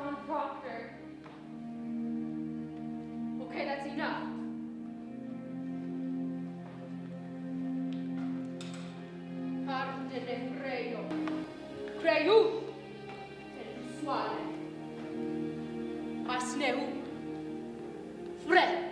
John Proctor. Okay, that's enough. Parte ne prego. Creu. El suave. Asneu. Fred.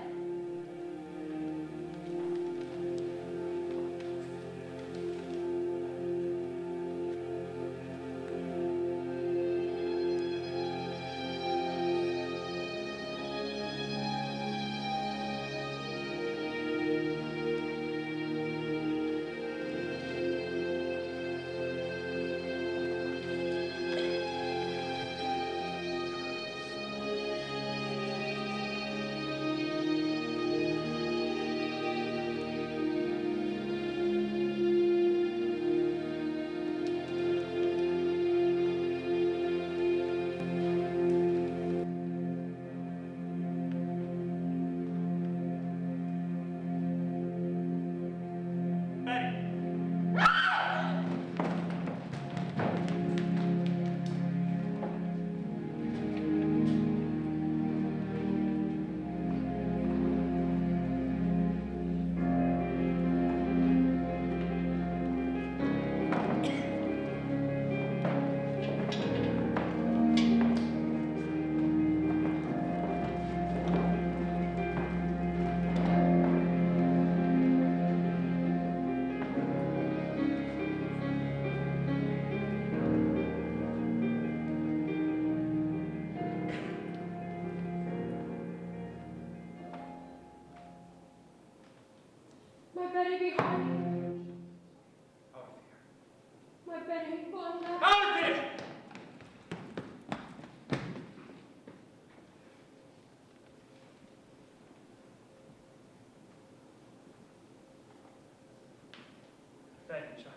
Becky, child.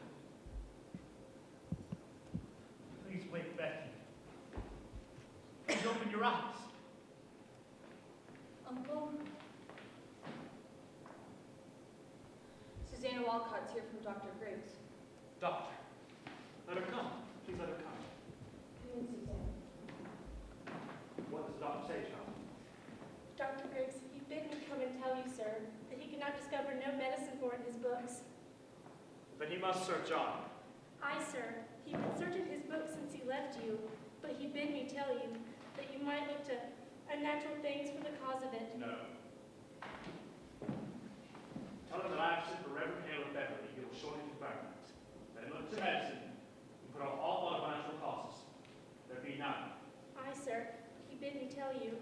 Please wake, Becky. Please open your eyes. Uncle? Susanna Walcott's here from Dr. Griggs. Doctor, let her come. Please let her come. Come in, Susanna. What does the doctor say, child? Dr. Griggs, he bid me come and tell you, sir, that he could not discover no medicine for it in his books. Then he must search on. Aye, sir. He's been searching his books since he left you, but he bid me tell you that you might look to unnatural things for the cause of it. No. Tell him that I have sent for Reverend Calhoun Beverly. He will surely confirm that. Let him look to medicine and put off all thought of unnatural causes. There be none. Aye, sir. He bid me tell you.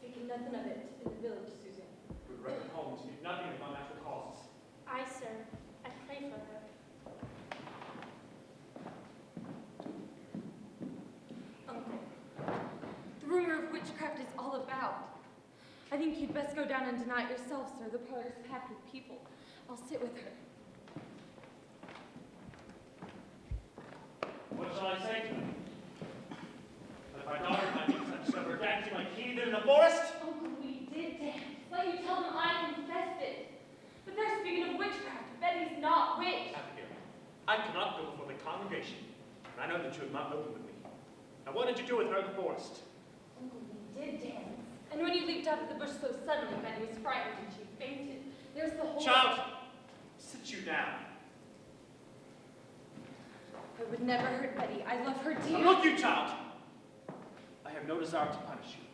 Speaking nothing of it in the village, Susan. Good Reverend Holmes speak nothing of unnatural causes. Aye, sir. I pray for her. Uncle, the rumor of witchcraft is all about. I think you'd best go down and deny it yourself, sir. The parlor's packed with people. I'll sit with her. What shall I say to him? That my daughter might be discovered dancing like heathen in the forest? Uncle, we did dance. Let you tell them I confessed it. But they're speaking of witchcraft. Betty's not witch. Abigail, I cannot go before the congregation, and I know that you have not opened with me. Now, what did you do with her in the forest? Uncle, we did dance. And when you leaped out of the bush so suddenly, Betty was frightened and she fainted. There's the whole... Child, sit you down. I would never hurt Betty. I love her dearly. Now look, you child. I have no desire to punish you.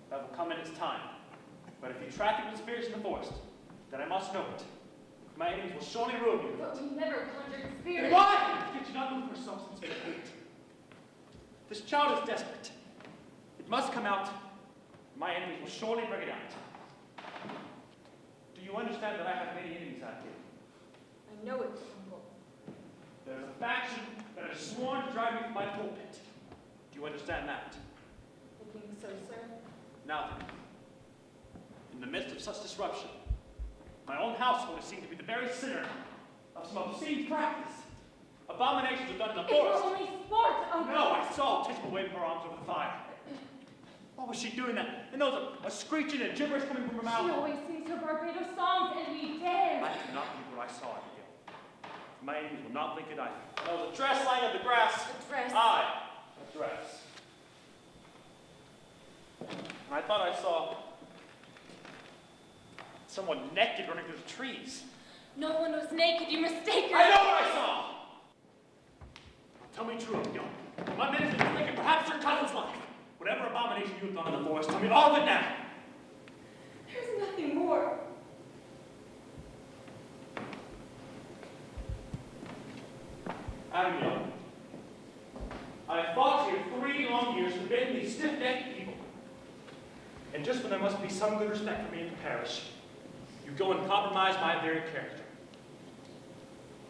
That will come in its time. But if you traffic with spirits in the forest, then I must know it. My enemies will surely ruin you. But we never conjured spirits. Why? Did you not look for substance in hate? This child is desperate. It must come out. My enemies will surely bring it out. Do you understand that I have many enemies out here? I know it, Uncle. There is a faction that has sworn to drive me from my pulpit. Do you understand that? I think so, sir. Now then, in the midst of such disruption, my own household is seen to be the very center of some obscene practice. Abominations are done in the forest. It's only sport, Uncle. No, I saw Tisbel waving her arms over the fire. What was she doing that? And there was a screeching and gibberish coming from her mouth. She always sings her Barbados songs, and we dance. I cannot believe what I saw, Abigail. My enemies will not blink an eye. There was a dress lying on the grass. A dress? Aye, a dress. thought I saw someone naked running through the trees. No one was naked, you mistake I her. know what I saw! Now tell me true, young. My men have been taken, perhaps your cousin's life. Whatever abomination you have done in the forest, tell me all of it now. There's nothing more. Abigail, I have fought here 3 long years to bend these stiff-necked people. And just when there must be some good respect for me in the parish, you go and compromise my very character.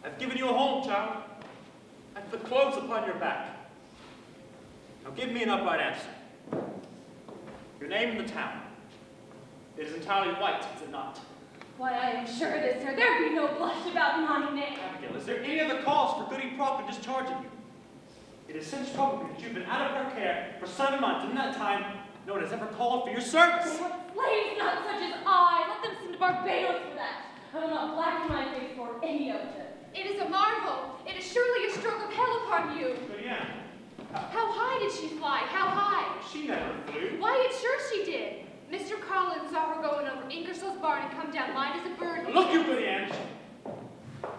I've given you a home, child. I've put clothes upon your back. Now give me an upright answer. Your name in the town. It is entirely white, is it not? Why, I am sure it is, sir. There be no blush about my name. Abigail, is there any other cause for Goody Proctor discharging you? It has since told me that you've been out of her care for 7 months, and in that time, no one has ever called for your service. They have slaves not such as I. Let them send to Barbados for that. I will not blacken my face for any of them. It is a marvel. It is surely a stroke of hell upon you. But yeah, How high did she fly? How high? she never flew. Why, it's sure she did. Mr. Collins saw her going over Ingersoll's barn and come down light as a bird. Look, you Goody Ange.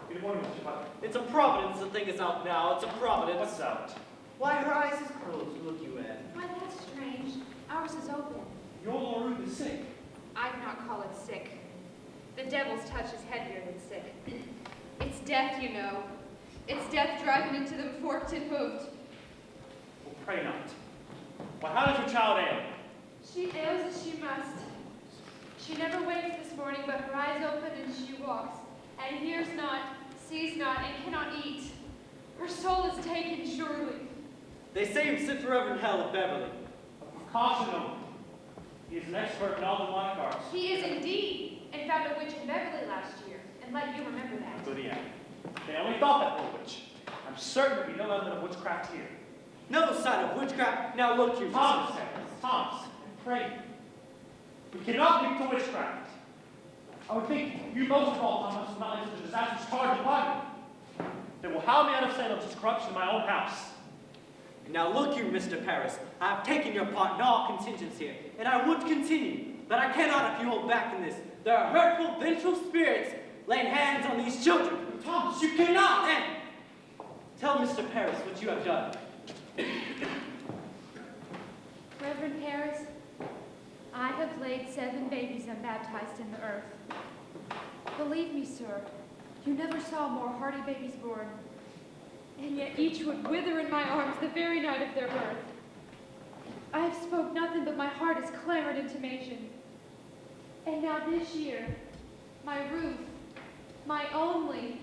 Good morning, Mr. Butler. It's a providence the thing is out now. It's a providence. What's out? Why, her eyes is closed. Look you at. Why, that's strange. Ours is open. Your Lord is sick. I'd not call it sick. The devil's touch is heavier than sick. It's death, you know. It's death driving into them forked and hoofed. Well, pray not. Why, how does your child ail? She ails as she must. She never wakes this morning, but her eyes open and she walks, and hears not, sees not, and cannot eat. Her soul is taken, surely. They say him sit forever in hell at Beverly. A precaution only. He is an expert in all demonic arts. He is indeed, and found a witch in Beverly last year, and let you remember that. Goody Ange. They only thought that was a witch. I'm certain there be no element of witchcraft here. No sign of witchcraft. Now look you. Thomas, Thomas, and pray. We cannot leap to witchcraft. I would think you most of all, Thomas, will not listen to disastrous charge upon you. They will howl me out of Salem since corruption in my own house. Now look you, Mr. Paris. I have taken your part in all contingents here, and I would continue, but I cannot if you hold back in this. There are hurtful, vengeful spirits laying hands on these children. Thomas, You cannot! And tell Mr. Paris what you have done. Reverend Paris, I have laid 7 babies unbaptized in the earth. Believe me, sir, you never saw more hardy babies born. And yet each would wither in my arms the very night of their birth. I have spoke nothing, but my heart has clamored intimation. And now this year, my Ruth, my only,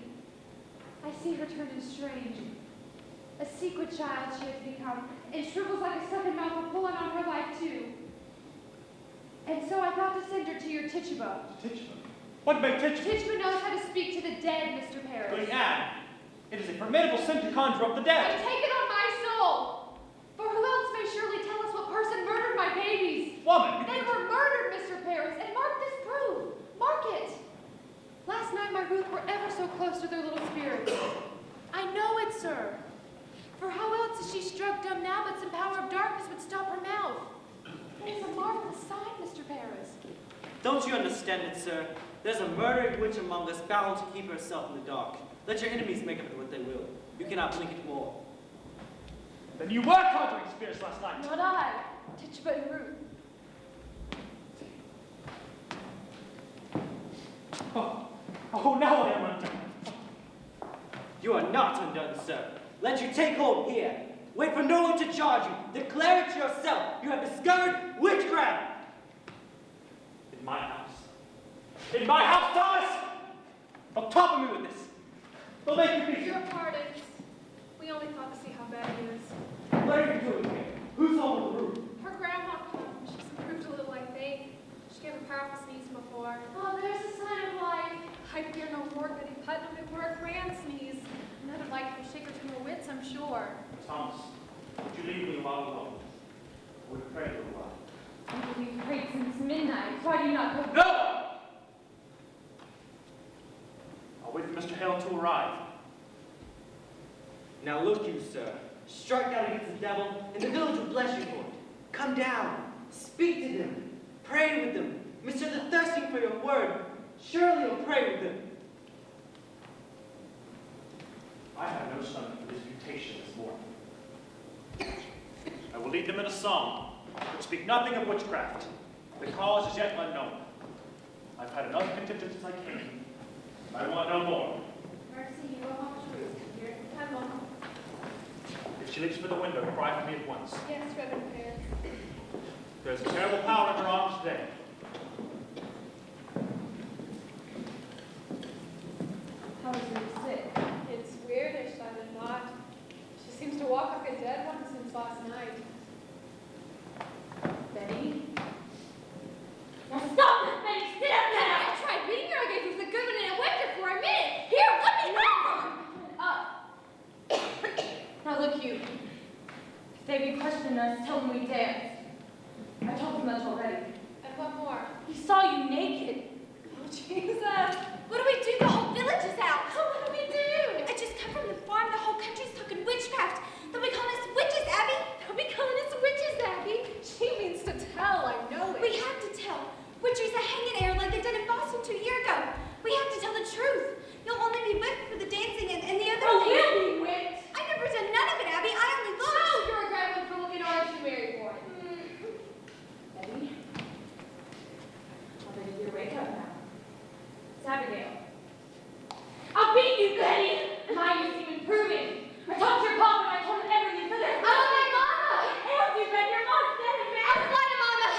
I see her turn strange. A secret child she has become, and shrivels like a sucking mouth for pulling on her life too. And so I thought to send her to your Tituba. Tituba? What make Tituba? Tituba knows how to speak to the dead, Mr. Paris. Goody Ange. It is a formidable sin to conjure up the I dead. take it on my soul. For who else may surely tell us what person murdered my babies? Woman! They were murdered, Mr. Paris, and mark this proof. Mark it. Last night my Ruth were ever so close to their little spirits. I know it, sir. For how else is she struck dumb now but some power of darkness would stop her mouth? It is a marvelous sign, Mr. Paris. Don't you understand it, sir? There's a murdering witch among us bound to keep herself in the dark. Let your enemies make of it what they will. You cannot blink it more. Then you were conjuring spirits last night. Not I, Tituba and Ruth. Oh, now I am undone. You are not undone, sir. Let you take hold here. Wait for no one to charge you. Declare it to yourself. You have discovered witchcraft. In my house. In my house, Thomas! Don't topple me with this. They'll make you be. Your pardons. We only thought to see how bad he is. What are you doing here? Who's on the roof? Her grandma came. She's improved a little, I think. She gave a powerful sneeze before. Oh, there's a sign of life. I fear no more, Goody Putnam. It were a grand sneeze. Another like to shake her to her wits, I'm sure. Thomas, would you leave me a while alone? I would pray a little while. You've prayed since midnight. Why do you not go? No! I'll wait for Mr. Hale to arrive. Now look you, sir. Strike out against the devil, and the village will bless you for it. Come down. Speak to them. Pray with them. Mr. the thirsting for your word. Surely you'll pray with them. I have no son for disputation this morning. I will lead them in a song, but speak nothing of witchcraft. The cause is yet unknown. I've had enough contingent since I came. I want no more. Mercy, you will have truth. Here, come on. If she leaps for the window, cry for me at once. Yes, Reverend Paris. There's a terrible power in her arms today. How is she sick? It's weirdish, I would not. She seems to walk like a dead one since last night. Betty? Now stop this, Betty! Sit up now! I tried beating her. I gave her the good one and it went her for a minute. Here, let me have her. Now look you. If they be questioning us, tell them we danced. I told them that already. And what more? He saw you naked. Oh, Jesus. What do we do? The whole village is out. What do we do? I just come from the farm. The whole country's talking witchcraft. They'll be calling us witches, Abby. They'll be calling us witches, Abby. She means to tell, I know it. We have to tell. Witchery's a hanging air like they did in Boston 2 years ago. We have to tell the truth. You'll only be whipped for the dancing and the other Oh, things. we'll be whipped. I never done none of it, Abby. I only Oh, looked. you're a gremlin for looking orange, you married one. Betty? I'll bet you wake up now. It's Abigail. I'll beat you, Betty! Mine you seem improving. I talked to your papa and I told him everything, but there's Oh, my mama! Help you, Betty! Your mom's dead and I'm fine, Mama.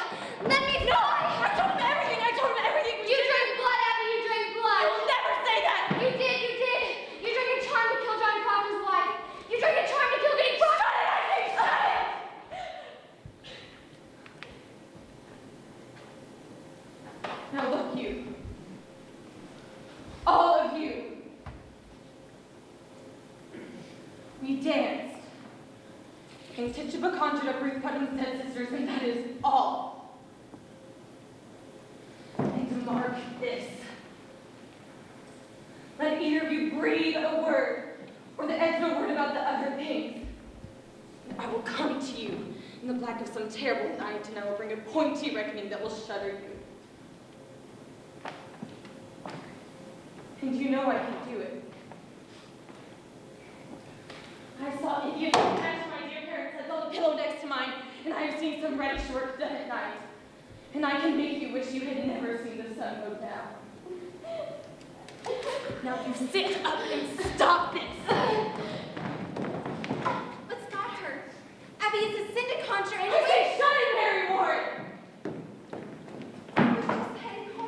Let me No, I told him everything! I told him everything! You drank blood, Abby. You drank blood. You'll never say that! You did. You did. You drank a charm to kill John Proctor's wife. You drank a charm to kill Vinnie Proctor. Shut it! I say shut it! Now look you. All of you. We danced. And Tituba conjured up Ruth Putnam's dead sisters, and that is all. And to mark this, let either of you breathe a word, or the extra word about the other things. And I will come to you in the black of some terrible night, and I will bring a pointy reckoning that will shudder you. And you know I can do it. I saw Indian catch my dear parents' heads on the pillow next to mine, and I have seen some reddish work done at night. And I can make you wish you had never seen the sun go down. Now you sit up and stop this. What's got her? Abby, it's a sin to conjure I anyway. say shut it, Mary Ward!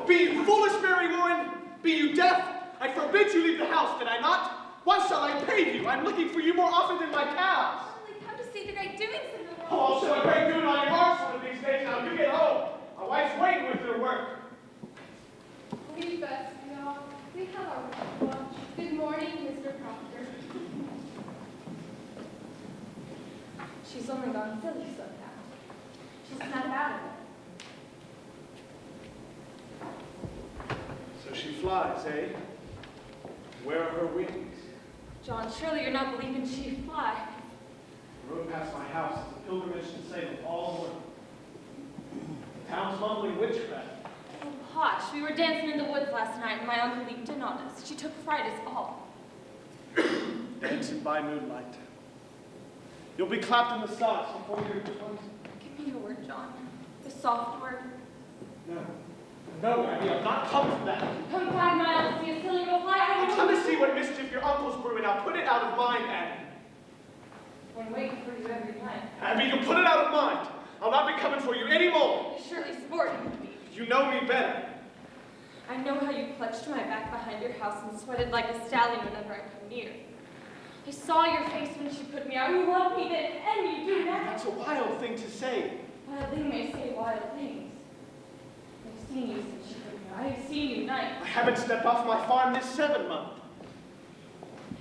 Be you foolish, Mary Warren? Be you deaf? I forbid you leave the house, did I not? Why shall I pay you? I'm looking for you more often than my cows. I've only come to see the great doings in the world. Oh, I'll show a great doing on your horse one of these days. Now you get home. My wife's waiting with her work. Leave us, y'all. We have our lunch. Good morning, Mr. Proctor. She's only gone silly somehow. She'll snap out of it. So she flies, eh? Where are her wings? John, surely you're not believing she'd fly. The road past my house is a pilgrimage to Salem all morning. The town's mumbling witchcraft. Oh, Posh, we were dancing in the woods last night, and my uncle leaped in on us. She took fright as all. Dancing by moonlight. You'll be clapped in the stocks before you're 20. Give me your word, John. The soft word. No. No, Abby, I've not come for that. Come 5 miles to see a silly little fly. I've come to see what mischief your uncle's brewing. Now put it out of mind, Abby. I'm waiting for you every night. Abby, you put it out of mind. I'll not be coming for you anymore. You're surely sporting with me. You know me better. I know how you clutched my back behind your house and sweated like a stallion whenever I come near. I saw your face when she put me out. You loved me then, and you do now. That's a wild thing to say. Wildling may say wild things. I've seen you since she put me out. I've seen you night. I haven't stepped off my farm this 7 month.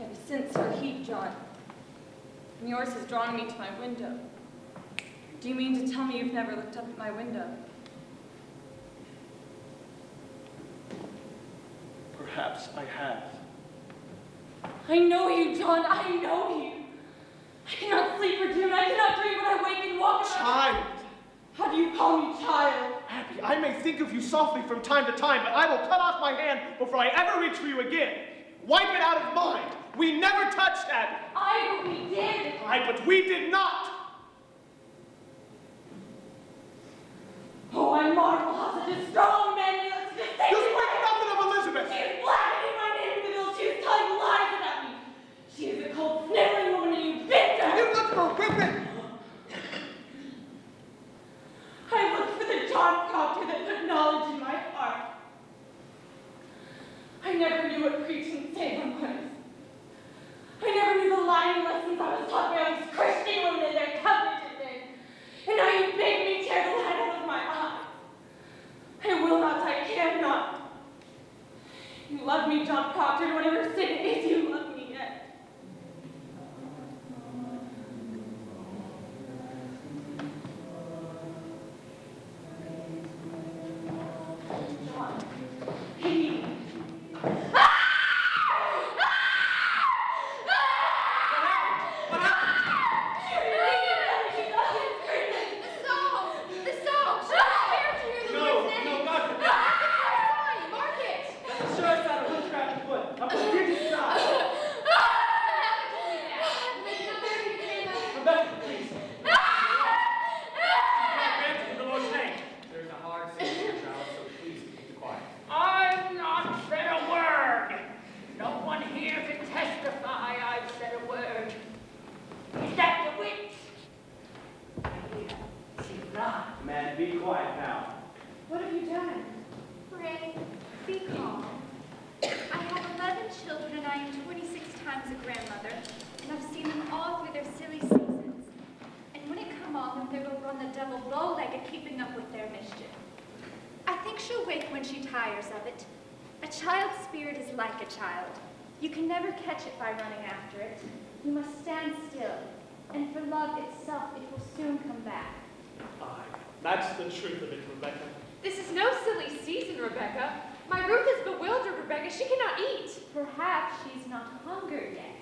Ever since her heat, John. And yours has drawn me to my window. Do you mean to tell me you've never looked up at my window? Perhaps I have. I know you, John. I know you. I cannot sleep for June. I cannot dream when I wake and walk about. Child! How do you call me child? Abby, I may think of you softly from time to time, but I will cut off my hand before I ever reach for you again. Wipe it out of mind. We never touched Abby. Aye, but we did. Aye, but we did not. Oh, I marvel how such a strong man knew to just take You me speak away. nothing of Elizabeth. She is blackening my name in the middle. She is telling lies about me. She is a cold, sniveling woman, and you bent her. You look for women. I looked for the John Proctor that put knowledge in my heart. I never knew what preaching Salem was. I never knew the lying lessons I was taught by all these Christian women and their covenanted men. And now you beg me to tear the light out of my eyes. I will not, I cannot. You love me, John Proctor, and whatever sin it is, you love me yet. John, he. The song! She was here to hear the Lord's name. No, God forbid. Sorry, mark it. That's the sure side of witchcraft foot. I'm going to give you side. Rebecca, please. You can't answer in the Lord's name. There's a hard saying here, child, so please keep quiet. I've not said a word. No one here can testify I've said a word. Is that the witch? She's not. Man, be quiet now. What have you done? Pray, be calm. I have 11 children and I am 26 times a grandmother, and I've seen them all through their silly seasons. And when it come on them, they will run the devil bow-legged, keeping up with their mischief. I think she'll wake when she tires of it. A child's spirit is like a child. You can never catch it by running after it. You must stand still, and for love itself, it will soon come back. Aye, that's the truth of it, Rebecca. This is no silly season, Rebecca. My Ruth is bewildered, Rebecca. She cannot eat. Perhaps she's not hungered yet.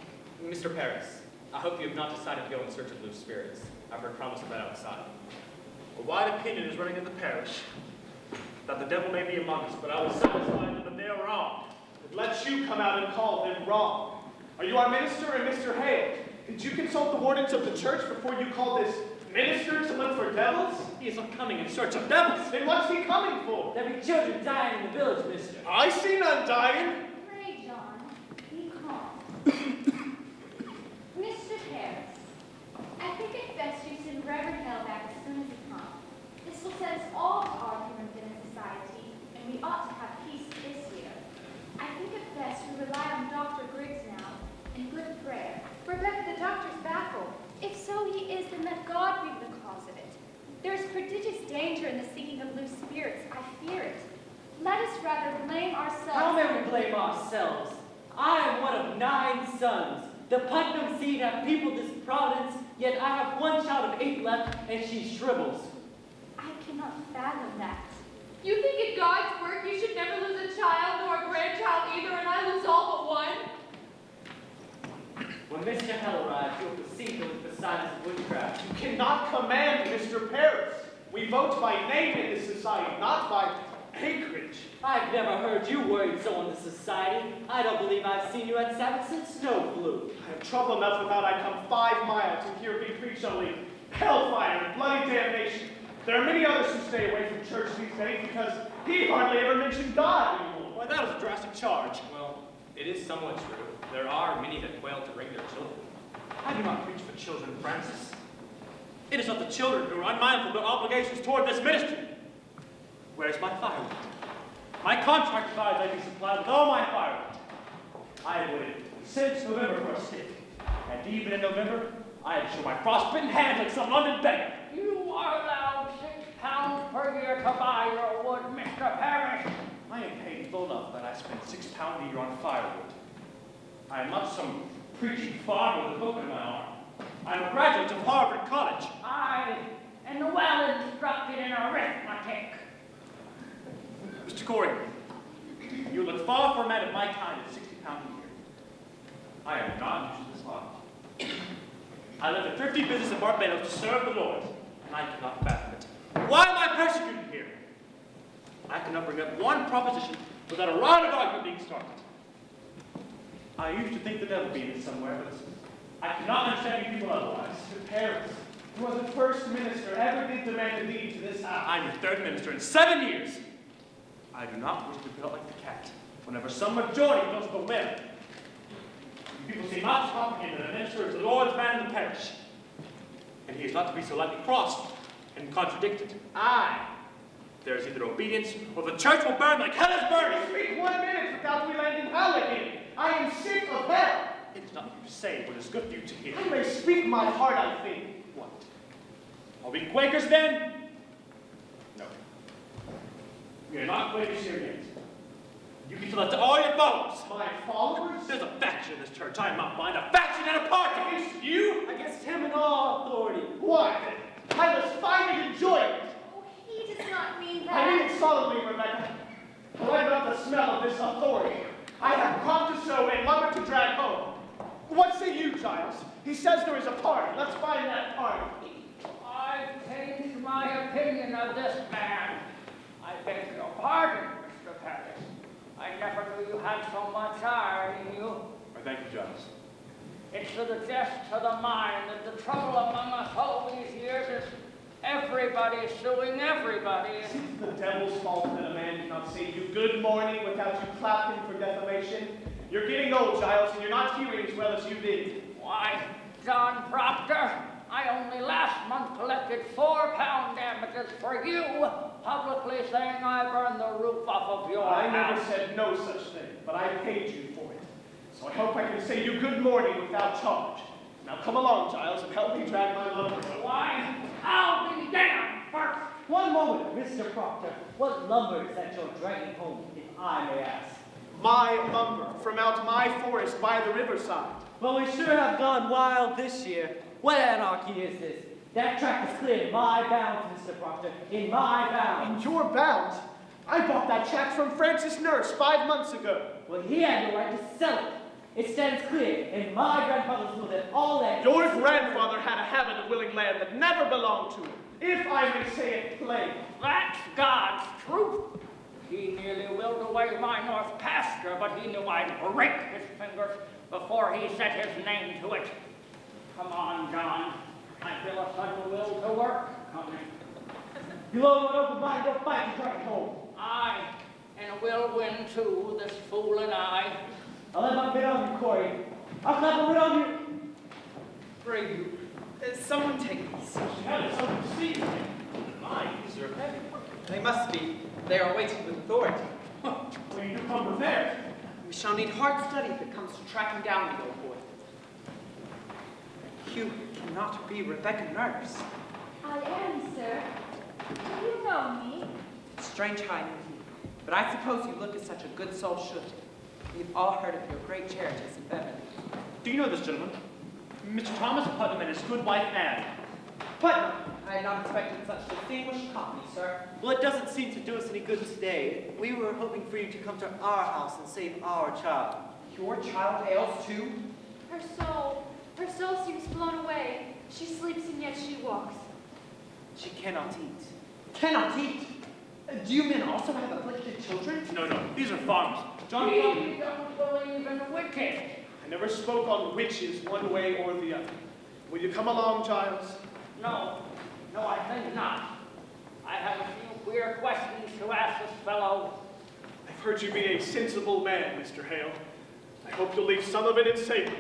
Mr. Paris, I hope you have not decided to go in search of loose spirits. I've heard promise of that outside. A wide opinion is running in the parish that the devil may be among us, but I was satisfied that they are wrong. It lets you come out and call them wrong. Are you our minister and Mr. Hale? Did you consult the wardens of the church before you called this minister to look for devils? He is not coming in search of devils. Then what's he coming for? There be children dying in the village, mister. I see none dying. Pray, John, be calm. Mr. Harris, I think it best you send Reverend Hale back as soon as he comes. This will set us all to argument in a society, and we ought to have peace this year. I think it best we rely on Dr. Griggs now, and good prayer. Rebecca, the doctor's baffled. If so he is, then let God be the cause of it. There is prodigious danger in the seeking of loose spirits. I fear it. Let us rather blame ourselves. How may we blame ourselves? I am one of 9 sons. The Putnam seed have peopled this province, yet I have one child of 8 left, and she shrivels. I cannot fathom that. You think in God's work you should never lose a child nor a grandchild either, and I lose all but one? When Mr. Hell arrives, you'll perceive the signs of witchcraft. You cannot command Mr. Paris. We vote by name in this society, not by acreage. I've never heard you worried so in the society. I don't believe I've seen you at Sabbath since snow flew. I have trouble enough without I come 5 miles and hear me preach only hellfire and bloody damnation. There are many others who stay away from church these days because he hardly ever mentioned God anymore. Why, that is a drastic charge. Well, it is somewhat true. There are many that fail to bring their children. I do not preach for children, Francis. It is not the children who are unmindful of their obligations toward this ministry. Where is my firewood? My contract provides I be supplied with all my firewood. I have waited since November for a stick, and even in November, I had shown my frostbitten hands like some London beggar. You are allowed £6 per year to buy your wood, Mr. Parrish. I am paid full enough that I spend £6 a year on firewood. I am not some preaching farmer with a book in my arm. I am a graduate of Harvard College. I am well instructed in arithmetic. Mr. Corey, you look far for a man of my kind at £60 a year. I am not used to this life. I live a thrifty business in Barbados to serve the Lord, and I cannot fathom it. Why am I persecuted here? bring up one proposition without a round of argument being started. I used to think the devil beat it somewhere, but I cannot understand you people otherwise. Mr. Paris, you are the first minister ever did demand a deed to this house. I'm your third minister in 7 years. I do not wish to be like the cat whenever some majority goes the whim. You people seem not to comprehend that a minister is the Lord's man in the parish, and he is not to be so lightly crossed and contradicted. Aye. There is either obedience, or the church will burn like hell is burning. Speak 1 minute without we land in hell again. I am sick of hell. It is not for you to say what is good for you to hear. I may speak my heart, I think. What? Are we Quakers then? No. We are not Quakers here yet. You can tell that to all your followers. My followers? There's a faction in this church. I am not blind. A faction and a party. Against you? Against him in all authority. What? I must finally enjoy it. Oh, he does not mean I mean that. it solemnly, Rebecca. Right about the smell of this authority. I have crop to sow and lumber to drag home. What say you, Giles? He says there is a party. Let's find that party. I've changed my opinion of this man. I beg your pardon, Mr. Paris. I never knew you had so much iron in you. I thank you, Giles. It should suggest to the mind that the trouble among us all these years is everybody suing everybody. Is it the devil's fault that a man did not say you good morning without you clap him for defamation? You're getting old, Giles, and you're not hearing as well as you did. Why, John Proctor, I only last month collected £4 damages for you publicly saying I burned the roof off of your I house. never said no such thing, but I paid you for it. So I hope I can say you good morning without charge. Now come along, Giles, and help me drag my lumber. Why, I'll be damned first. One moment, Mr. Proctor. What lumber is that you're dragging home, if I may ask? My lumber from out my forest by the riverside. Well, we sure have gone wild this year. What anarchy is this? That track is clear in my bounds, Mr. Proctor. In my bounds. In your bounds? I bought that tract from Francis Nurse 5 months ago. Well, he had the right to sell it. It stands clear in my grandfather's will that all that... Your grandfather had a habit of willing land that never belonged to him. If I may say it plain. That's God's truth. He nearly willed away my north pasture, but he knew I'd break his fingers before he set his name to it. Come on, John. I feel a sudden will to work coming. You owe an open mind, don't fight to drag it home. Aye, and we'll win too, this fool and I. I'll let my bid on you, Corey. I'll clap a bid on you. Pray you, someone take these. Hell, it's something to see. My, these are heavy. They must be. They are weighted with authority. Well, you do come prepared. We shall need hard study if it comes to tracking down the old boy. You cannot be Rebecca Nurse. I am, sir. Do you know me? Strange hiding you. But I suppose you look as such a good soul should. We've all heard of your great charities in Beverly. Do you know this gentleman? Mr. Thomas Putnam and his good wife, Anne. Putnam, I had not expected such distinguished company, sir. Well, it doesn't seem to do us any good today. We were hoping for you to come to our house and save our child. Your child ails too? Her soul seems blown away. She sleeps and yet she walks. She cannot eat. Cannot eat. Do you men also have afflicted children? No, these are farmers. John We Putnam. don't believe in witches. I never spoke on witches one way or the other. Will you come along, Giles? No, I think not. I have a few queer questions to ask this fellow. I've heard you be a sensible man, Mr. Hale. I hope you'll leave some of it in safety.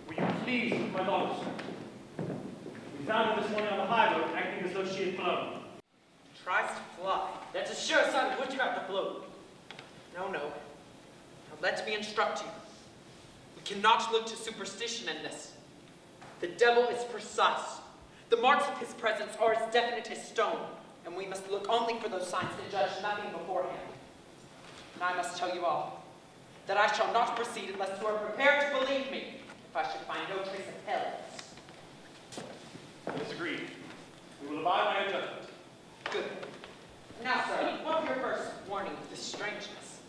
Were you pleased with my daughter, sir? We found her this morning on the high road, acting as though she had flown. Tries to fly. That's a sure sign of witchcraft afloat. No. Now let me instruct you. We cannot look to superstition in this. The devil is precise. The marks of his presence are as definite as stone, and we must look only for those signs that judge nothing beforehand. And I must tell you all that I shall not proceed unless you are prepared to believe me if I should find no trace of hell. It is agreed. We will abide by your judgment. Good. Now, sir, what your first warning of this strangeness?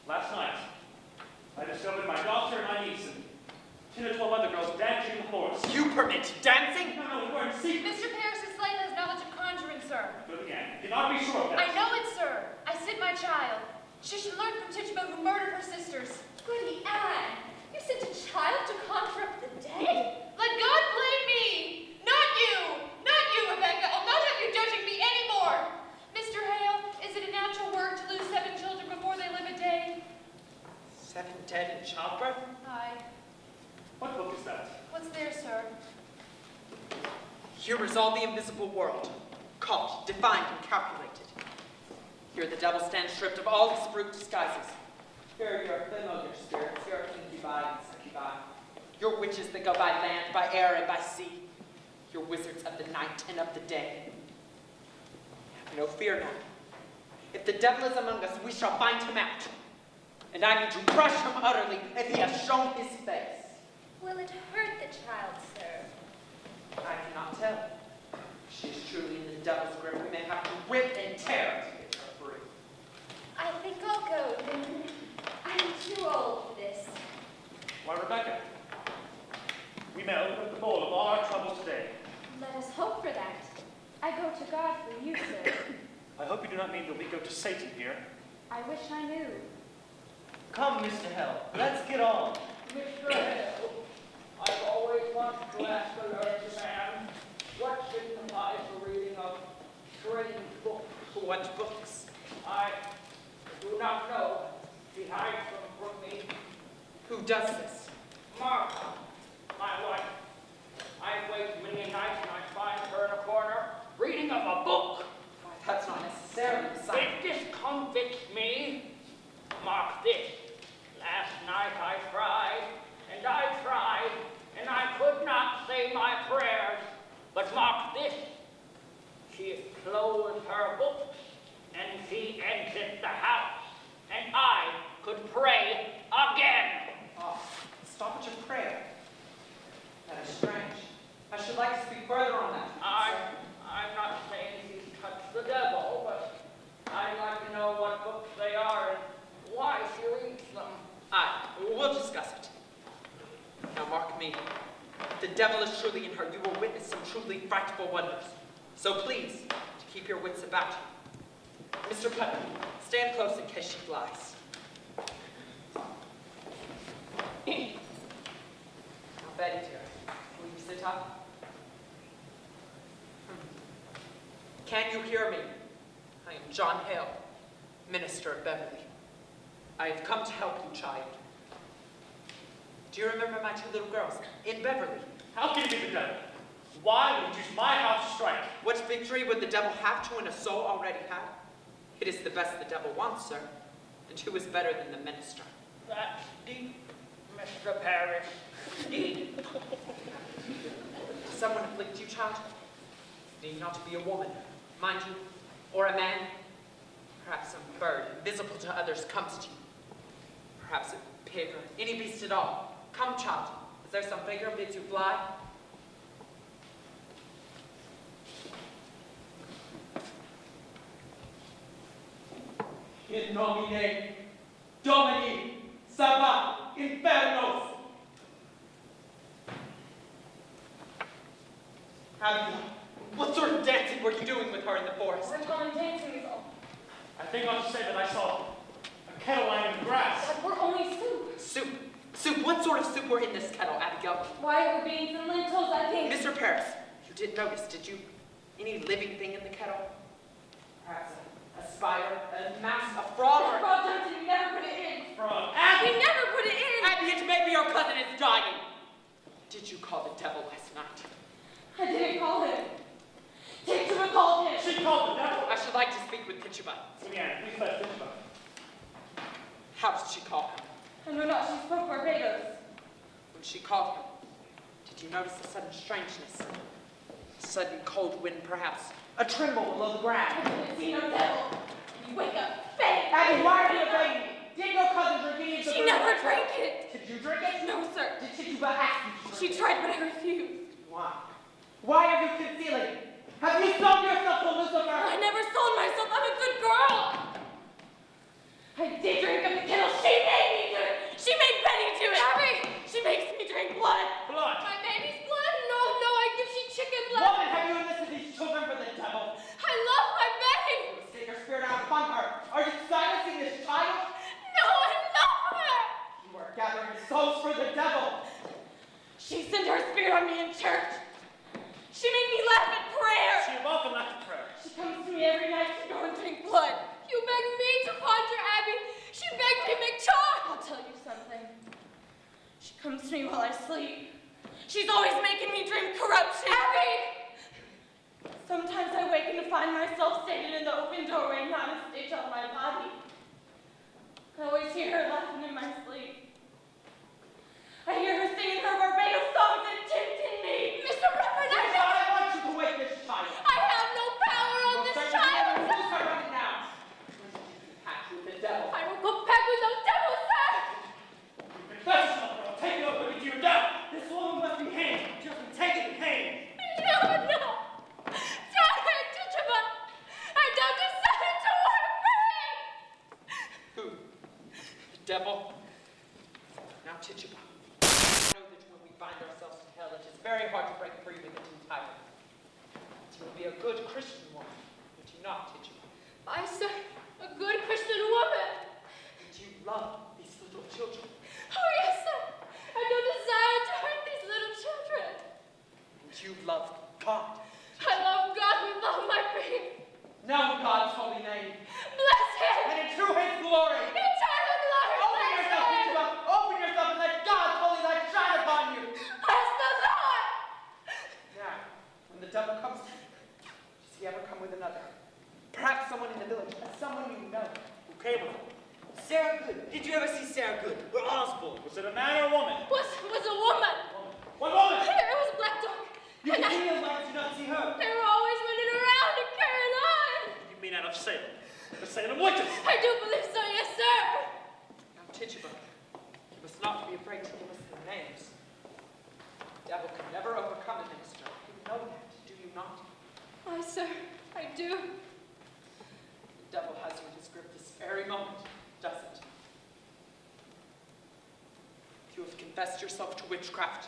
Last night, I discovered my daughter and my niece and 10 or 12 other girls dancing in the forest. You permit dancing? No, we weren't secret. Mr. Paris' slave has knowledge of conjuring, sir. Good again. Cannot be sure of that. I know it, She should learn from Tituba, who murdered her sisters. Goody Anne, you sent a child to conjure up the dead? Let God blame me! Not you! Not you, Rebecca! I'll not have you judging me anymore! Mr. Hale, is it a natural work to lose 7 children before they live a day? 7 dead in childbirth? Aye. What book is that? What's there, sir? Here is all the invisible world, caught, defined, and calculated. Here the devil stands stripped of all his brute disguises. Here are your familiar spirits, your incubi and succubi, your witches that go by land, by air, and by sea, your wizards of the night and of the day. Have no fear now. If the devil is among us, we shall find him out. And I mean to crush him utterly if he has shown his face. Will it hurt the child, sir? I cannot tell. If she is truly in the devil's grip, we may have to rip and tear to get her free. I think I'll go, then. I'm too old for this. Why, Rebecca, we may open up the bowl of all our troubles today. Let us hope for that. I go to God for you, sir. I hope you do not mean that we go to Satan here. I wish I knew. Come, Mr. Hell, let's get on. Mr. Hale, I've always wanted to ask a learned man, what signifies the reading of strange books? What books? I do not know. She hides them from me. Who does this? Martha, my wife. I've waited many nights and I find her in a corner reading of a book. Why, that's not necessarily the sign. It discomfits me. Mark this. Last night I tried, and I could not say my prayers. But mark this. She closed her books, and she exits the house, and I could pray again. Oh, stop at your prayer. That is strange. I should like to speak further on that. I'm not saying she's touched the devil, but I'd like to know what books they are and why she reads them. Aye, we'll discuss it. Now mark me. If the devil is truly in her, you will witness some truly frightful wonders. So please, to keep your wits about you. Mr. Putnam, stand close in case she flies. Now, Betty, dear, will you sit up? Can you hear me? I am John Hale, minister of Beverly. I have come to help you, child. Do you remember my 2 little girls in Beverly? How can you be the devil? Why would you choose my house to strike? What victory would the devil have to when a soul already had? It is the best the devil wants, sir. And who is better than the minister? That's deep, Mr. Parrish. Deep. Did someone afflict you, child? It need not to be a woman, mind you, or a man. Perhaps some bird, invisible to others, comes to you. Perhaps a pig or any beast at all. Come, child. Is there some figure bids you fly? In nomine Domini Sabat Infernos. Abigail, what sort of dancing were you doing with her in the forest? We're going dancing is all. I think I ought to say that I saw a kettle lying in the grass. But we're only soup. Soup. Soup. What sort of soup were in this kettle, Abigail? Why were beans and lentils, I think. Mr. Paris, you did notice, did you? Any living thing in the kettle? Perhaps a spider, a mouse, a frog, That or... frog jumped and we never put it in. Frog. We never put it in. Abby, it may be your cousin is dying. Did you call the devil last night? I didn't call him. Tituba called him. She called the devil. I should like to speak with Tituba. Leanne, please let us think about it. How did she call him? I know not, she spoke Barbados. When she called him, did you notice a sudden strangeness? A sudden cold wind, perhaps. A tremble below the I ground. didn't see no devil. You wake up, bang! Abby, why are you afraid? Did your cousin drink any of the She food? never drank it. Did you drink it? No, sir. Did Tituba ask you to She drink it? tried, but I refused. Why? Why are you concealing? Have you sold yourself to Lucifer? I never sold myself. I'm a good girl. I did drink of the kettle. She made me do it. She made Betty do it. Abby, she makes me drink blood. Blood. My baby's blood? No, I give she chicken blood. Woman, have you enlisted these children for the devil? I love my Betty. Take your spirit out upon her. Are you silencing this child? to Ponter Abbey. She begged me to make charge. I'll tell you something. She comes to me while I sleep. She's always making me dream corruption. Abby! Sometimes I waken to find myself standing in the open doorway, not a stitch on my body. I always hear her laughing in my sleep. I hear her singing her Barbados songs and tempting me. Mr. Reverend, I want you to wake this child. I have no power on this child. Release her right now. Pact with the devil. I don't go back with no devil, sir. Confess yourself, or I'll take you over to your death. This woman must be hanged. She must be taken and hanged. No. Don't teach him. I don't desire to work for him. Who? The devil? Now, Tituba. I know that when we find ourselves in hell, it is very hard to break free with it entirely. But you will be a good Christian woman, would you not, Tituba? I, sir, a good Christian woman. And you love these little children. Oh, yes, sir. I don't desire to hurt these little children. And you love God. I love God with all my being. Now in God's holy name. Bless him. And into his glory. Eternal glory. Open Bless yourself, him. Tituba. Open yourself and let God's holy light shine upon you. Bless the Lord. Now, when the devil comes to you, does he ever come with another? Perhaps someone in the village, someone you know. Who came with her? Sarah Good. Did you ever see Sarah Good? Or Osborne? Was it a man or a woman? Was a woman. What woman? It was black dog. You can see her, why did you not see her? They were always running around and carrying on. You mean out of Salem? The Salem witches? I do believe so, yes, sir. Now, Tituba, you must not be afraid to give us their names. The devil can never overcome a minister. You know that, do you not? Aye, sir, I do. The devil has you in his grip this very moment, doesn't it? You have confessed yourself to witchcraft,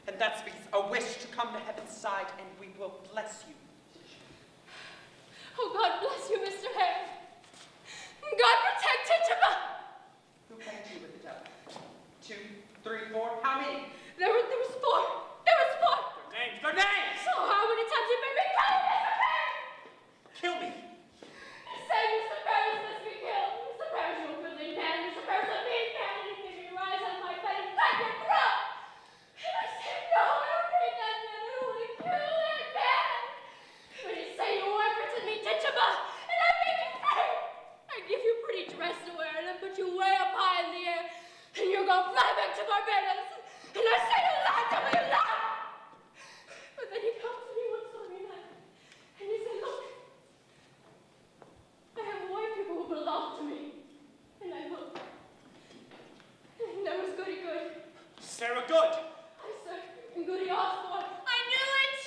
and that speaks a wish to come to heaven's side, and we will bless you. Oh, God bless you, Mr. Hare. God protect Tituba. Who came to you with the devil? 2, 3, 4, how many? There was 4. There was 4. Their names! Their names! So how many times you made me cry, Mr. Hare? Kill me! Say, Mr. Paris must be killed. Mr. Paris, you goodly man. Mr. Paris, a mean man. And he made me rise on my bed and cut your throat. And I said, no, I don't hate that man. I want to kill that man. But you say you orphaned me, Tituba, and I make you free. I give you a pretty dress to wear, and I put you way up high in the air, and you're gonna fly back to Barbados. And I say you lied to me, you lied. But then he comes to me one stormy night, and he said, look, I have white people who belong to me. And I looked, and there was Goody Good. Sarah Good! I said, and Goody Osborne. I knew it!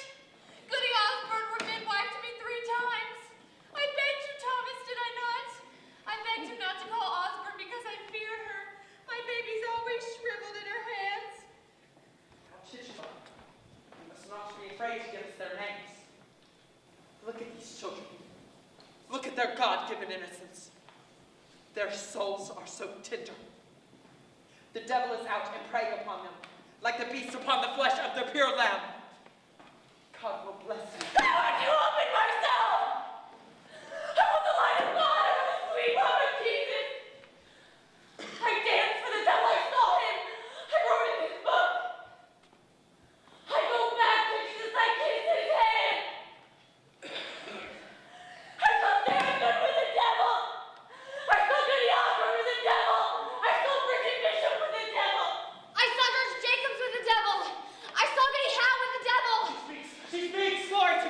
Goody Osborne were midwife to me 3 times. I begged you, Thomas, did I not? I begged you not to call Osborne because I fear her. My baby's always shriveled in her hands. Now, Tituba, you must not be afraid to give us their names. Look at these children. Look at their God-given innocence. Their souls are so tender. The devil is out and preying upon them, like the beast upon the flesh of the pure lamb. God will bless you. I want you open myself! I want the light of God! I want the sweet love of Jesus! I danced for the devil, I saw him! I wrote in his book! I go back to Jesus, I kiss his hand! I saw Sarah Good with the devil! I saw Goody Osborne with the devil! I saw Bridget Bishop with the devil! I saw George Jacobs with the devil! I saw Goody Howe with the devil! She speaks! Glory to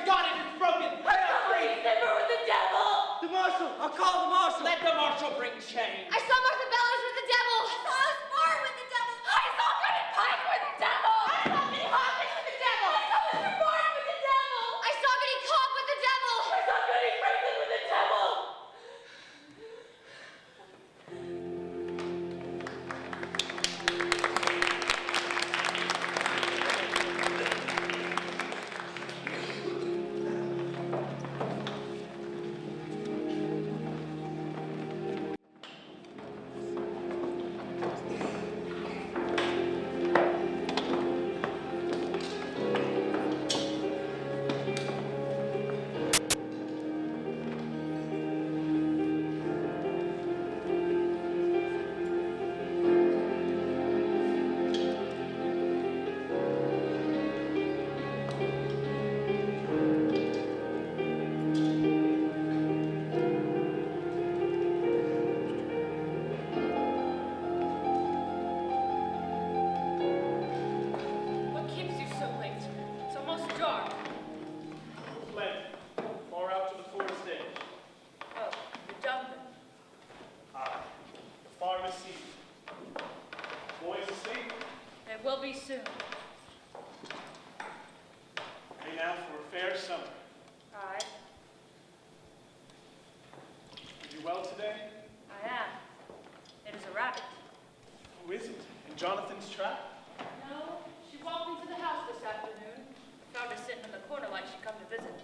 Jonathan's trap? No, she walked into the house this afternoon. Found her sitting in the corner like she'd come to visit.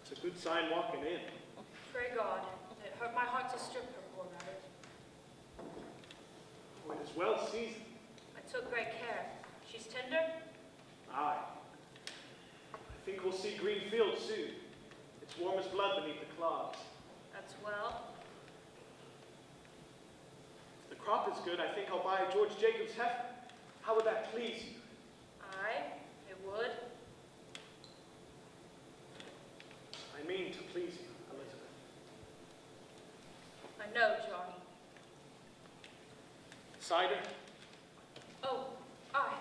It's a good sign walking in. Pray God. It hurt my heart to strip her, poor rabbit. Oh, it is well seasoned. I took great care. She's tender? Aye. I think we'll see green fields soon. It's warm as blood beneath the clods. That's well. If the crop is good, I think I'll buy George Jacobs' heifer. How would that please you? Aye, it would. I mean to please you, Elizabeth. I know, Johnny. Cider? Oh, aye.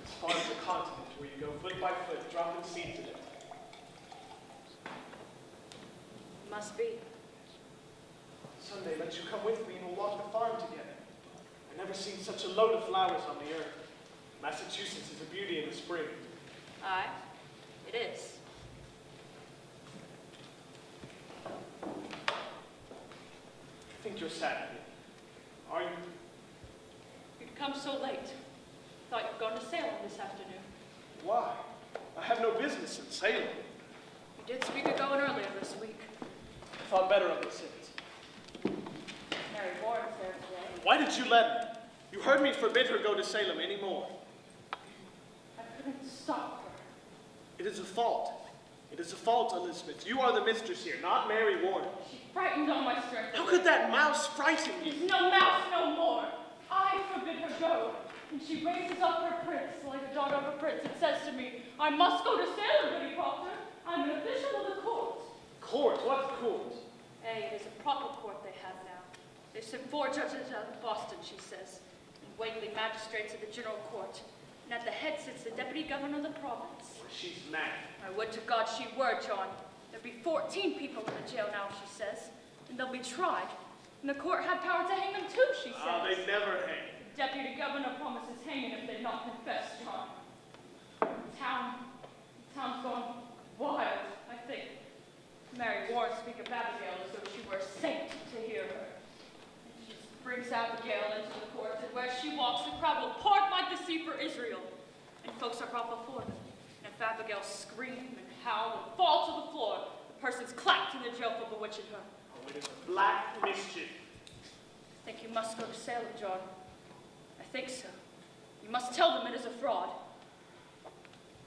As far as the continent, where you go foot by foot, dropping seeds in it. Must be. Someday, let you come with me and we'll walk the farm together. I've never seen such a load of flowers on the earth. Massachusetts is a beauty in the spring. Aye, it is. I think you're sad, Edith. Are you? You've come so late. Thought you'd gone to Salem this afternoon. Why? I have no business in Salem. You did speak of going earlier this week. I thought better of it since. Mary Warren's there today. Why did you let me? You heard me forbid her go to Salem anymore. I couldn't stop her. It is a fault. It is a fault, Elizabeth. You are the mistress here, not Mary Warren. She frightened all my strength. How could that mouse frighten you? There's no mouse no more. I forbid her go. And she raises up her prince like a daughter of a prince and says to me, I must go to Salem, Goody Proctor. I'm an official of the court. Court? What court? Hey, it is a proper court they have now. They sent 4 judges out of Boston, she says, and Whately magistrates of the general court. And at the head sits the deputy governor of the province. She's mad. I would to God she were, John. There'd be 14 people in the jail now, she says, and they'll be tried. And the court have power to hang them too, she says. Ah, they never hang. The deputy governor promises hanging if they've not confessed, John. The town's gone wild, I think. Mary Warren speak of Abigail as though she were a saint to hear her. And she brings Abigail into the court, and where she walks, the crowd will part like the sea for Israel. And folks are brought before them. And if Abigail scream and howl and fall to the floor, the person's clapped in the jail for bewitching her. Oh, it is a black mischief. I think you must go to Salem, John. I think so. You must tell them it is a fraud.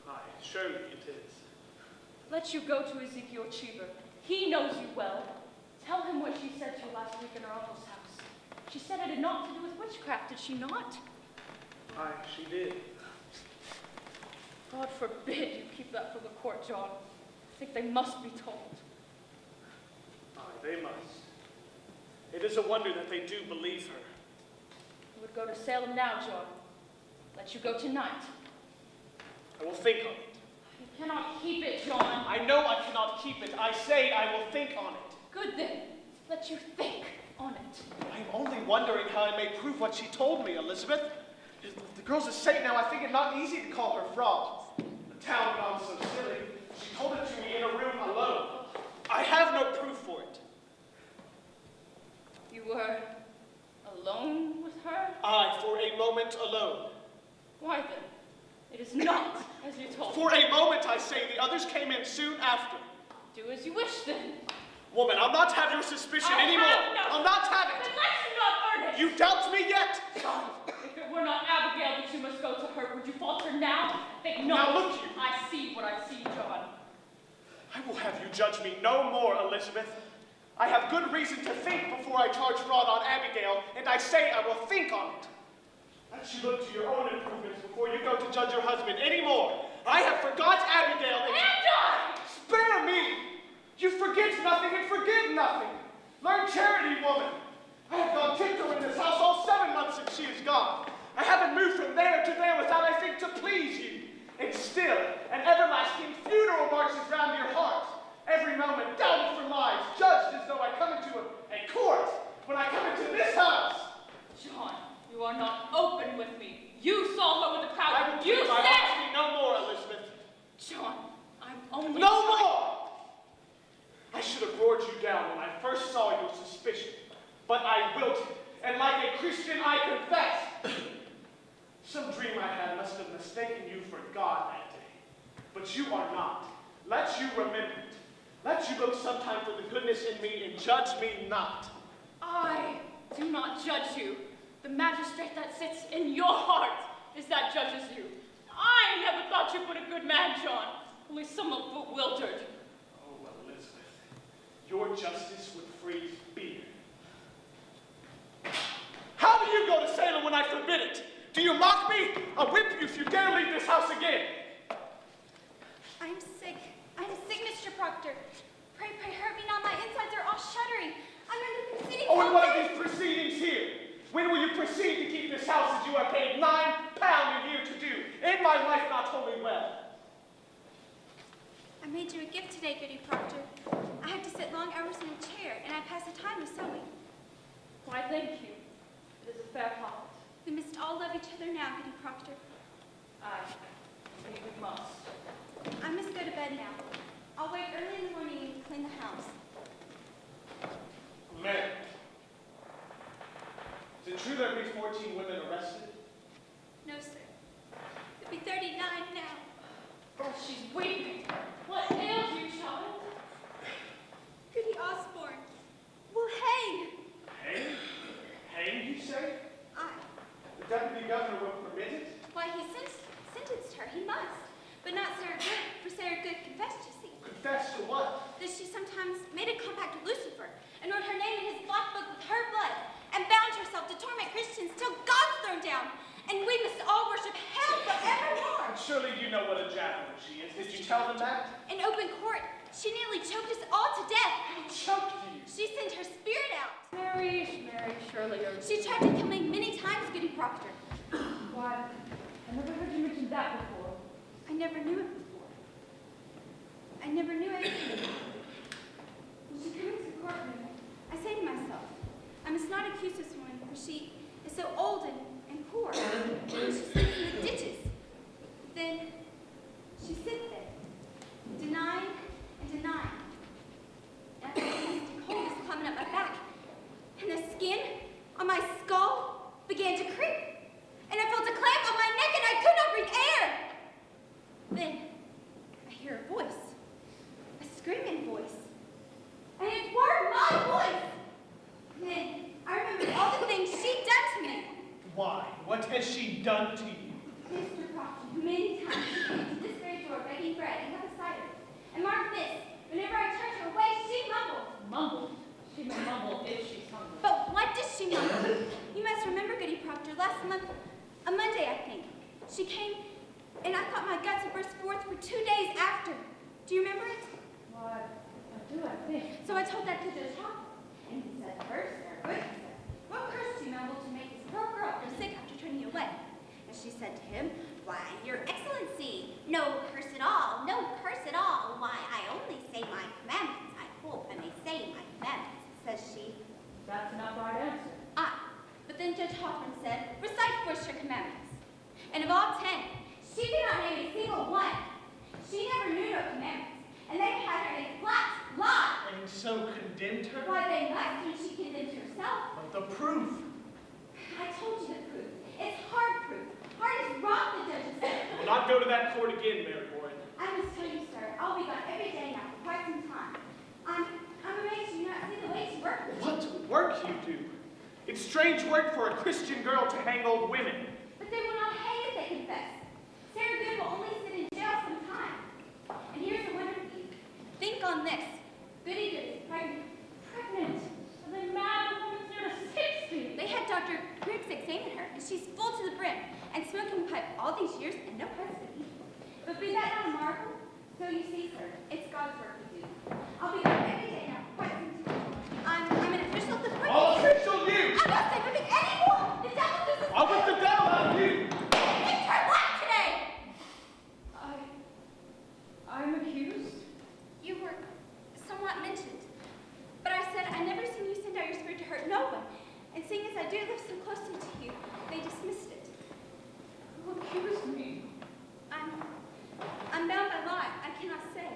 Aye, surely it is. Let you go to Ezekiel Cheever. He knows you well. Tell him what she said to you last week in her uncle's house. She said it had naught to do with witchcraft, did she not? Aye, she did. God forbid you keep that from the court, John. I think they must be told. Aye, they must. It is a wonder that they do believe her. You would go to Salem now, John. Let you go tonight. I will think on it. You cannot keep it, John. I know I cannot keep it. I say I will think on it. Good then. Let you think on it. I am only wondering how I may prove what she told me, Elizabeth. If the girl's a saint now, I think it not easy to call her fraud. The town gone so silly. She told it to me in a room alone. I have no proof for it. You were alone with her? I, for a moment alone. Why then? It is not as you told me. For a moment, I say. The others came in soon after. Do as you wish then. Woman, I'll not have your suspicion anymore. I'll not have it. Then let you not earn it. You doubt me yet? John, if it were not Abigail that you must go to her, would you falter now? Think not. Now look you. I see what I see, John. I will have you judge me no more, Elizabeth. I have good reason to think before I charge fraud on Abigail, and I say I will think on it. Let you look to your own improvements before you go to judge your husband any more. I have forgot Abigail and I! Spare me! You forget nothing and forgive nothing. Learn charity, woman. I have gone tiptoe in this house all 7 months since she is gone. I haven't moved from there to there without, I think, to please you. And still, an everlasting funeral marches round your heart. Every moment doubted for lies, judged as though I come into a court when I come into this house. John, you are not open with me. You saw her with the crowd. I will You keep my said for God that day. But you are not. Let you remember it. Let you look sometime for the goodness in me and judge me not. I do not judge you. The magistrate that sits in your heart is that judges you. I never thought you but a good man, John, only somewhat bewildered. Oh, Elizabeth, your justice would freeze fear. How do you go to Salem when I forbid it? Do you mock me? I'll whip you if you dare leave this house again. I'm sick. I'm sick, Mr. Proctor. Pray, pray, hurt me not. My insides are all shuddering. I'm under proceedings. Oh, and what are these proceedings here? When will you proceed to keep this house as you are paid £9 a year to do? In my life not wholly well. I made you a gift today, Goody Proctor. I had to sit long hours in a chair, and I passed the time with sewing. Why, thank you. It is a fair compliment. We must all love each other now, Goody Proctor. Aye, we must. I must go to bed now. I'll wake early in the morning and clean the house. Mary, is it true there be 14 women arrested? No, sir. There'll be 39 now. Oh, she's weeping. What ails you, child? Goody Osborne will hang. Hang? Hang, you say? Aye. The deputy governor will permit it? Why, he sentenced her. He must. But not Sarah Good, for Sarah Good confessed, you see. Confess to what? That she sometimes made a compact with Lucifer and wrote her name in his black book with her blood and bound herself to torment Christians till God's thrown down. And we must all worship hell forevermore. And surely you know what a javelin she is. Did you tell them that? In open court, she nearly choked us all to death. Who choked you? She sent her spirit out. Mary, surely you're... She tried to kill me many times, Goody Proctor. Why, I never heard you mention that before. I never knew it before. I never knew it. When she comes to the courtroom, I say to myself, I must not accuse this woman, for she is so old and poor. And she sits in the ditches. Then she sits there, denying and denying. And I felt a misty cold is coming up my back, and the skin on my skull began to creep. And I felt a clamp on my neck, and I could not breathe air. Then I hear a voice, a screaming voice, and it were my voice. Then I remembered all the things she'd done to me. Why? What has she done to you? Mr. Proctor, many times she came to this very door begging bread and cup of cider. And mark this, whenever I turned her away, she mumbled. Mumbled? She may mumble if she's hungry. But what does she mumble? You must remember, Goody Proctor, last month, a Monday, I think, she came, and I thought my guts had burst forth for 2 days after. Do you remember it? Why, I do, I think. So I told that to Judge Calhoun, and he said, "First, they're good," he said. "What curse you mumbled to make this poor girl go sick after turning you away?" And she said to him, "Why, Your Excellency, no curse at all, no curse at all. Why, I only say my commandments. I hope I may say my commandments," says she. That's an upright answer. Ah, but then Judge Hoffman said, "Recite first your commandments." And of all 10, she did not name a single one. She never knew no commandments, and they had her in a flat lie. And so condemned her? Why, they must, when she condemned herself. But the proof. I told you the proof. It's hard proof. Hard as rock, the judge said. Will not go to that court again, Mary Warren. I must tell you, sir, I'll be gone every day now for quite some time. I'm amazed you do not see the way to work with. What work you do? It's strange work for a Christian girl to hang old women. But they will not hang if they confess. Sarah Good will only sit in jail some time. And here's a winner for you. Think on this. Goody Good is pregnant. Pregnant? Are they mad? The woman's near to 60. They had Dr. Griggs examine her, and she's full to the brim, and smoking pipe all these years, and no husband either. But be that not a marvel? So you see, sir, it's God's work we do. I'll be gone every day now for quite some time. I'm an official of the court. All official you! I'm not saying nothing anymore! The devil loses. I'll whip the devil out of you! It's her black today! I'm accused? You were somewhat mentioned. But I said I never seen you send out your spirit to hurt no one. And seeing as I do live so closely to you, they dismissed it. Who accused me? I'm bound by law. I cannot say.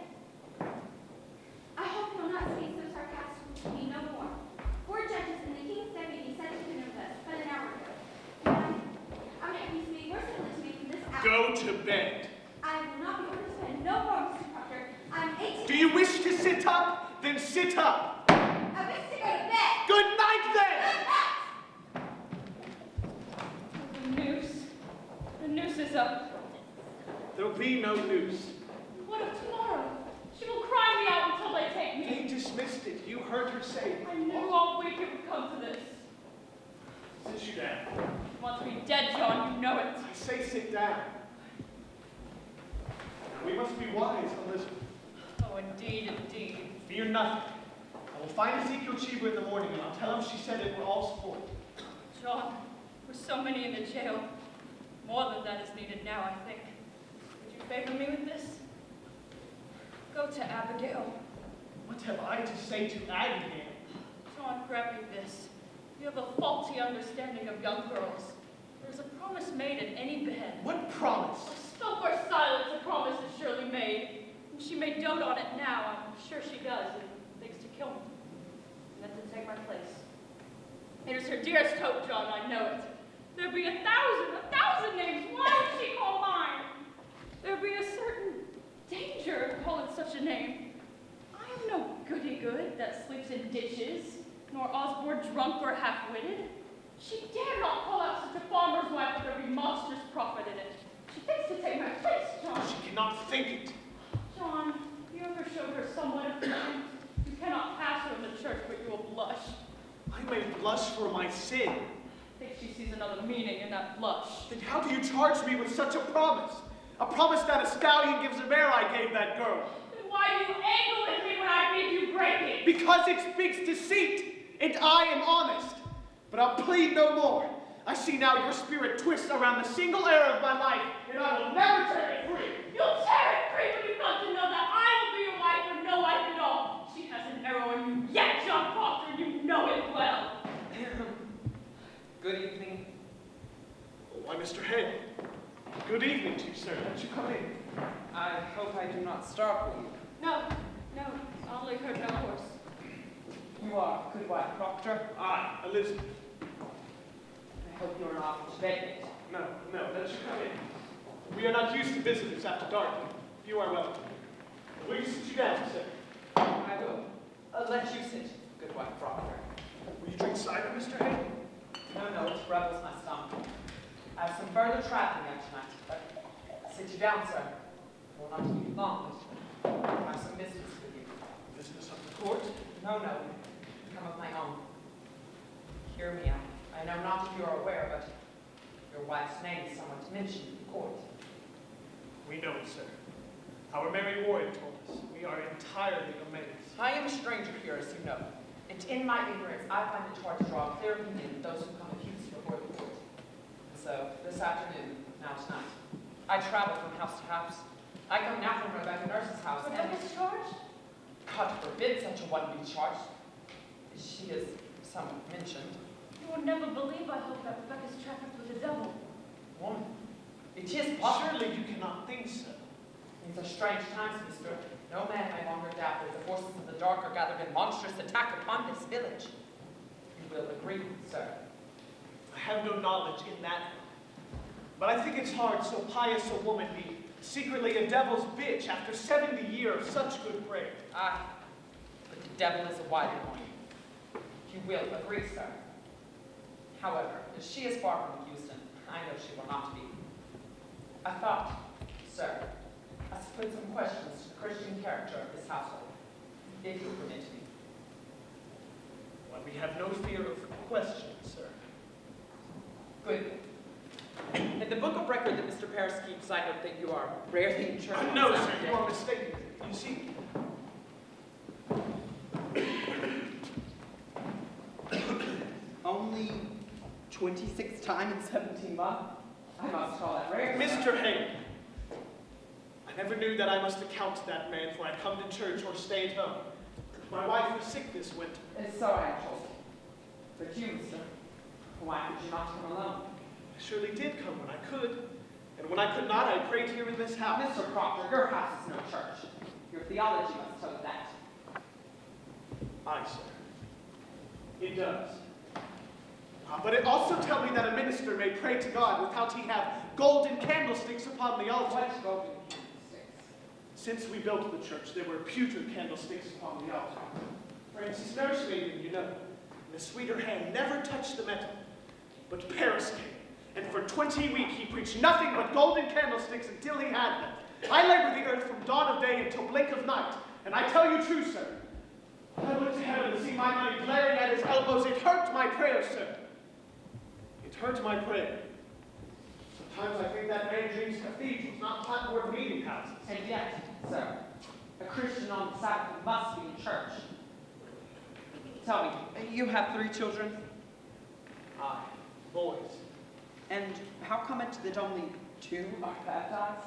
I hope you will not speak so sarcastically to me no more. 4 judges and the king's deputy said to us but an hour ago. And I'm happy to be merciful to me from this hour. Go to bed. I will not be able to spend no more, Mr. Proctor. I'm 18. Do you wish to sit up? Then sit up. I wish to go to bed. Good night, then! The noose. The noose is up. There'll be no news. What of tomorrow? She will cry me out until they take They me. dismissed it. You heard her say. I knew all week it would come to this. Sit you down. You want to be dead, John, you know it. I say sit down. We must be wise, Elizabeth. Oh, indeed, indeed. Fear nothing. I will find Ezekiel Cheever in the morning, and I'll tell him she said it were all sport. John, with so many in the jail, more than that is needed now, I think. Would you favor me with this? Go to Abigail. What have I to say to Abigail? John, grab me this. You have a faulty understanding of young girls. There is a promise made in any bed. What promise? Spoke or silence, a promise is surely made. And she may dote on it now, I'm sure she does, and thinks to kill me. And then to take my place. It is her dearest hope, John, I know it. There be a thousand names. Why would she call mine? There be a certain danger of calling such a name. I am no goody-good that sleeps in ditches, nor Osborne drunk or half-witted. She dare not call out such a farmer's wife, but there be monstrous profit in it. She thinks to take my place, John. She cannot think it. John, you ever showed her somewhat of contempt? You cannot pass her in the church, but you will blush. I may blush for my sin. I think she sees another meaning in that blush. Then how do you charge me with such a promise? A promise that a stallion gives a mare I gave that girl. Then why do you angle with me when I bid you break it? Because it speaks deceit, and I am honest. But I'll plead no more. I see now your spirit twists around the single error of my life, and I will never tear it free. You'll tear it free when you come to know that I will be your wife or no wife at all. She has an arrow in you yet, John Proctor, and you know it well. Good evening. Why, Mr. Hale. Good evening to you, sir. Won't you come in? I hope I do not startle you. No, I only heard my horse. You are Goodwife Proctor. Ah, Elizabeth. I hope you are not to bed yet. No, let you come in. We are not used to visitors after dark. You are welcome. Will you sit you down, sir? I will. Let you sit, Goodwife Proctor. Will you drink cider, Mr. Hale? No, it rebels my stomach. I have some further traveling yet tonight, but sit you down, sir. I will not keep you long, but I have some business with you. Business of the court? No, come of my own. Hear me, I know not if you are aware, but your wife's name is somewhat mentioned in the court. We know it, sir. Our Mary Warren told us. We are entirely amazed. I am a stranger here, as you know, and in my ignorance, I find it hard to draw a clear opinion of those who come accused before the court. And so, this afternoon, now tonight, I travel from house to house. I come now from Rebecca Nurse's house, and Rebecca's charged? God forbid such a one be charged. She is somewhat mentioned. You will never believe, I hope, that Rebecca's trafficked with the devil. Woman, it is possible. Surely you cannot think so. These are strange times, mister. No man may longer doubt that the forces of the dark are gathered in monstrous attack upon this village. You will agree, sir. I have no knowledge in that. But I think it's hard so pious a woman be secretly a devil's bitch after 70 years of such good prayer. Ah, but the devil is a wider one. You will agree, sir. However, as she is far from Houston, I know she will not be. I thought, sir, I should put some questions to the Christian character of this household, if you permit me. Why, we have no fear of questions, sir. Good. In the book of record that Mr. Paris keeps, I note that you are rarely in church. No, sir, you are mistaken. You see, only 26 times in 17 months? I must call that rare. Mr. Hale, I never knew that I must account to that man for I come to church or stay at home. My wife was sick this winter. So I am told. But you, sir, why could you not come alone? I surely did come when I could. And when I could not, I prayed here in this house. Mr. Proctor, your house is no church. Your theology must tell you that. Aye, sir. It does. But it also tell me that a minister may pray to God without he have golden candlesticks upon the altar. What golden candlesticks? Since we built the church, there were pewter candlesticks upon the altar. Francis nursemaid them, you know. And the sweeter hand never touched the metal. But Paris came, and for 20 weeks he preached nothing but golden candlesticks until he had them. I labor the earth from dawn of day until blink of night, and I tell you true, sir, I looked to heaven to see my money glaring at his elbows. It hurt my prayer, sir. It hurt my prayer. Sometimes I think that man dreams cathedrals, not platform meeting houses. And yet, sir, a Christian on the Sabbath must be in church. Tell me, you have 3 children? Aye, boys. And how come it that only 2 are baptized?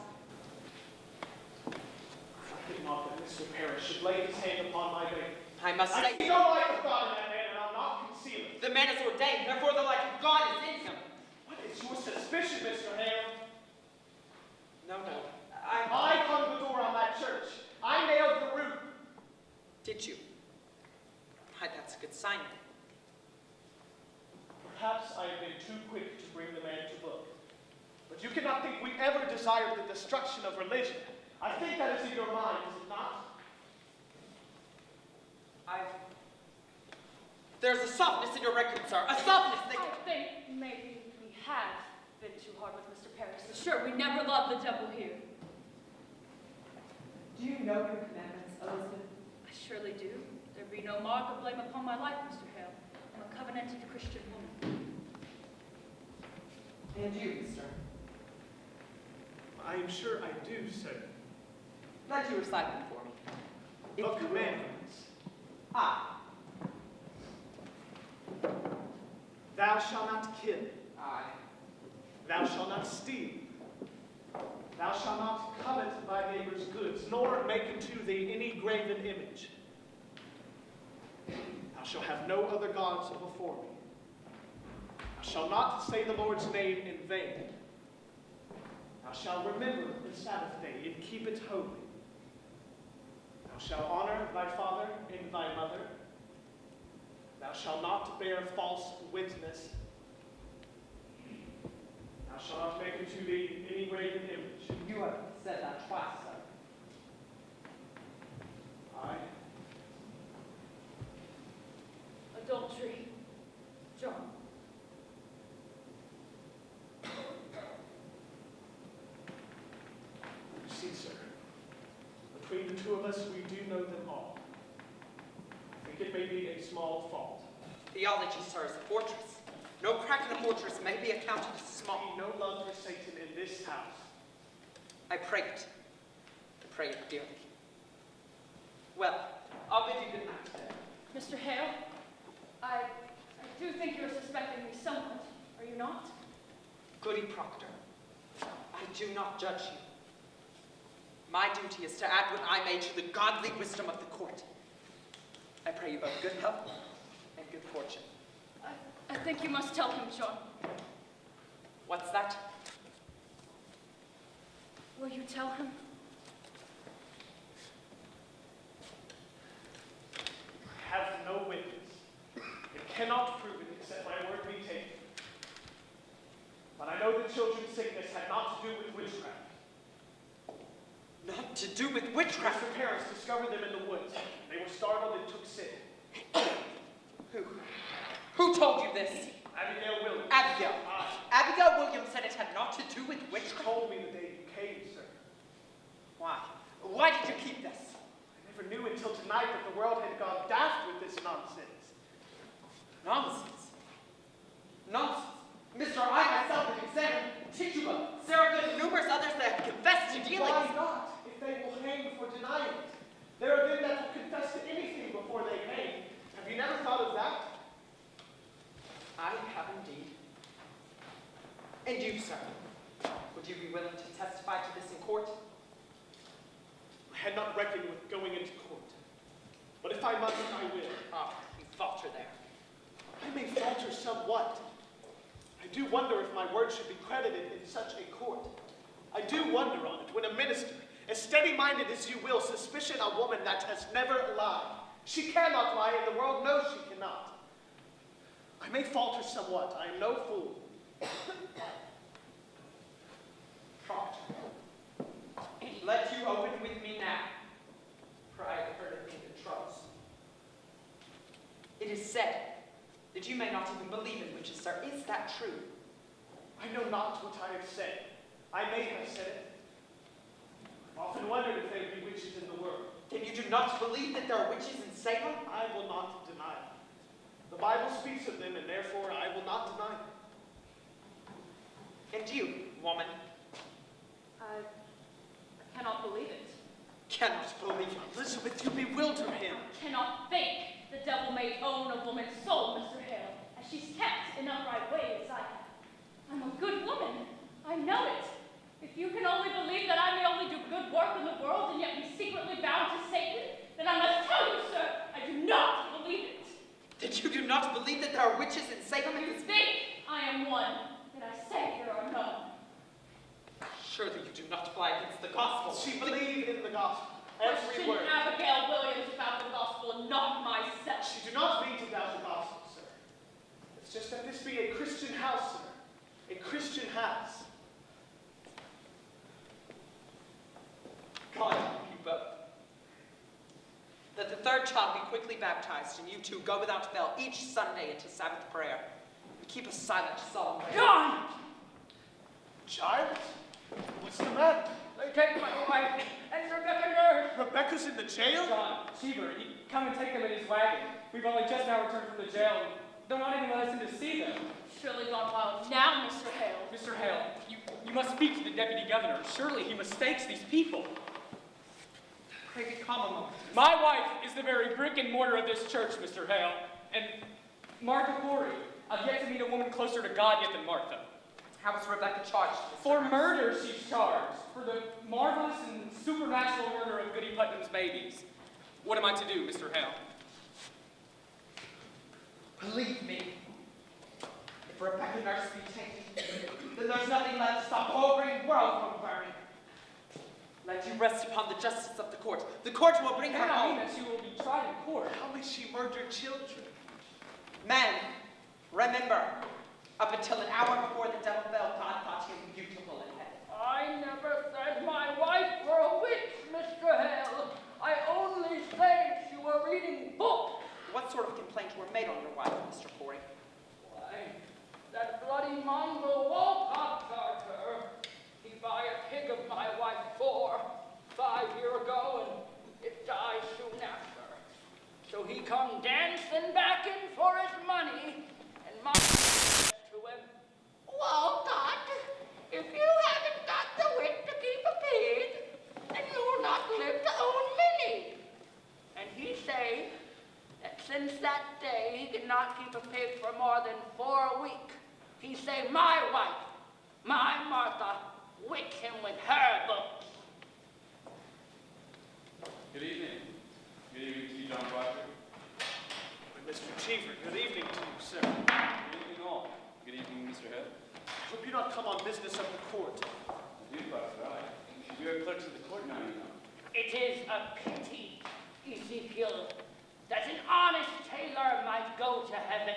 I think not that Mr. Parrish should lay his hand upon my baby. I must I say, see no light of God in that man, and I'll not conceal it. the man is ordained, therefore the light of God is in him. What is your suspicion, Mr. Hale? No. I hung the door on that church. I nailed the roof. Did you? Why, that's a good sign. Perhaps I have been too quick to bring the man to book. But you cannot think we ever desired the destruction of religion. I think that is in your mind, is it not? There's a softness in your record, sir. A softness that... I think maybe we have been too hard with Mr. Parrish. Sure, we never loved the devil here. Do you know your commandments, Elizabeth? I surely do. There be no mark of blame upon my life, Mr. Hale. I'm a covenanted Christian woman. And you, mister? I am sure I do, sir. Let you recite them for me. The If you will. commandments. Ah, Thou shalt not kill. aye. Thou shalt not steal. Thou shalt not covet thy neighbor's goods, nor make unto thee any graven image. Thou shalt have no other gods before me. Thou shalt not say the Lord's name in vain. Thou shalt remember the Sabbath day and keep it holy. Thou shalt honor thy father and thy mother. Thou shalt not bear false witness. Thou shalt not make unto thee any graven image. You have said that twice, sir. Aye. Adultery. John. You see, sir, between the 2 of us, we do know them all. I think it may be a small fault. Theology, sir, is a fortress. No crack in a fortress may be accounted as small. Be no love for Satan in this house. I pray it. I pray it dearly. Well, I'll bid you good night today. Mr. Hale, I do think you're suspecting me somewhat, are you not? Goody Proctor, I do not judge you. My duty is to add what I may to the godly wisdom of the court. I pray you both good health and good fortune. I think you must tell him, John. What's that? Will you tell him? I have no witness. It cannot prove it except my word be taken. But I know the children's sickness had not to do with witchcraft. Not to do with witchcraft. Mr. Parrish discovered them in the woods. They were startled and took sick. Who told you this? Abigail Williams. Abigail. Aye. Abigail Williams said it had not to do with She witchcraft. told me the day you came, sir. Why? Why did you keep this? I never knew until tonight that the world had gone daft with this nonsense. Nonsense. Nonsense. Mr. I myself have examined Tituba, Sarah Good, and numerous others that have confessed to dealing. Why not, if they will hang for denying it? There are them that will confess to anything before they hang. Have you never thought of that? I have indeed. And you, sir, would you be willing to testify to this in court? I had not reckoned with going into court. But if I must, I will. Ah, you falter there. I may falter somewhat. I do wonder if my word should be credited in such a court. I do wonder on it when a minister, as steady-minded as you will, suspicion a woman that has never lied. She cannot lie, and the world knows she cannot. I may falter somewhat. I am no fool. Proctor. Let you open with me now, for I have heard of the troubles. It is said that you may not even believe in witches, sir. Is that true? I know not what I have said. I may have said it. I've often wondered if there be witches in the world. Then you do not believe that there are witches in Salem? I will not deny it. The Bible speaks of them, and therefore I will not deny them. And you, woman, I cannot believe it. cannot believe it. Elizabeth, you bewilder him. Cannot think the devil may own a woman's soul, Mr. Hale, as she's kept in upright ways. I'm a good woman. I know it. If you can only believe that I may only do good work in the world and yet be secretly bound to Satan, then I must tell you, sir, I do not believe it. That you do not believe that there are witches in Salem? You think I am one, then I say there are none. Surely you do not fly against the gospel. She believed in the gospel. Every Question word. Abigail Williams about the gospel and not myself. She do not mean to doubt the gospel, sir. It's just that this be a Christian house, sir. A Christian house. God help you both. That the third child be quickly baptized, and you two go without fail each Sunday into Sabbath prayer. And keep a silent, solemn prayer. John! Child? What's the matter? They take my wife and Rebecca nurse. Rebecca's in the jail? John, Cheever, you come and take them in his wagon. We've only just now returned from the jail. They'll not even let us in to see them. Surely gone wild now, Mr. Hale. Mr. Hale, you must speak to the deputy governor. Surely he mistakes these people. Pray be calm a moment. My wife is the very brick and mortar of this church, Mr. Hale. And Martha Corey, I've yet to meet a woman closer to God yet than Martha. How was Rebecca charged? For murder, she's charged. For the marvelous and supernatural murder of Goody Putnam's babies. What am I to do, Mr. Hale? Believe me, if Rebecca nurse be taken, then there's nothing left to stop the whole green world from burning. Let you rest upon the justice of the court. The court will bring her Cannot mean home. that she will be tried in court. How may she murder children? Men, remember, up until an hour before the devil fell, God thought him beautiful in heaven. I never said my wife were a witch, Mr. Hale. I only said she were reading books. What sort of complaints were made on your wife, Mr. Corey? Why, that bloody mongrel Walcott Carter, he buy a pig of my wife 5 years ago, and it died soon after. So he come dancing back in for his money, and my to him, Walcott, if you haven't got the wit to keep a pig, then you'll not live to own many. And he say that since that day he could not keep a pig for more than 4 weeks. He say, my wife, my Martha, wit him with her books. Good evening. Good evening to you, John Proctor. Mr. Cheever, good evening to you, sir. Good evening all. Good evening, Mr. Hill. I hope you not come on business of the court. I do, Proctor. You are clerk to the court now, you know. It is a pity, Ezekiel, that an honest tailor might go to heaven,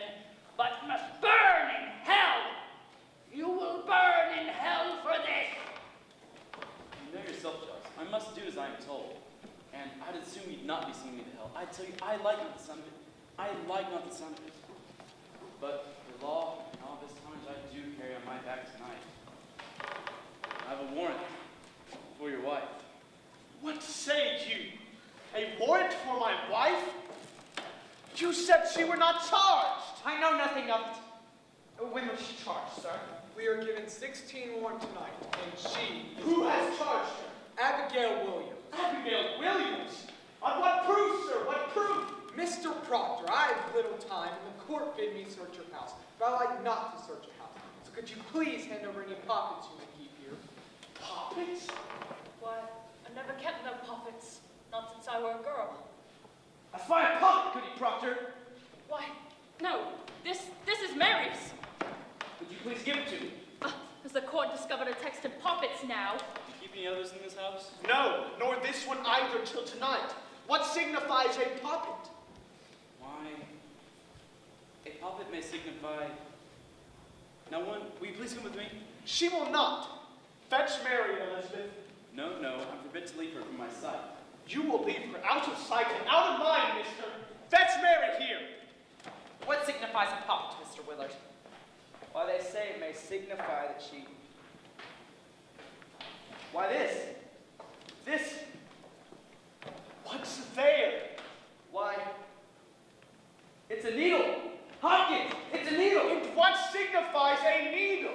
but must burn in hell. You will burn in hell for this. You know yourself, Charles. I must do as I am told. And I'd assume you'd not be sending me to hell. I tell you, I like not the sound of it. I like not the sound of it. But the law and all this times I do carry on my back tonight. I have a warrant for your wife. What say you? A warrant for my wife? You said she were not charged. I know nothing of it. When was she charged, sir? We are given 16-1 tonight, and she... Who has charged her? Abigail Williams. Abigail Williams? On what proof, sir? What proof? Mr. Proctor, I have little time, and the court bid me search your house, but I like not to search your house. So could you please hand over any pockets you may keep here? Poppets? Why, I never kept no puppets, not since I were a girl. That's my pocket, Goody Proctor. Why, no, this is Mary's. Would you please give it to me? Has the court discovered a text of puppets now? Do you keep any others in this house? No, nor this one either till tonight. What signifies a poppet? Why, A poppet may signify... Now, one, will you please come with me? She will not. Fetch Mary, Elizabeth. No, I'm forbidden to leave her from my sight. You will leave her out of sight and out of mind, mister. Fetch Mary here. What signifies a poppet, Mr. Willard? Why, they say it may signify that she... Why, this... What's there? Why, it's a needle. Hopkins, it's a needle. And what signifies a needle?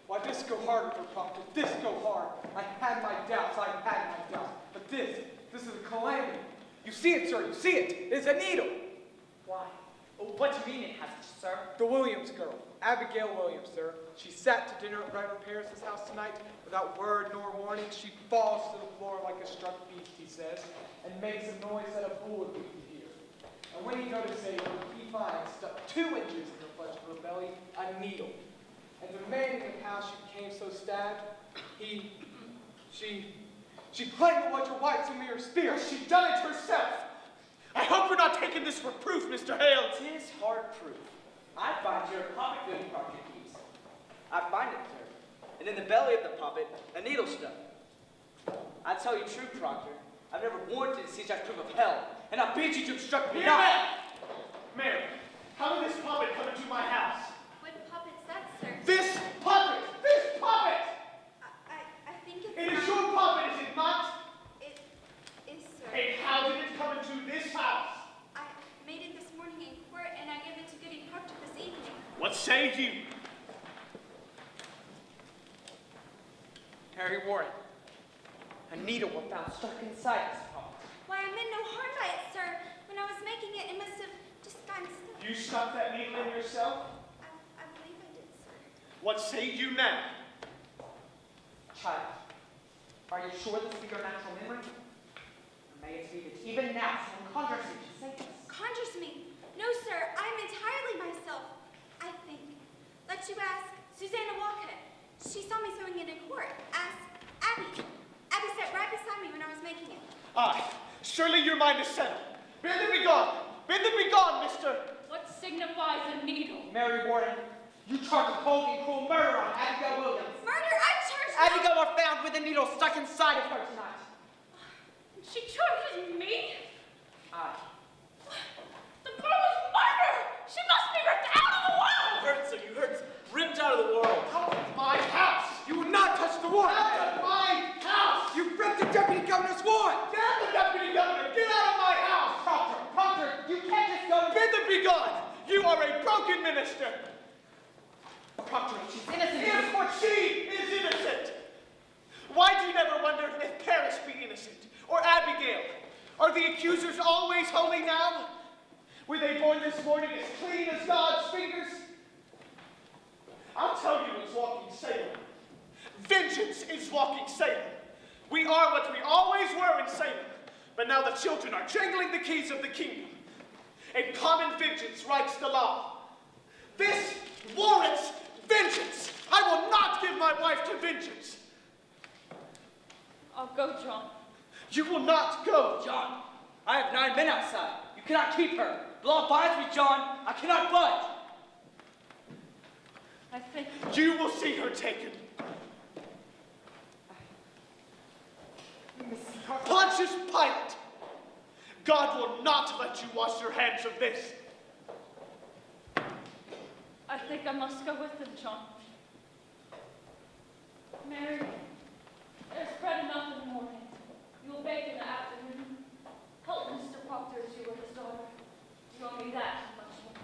Why, this go harder for Proctor. This go hard. I had my doubts. But this is a calamity. You see it, sir. You see it. It's a needle. Why? Oh, what do you mean it hasn't, sir? The Williams girl, Abigail Williams, sir. She sat to dinner at Reverend Parris's house tonight. Without word nor warning, she falls to the floor like a struck beast, he says, and makes a noise that a fool would be to hear. And when he goes to save her, he finds, stuck 2 inches in the flesh of her belly, a needle. And demanding of how she became so stabbed, she claimed it was your wife's a mere spear. Has she done it herself? I hope you're not taking this for proof, Mr. Hale. It is hard proof. I find your poppet good, Proctor Keys. I find it, sir. And in the belly of the puppet, a needle stuck. I tell you true, Proctor, I've never warranted to see such proof of hell, and I bid you to obstruct me not. Mary, how did this puppet come into my house? What puppet's that, sir? This puppet! This puppet! I think it's It is your puppet, is it not? It is, sir. And how did it come into this house? I made it this morning in court, and I gave it to Goody Proctor this evening. What say you? Harry Warren, a needle was found stuck inside this poppet. Why, I meant no harm by it, sir. When I was making it, it must have just gotten stuck. You stuck that needle in yourself? I believe I did, sir. What say you now? Child, are you sure this be your natural memory? Or may it be that even now someone conjures you to say this? Conjures me? No, sir. I'm entirely myself, I think. Let you ask Susanna Walcott. She saw me sewing it in court. Ask Abby. Abby sat right beside me when I was making it. Aye, surely your mind is settled. Bid them be gone. Bid them be gone, mister. What signifies a needle? Mary Warren, you charge of cold and cruel murder on Abigail Williams. Murder? I charge Abigail was found with a needle stuck inside of her tonight. She charges me? Aye. The girl is murder! She must be ripped out of the world! You heard, sir, you heard. Ripped out of the world. Out of my house! You will not touch the warrant! Out of my house! You ripped the deputy governor's warrant! Damn the deputy governor! Get out of my house! Proctor, you can't just go and... Bid them be gone! You are a broken minister! Proctor, she's innocent. If she is innocent, why do you never wonder if Paris be innocent? Or Abigail? Are the accusers always holy now? Were they born this morning as clean as God's fingers? I'll tell you what's walking Salem. Vengeance is walking Salem. We are what we always were in Salem, but now the children are jangling the keys of the kingdom. And common vengeance writes the law. This warrants vengeance. I will not give my wife to vengeance. I'll go, John. You will not go. John, I have 9 men outside. You cannot keep her. The law binds me, John. I cannot budge. I think... You will see her taken. Pontius Pilate, God will not let you wash your hands of this. I think I must go with them, John. Mary, there's bread enough in the morning. You will bake in the afternoon. Help Mr. Proctor as you were his daughter. You owe me that and much more.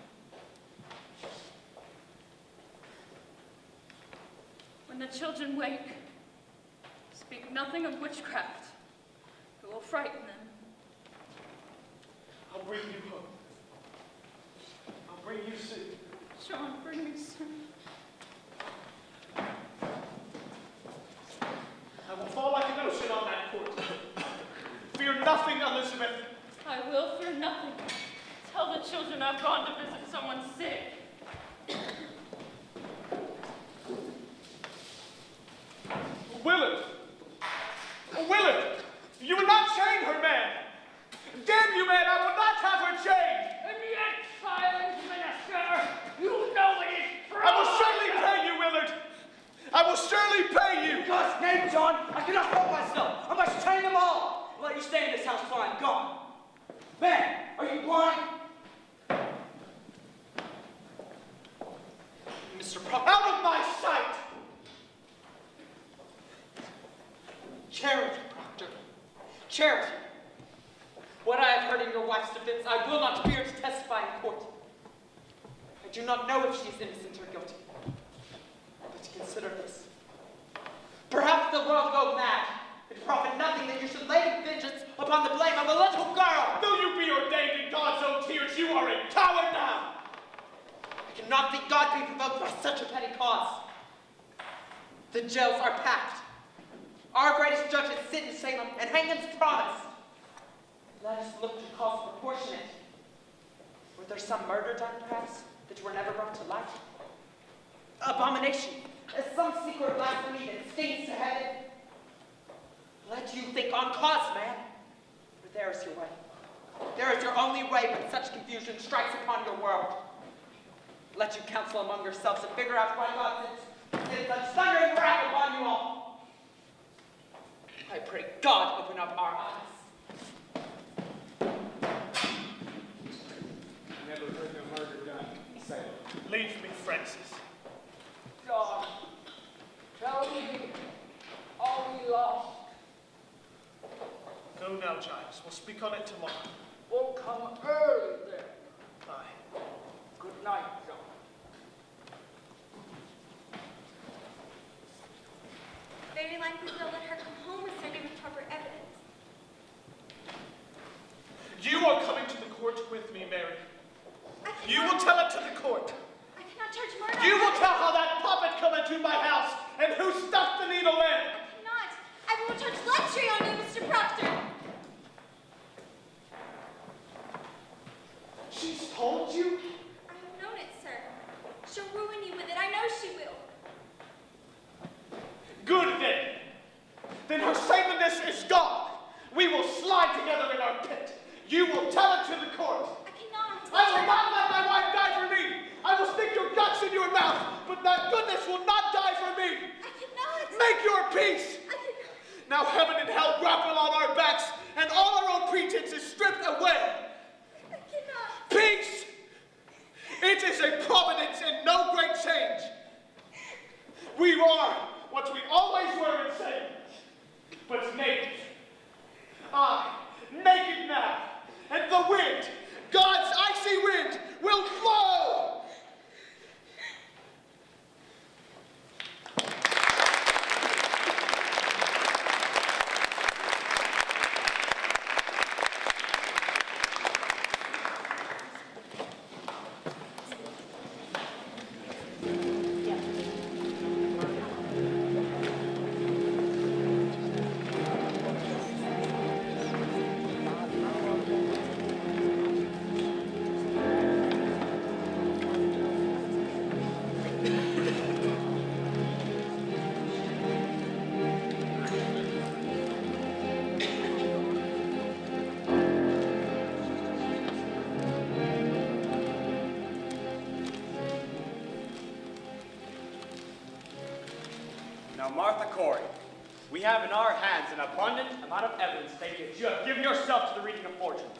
When the children wake, speak nothing of witchcraft. It will frighten them. I'll bring you home. I'll bring you soon. John, bring me soon. I will fall like an ocean on that court. Fear nothing, Elizabeth. I will fear nothing. Tell the children I've gone to visit someone sick. Willard! Willard! You will not chain her, man! Damn you, man, I will not have her chained! And yet, silence, minister! this house till I'm gone. Man, are you blind? Mr. Proctor. Out of my sight! Charity, Proctor. Charity. What I have heard in your wife's defense, I will not fear to testify in court. I do not know if she is innocent or guilty. But consider this. Perhaps the world go mad and profit nothing that you should lay vengeance upon the blame of a little girl. Though you be ordained in God's own tears, you are a coward now! I cannot think God be provoked by such a petty cause. The jails are packed. Our greatest judges sit in Salem, and hangings promised. Let us look to cause proportionate. Were there some murder done, perhaps, that were never brought to light? Abomination, some secret blasphemy that stings to heaven. Let you think on cause, man. For there is your way. There is your only way when such confusion strikes upon your world. Let you counsel among yourselves and figure out why God sends such thundering wrath upon you all. I pray God open up our eyes. Never heard no murder done in Salem. Leave me, Francis. John, tell me, are we lost? Go now, Giles. We'll speak on it tomorrow. We'll come early then. Aye. Good night, John. Very likely they'll let her come home with certain proper evidence. You are coming to the court with me, Mary. I You cannot, will tell it to the court. I cannot charge murder. You will tell how that puppet come into my house and who stuffed the needle in. I cannot. I will charge luxury on you, Mr. Proctor. She's told you? I have known it, sir. She'll ruin you with it. I know she will. Good then. Then her sameness is gone. We will slide together in our pit. You will tell it to the court. I cannot. I will not let my wife die for me. I will stick your guts in your mouth, but that goodness will not die for me. I cannot. Make your peace. I cannot. Now heaven and hell grapple on our backs, and all our own pretense is stripped away. I cannot. Peace! It is a providence and no great change. We are what we always were in Salem, but naked. Aye, naked now. And the wind, God's icy wind, will blow. Now, Martha Corey, we have in our hands an abundant amount of evidence stating that you have given yourself to the reading of fortunes.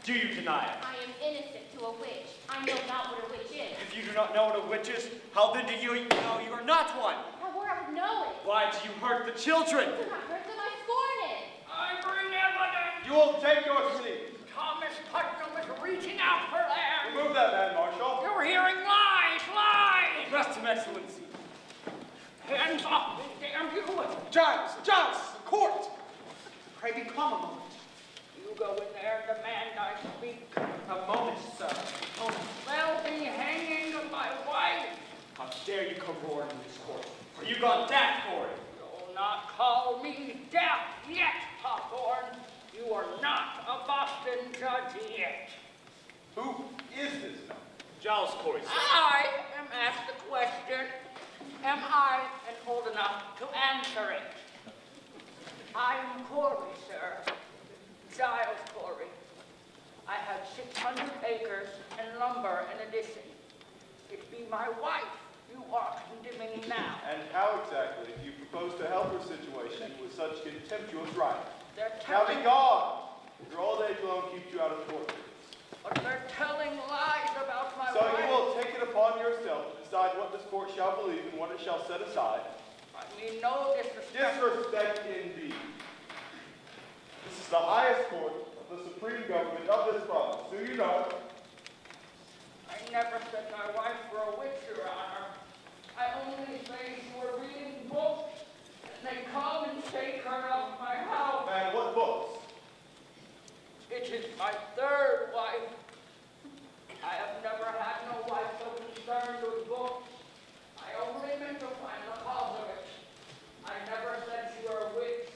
Do you deny it? I am innocent to a witch. I know not what a witch is. If you do not know what a witch is, how then do you know you are not one? How were I would know it? Why do you hurt the children? Do not hurt them, I scorn it. I bring evidence. You will take your seat. Thomas Putnam is reaching out for land. Remove that man, Marshal. You're hearing lies, lies. Arrest him, Excellency. Hands off, damn you. Giles, court. Pray be calm a moment. You go in there and demand I speak. A moment, sir. A moment. There'll be hanging of my wife. How dare you come roaring in this court? Are you gone deaf, Corey? You'll not call me deaf yet, Hawthorne. You are not a Boston judge yet. Who is this man? Giles Corey, sir. I am asked the question. Am I old enough to answer it? I am Corey, sir. Giles Corey. I have 600 acres and lumber in addition. It be my wife you are condemning now. And how exactly do you propose to help her situation with such contemptuous writing? They're Now telling be gone! alone keeps you out of court. But they're telling lies about my So wife. you will take it upon yourself to decide what this court shall believe and what it shall set aside. I mean no disrespect. Disrespect indeed. This is the highest court of the supreme government of this province. Do you know? I never said my wife were a witch, Your Honor. I only say she were reading books, and they come and take her out of my house. And what books? It is my third wife. I have never had no wife so concerned with books. I only meant to find the cause of it. I never said you were a witch.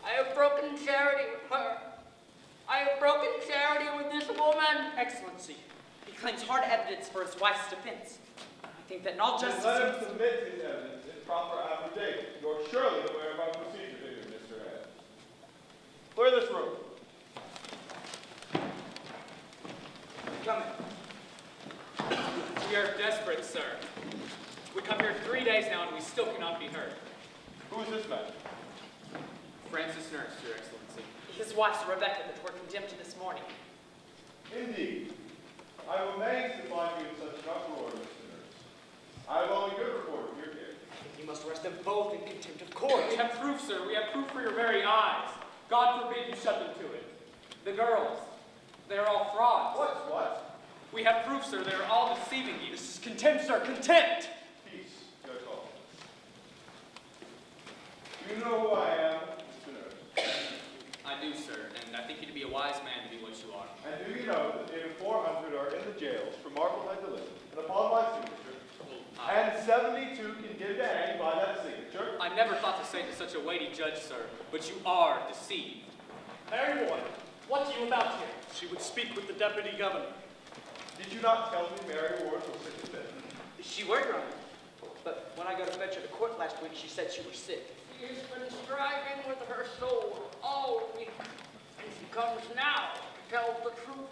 I have broken charity with her. I have broken charity with this woman. Excellency, he claims hard evidence for his wife's defense. I think that in all Then justice... let him submit his evidence in proper affidavit. You're surely aware of our procedure here, Mr. Head. Clear this room. Come in. We are desperate, sir. We come here 3 days now and we still cannot be heard. Who is this man? Francis Nurse, Your Excellency. His wife's Rebecca that were condemned to this morning. Indeed. I am amazed to find you in such an uproar, Mr. Nurse. I have only good report of your case. You must arrest them both in contempt of court. We have proof, sir. We have proof for your very eyes. God forbid you shut them to it. The girls, they are all frauds. What? We have proof, sir. They are all deceiving you. This is contempt, sir. Contempt! Peace, Judge Hall. You know who I am, Mr. Nurse. I do, sir, and I think you to be a wise man to be what you are. And do you know that nearly 400 are in the jails for Marblehead to live, and upon my signature, and 72 can give to hang by that signature? I never thought to say to such a weighty judge, sir, but you are deceived. Mary Ward, what are you about here? She would speak with the deputy governor. Did you not tell me Mary Ward was sick in bed? She were, Your Honor. But when I got to fetch her to court last week, she said she was sick. She has been striving with her soul all week, and she comes now to tell the truth.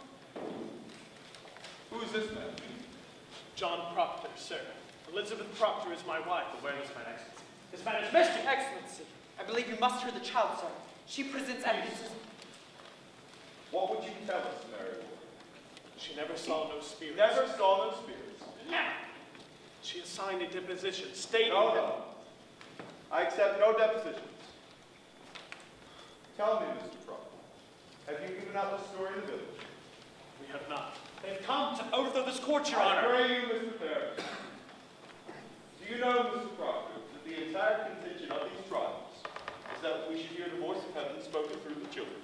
Who is this man? John Proctor, sir. Elizabeth Proctor is my wife. Where is my excellency? This man is mischief. Excellency, I believe you must hear the child, sir. She presents evidence. What would you tell us, Mary Ward? She never saw no spirits. Never saw no spirits. Never. She has signed a deposition stating No. I accept no depositions. Tell me, Mr. Proctor, have you given out the story in the village? We have not. They've come to overthrow this court, Your I Honor. pray you, Mr. Ferris. Do you know, Mr. Proctor, that the entire contention of these trials is that we should hear the voice of heaven spoken through the children?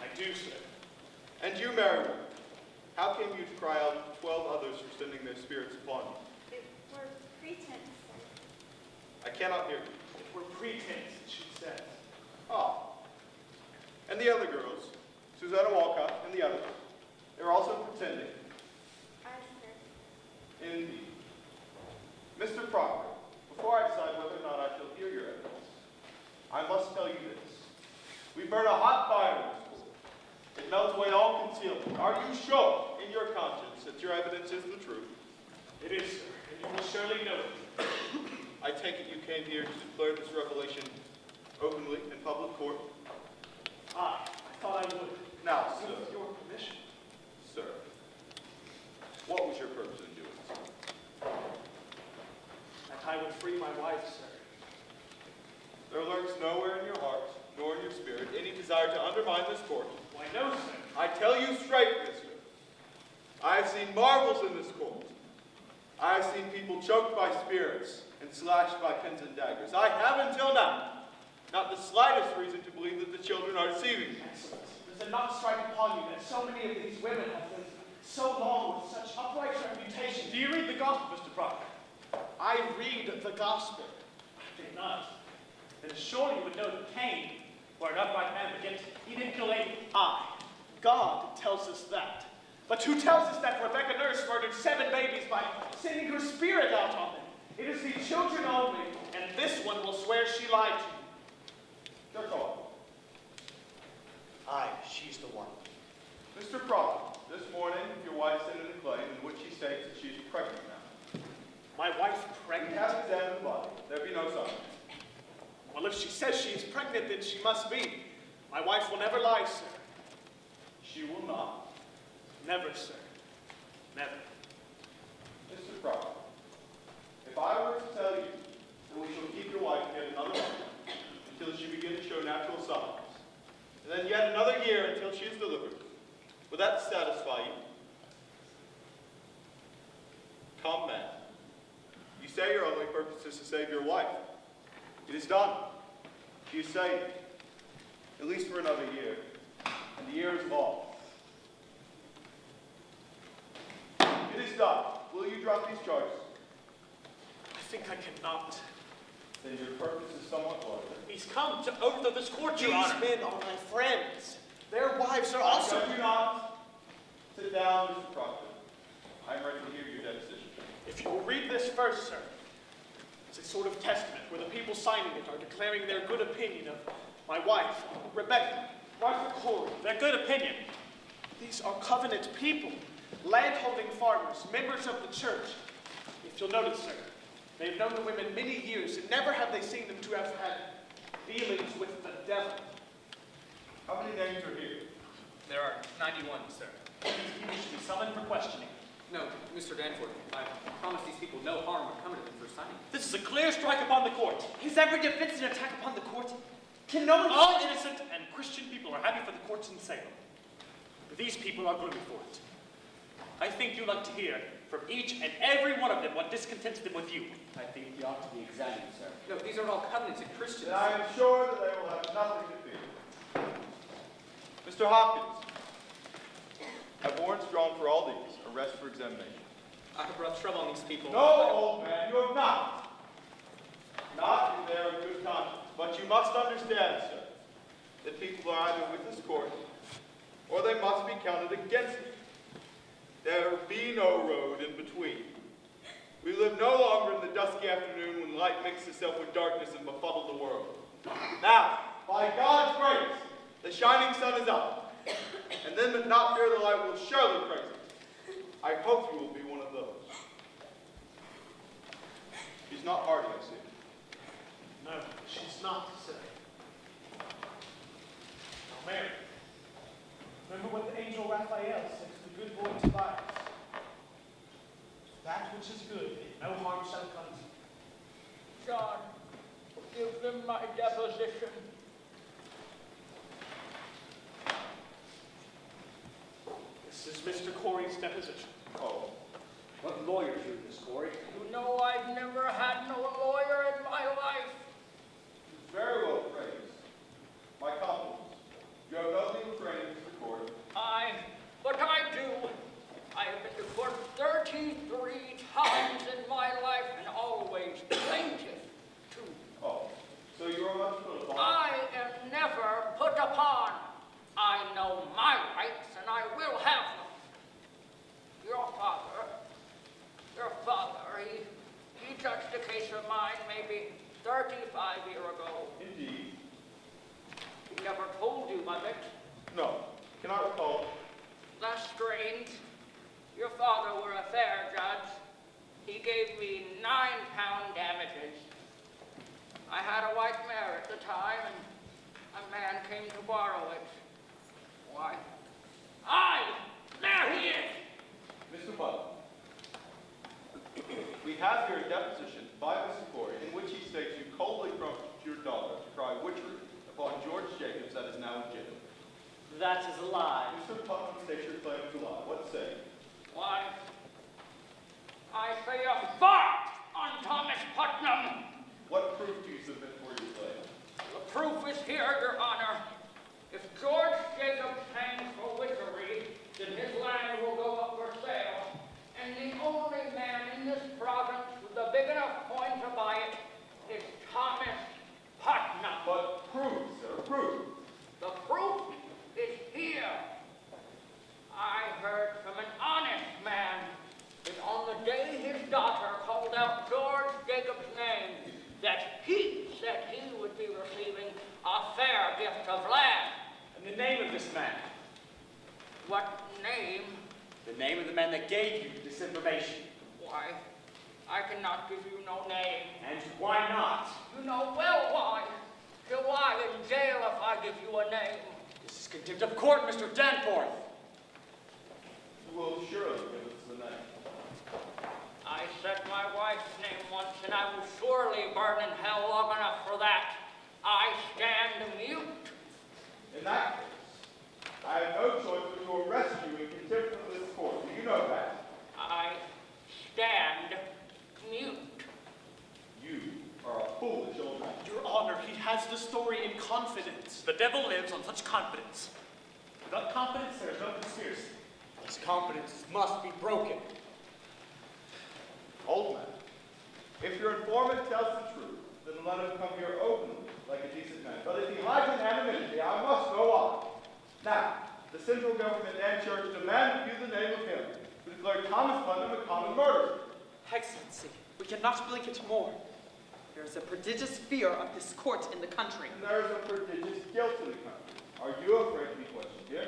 I do, sir. And you, Mary Ward, how came you to cry out to 12 others for sending their spirits upon you? It were pretense, sir. I cannot hear you. It were pretense, she says. Ah. And the other girls, Susanna Walcott and the others, they're also pretending. Aye, sir. Indeed. Mr. Proctor, before I decide whether or not I shall hear your evidence, I must tell you this. We burn a hot fire in this court. It melts away all concealment. Are you sure in your conscience that your evidence is the truth? It is, sir, and you will surely know it. I take it you came here to declare this revelation openly in public court? I thought I would. Now, sir. With your permission. Sir, what was your purpose in doing so? That I would free my wife, sir. There lurks nowhere in your heart, nor in your spirit, any desire to undermine this court. Why, no, sir. I tell you straight, mister. I have seen marvels in this court. I have seen people choked by spirits and slashed by pins and daggers. I have until now not the slightest reason to believe that the children are deceiving me. Excellent. Does it not strike upon you that so many of these women have lived so long with such upright reputation? Do you read the gospel, Mr. Proctor? I read the gospel. I think not. Then surely you would know that Cain, were an upright man, but yet he didn't kill Abel. Aye, God tells us that. But who tells us that Rebecca Nurse murdered 7 babies by sending her spirit out on them? It is the children only, and this one will swear she lied to you. That's all. Aye, she's the one. Mr. Proctor, this morning your wife sent in a claim in which she states that she is pregnant now. My wife We pregnant? have examined the body. There be no sign. Well, if if she says she is pregnant, then she must be. My wife will never lie, sir. She will not. Never, sir. Never. Mr. Proctor, if I were to tell you that we shall keep your wife yet another month until she begins to show natural signs, and then yet another year until she is delivered, would that satisfy you? Come, man. You say your only purpose is to save your wife. It is done. She is saved, at least for another year, and the year is long. It is done. Will you drop these charges? I think I cannot. Then your purpose is somewhat larger. He's come to overthrow this court, Your These Honor. men are my friends. Their wives are I also... judge you not. Sit down, Mr. Proctor. I am ready to hear your deposition. If you will read this first, sir, it's a sort of testament where the people signing it are declaring their good opinion of my wife, Rebecca, Martha Corey. Their good opinion. These are covenant people, landholding farmers, members of the church. If you'll notice, sir, they have known the women many years, and never have they seen them to have had dealings with the devil. How many names are here? There are 91, sir. These people should be summoned for questioning. No, Mr. Danforth, I promise these people no harm would come to them for signing. This is a clear strike upon the court. Is every defense an attack upon the court? Can no one... All innocent and Christian people are happy for the courts in Salem. But these people are gloomy for it. I think you'd like to hear from each and every one of them what discontents them with you. I think you ought to be examined, sir. No, these are all covenanted Christians. Then I am sure that they will have nothing to fear. Mr. Hopkins, have warrants drawn for all these. Arrest for examination. I have brought trouble on these people. No, old man, you have not. Not if they are of good conscience. But you must understand, sir, that people are either with this court, or they must be counted against it. There be no road in between. We live no longer in the dusky afternoon when light mixes itself with darkness and befuddles the world. Now, by God's grace, the shining sun is up, and them that not fear the light will surely praise it. I hope you will be one of those. She's not hardy, I see. No, she's not, sir. Now, Mary, remember what the angel Raphael said to the good boy Tobias. That which is good, no harm shall come to you. John, give them my deposition. This is Mr. Corey's deposition. Oh, What lawyers are this, Corey? You know I've never had no lawyer in my life. very well praised. My compliments. You have no legal training, Mr. Court. What I do, I have been to court 33 times in my life and always plaintiff, too. Oh, so you are much put upon. I am never put upon. I know my rights and I will have them. Your father, he judged a case of mine maybe 35 years ago. Indeed. He never told you of it. No, cannot recall. That's strange. Your father were a fair judge. He gave me £9 damages. I had a white mare at the time, and a man came to borrow it. Why? There he is! Mr. Butler, we have here a deposition by Mr. Corey in which he states you coldly prompted your daughter to cry witchery upon George Jacobs that is now in jail. That is a lie. Mr. Putnam states your claim to lie. What say? Why? I say a fart on Thomas Putnam. What proof do you submit for your claim? The proof is here, Your Honor. If George Jacobs hangs for witchery, then his land will go up for sale, and the only man in this province with a big enough coin to buy it is Thomas Putnam. But proof, sir, proof. The proof is here. I heard from an honest man that on the day his daughter called out George Jacobs' name, that he said he would be receiving a fair gift of land. And the name of this man? What name? The name of the man that gave you this information. Why, I cannot give you no name. And why not? You know well why. give you a name. This is contempt of court, Mr. Danforth. You will surely give us the name. I said my wife's name once, and I will surely burn in hell long enough for that. I stand mute. In that case, I have no choice but to arrest you in contempt of this court. Do you know that? I stand mute. You are a foolish old man. Your Honor, he has the story in confidence. The devil lives on such confidence. Without confidence, there is no conspiracy. His confidence must be broken. Old man, if your informant tells the truth, then let him come here openly, like a decent man. But if he hides in anonymity, I must go on. Now, the central government and church demand of you the name of him who declared Thomas Putnam a common murderer. Excellency, we cannot blink it more. There is a prodigious fear of this court in the country. And there is a prodigious guilt in the country. Are you afraid to be questioned here?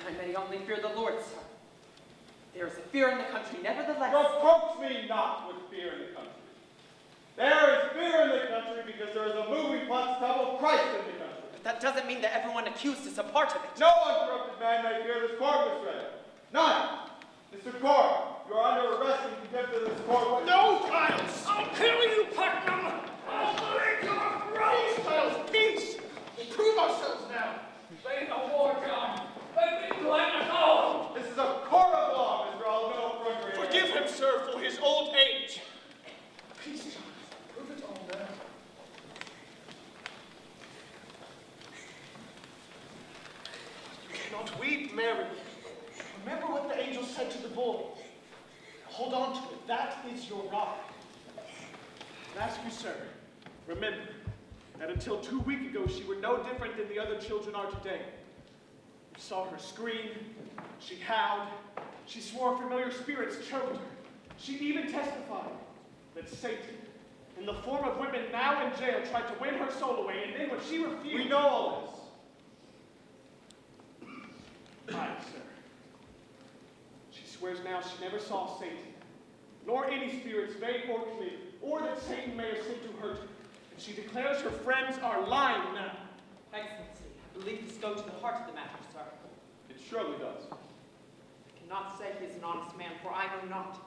I may only fear the Lord, sir. There is a fear in the country, nevertheless. Reproach me not with fear in the country. There is fear in the country because there is a moving punch of Christ in the country. But that doesn't mean that everyone accused is a part of it. No uncorrupted man may fear this court, Mr. Ray. None. Mr. Court, you are under arrest and contempt of this court. No, Giles! I'll kill you, Putnam! I'll break your throat! Giles, peace! We prove ourselves now. Say no more, John. Let me let us all. This is a court of law, Mr. Alvino Gregory. Forgive him, sir, for his old age. Peace, Giles. Prove it all now. You cannot weep, Mary. Remember what the angel said to the boy. Hold on to it. That is your rock. And ask you, sir, remember that until 2 weeks ago, she were no different than the other children are today. You saw her scream, she howled, she swore familiar spirits choked her. She even testified that Satan, in the form of women now in jail, tried to win her soul away, and then when she refused... We know all this. Aye, sir. She swears now she never saw Satan, nor any spirits vague or clear, or that Satan may have sent to hurt her. And she declares her friends are lying now. Excellency, I believe this goes to the heart of the matter, sir. It surely does. I cannot say he is an honest man, for I know not.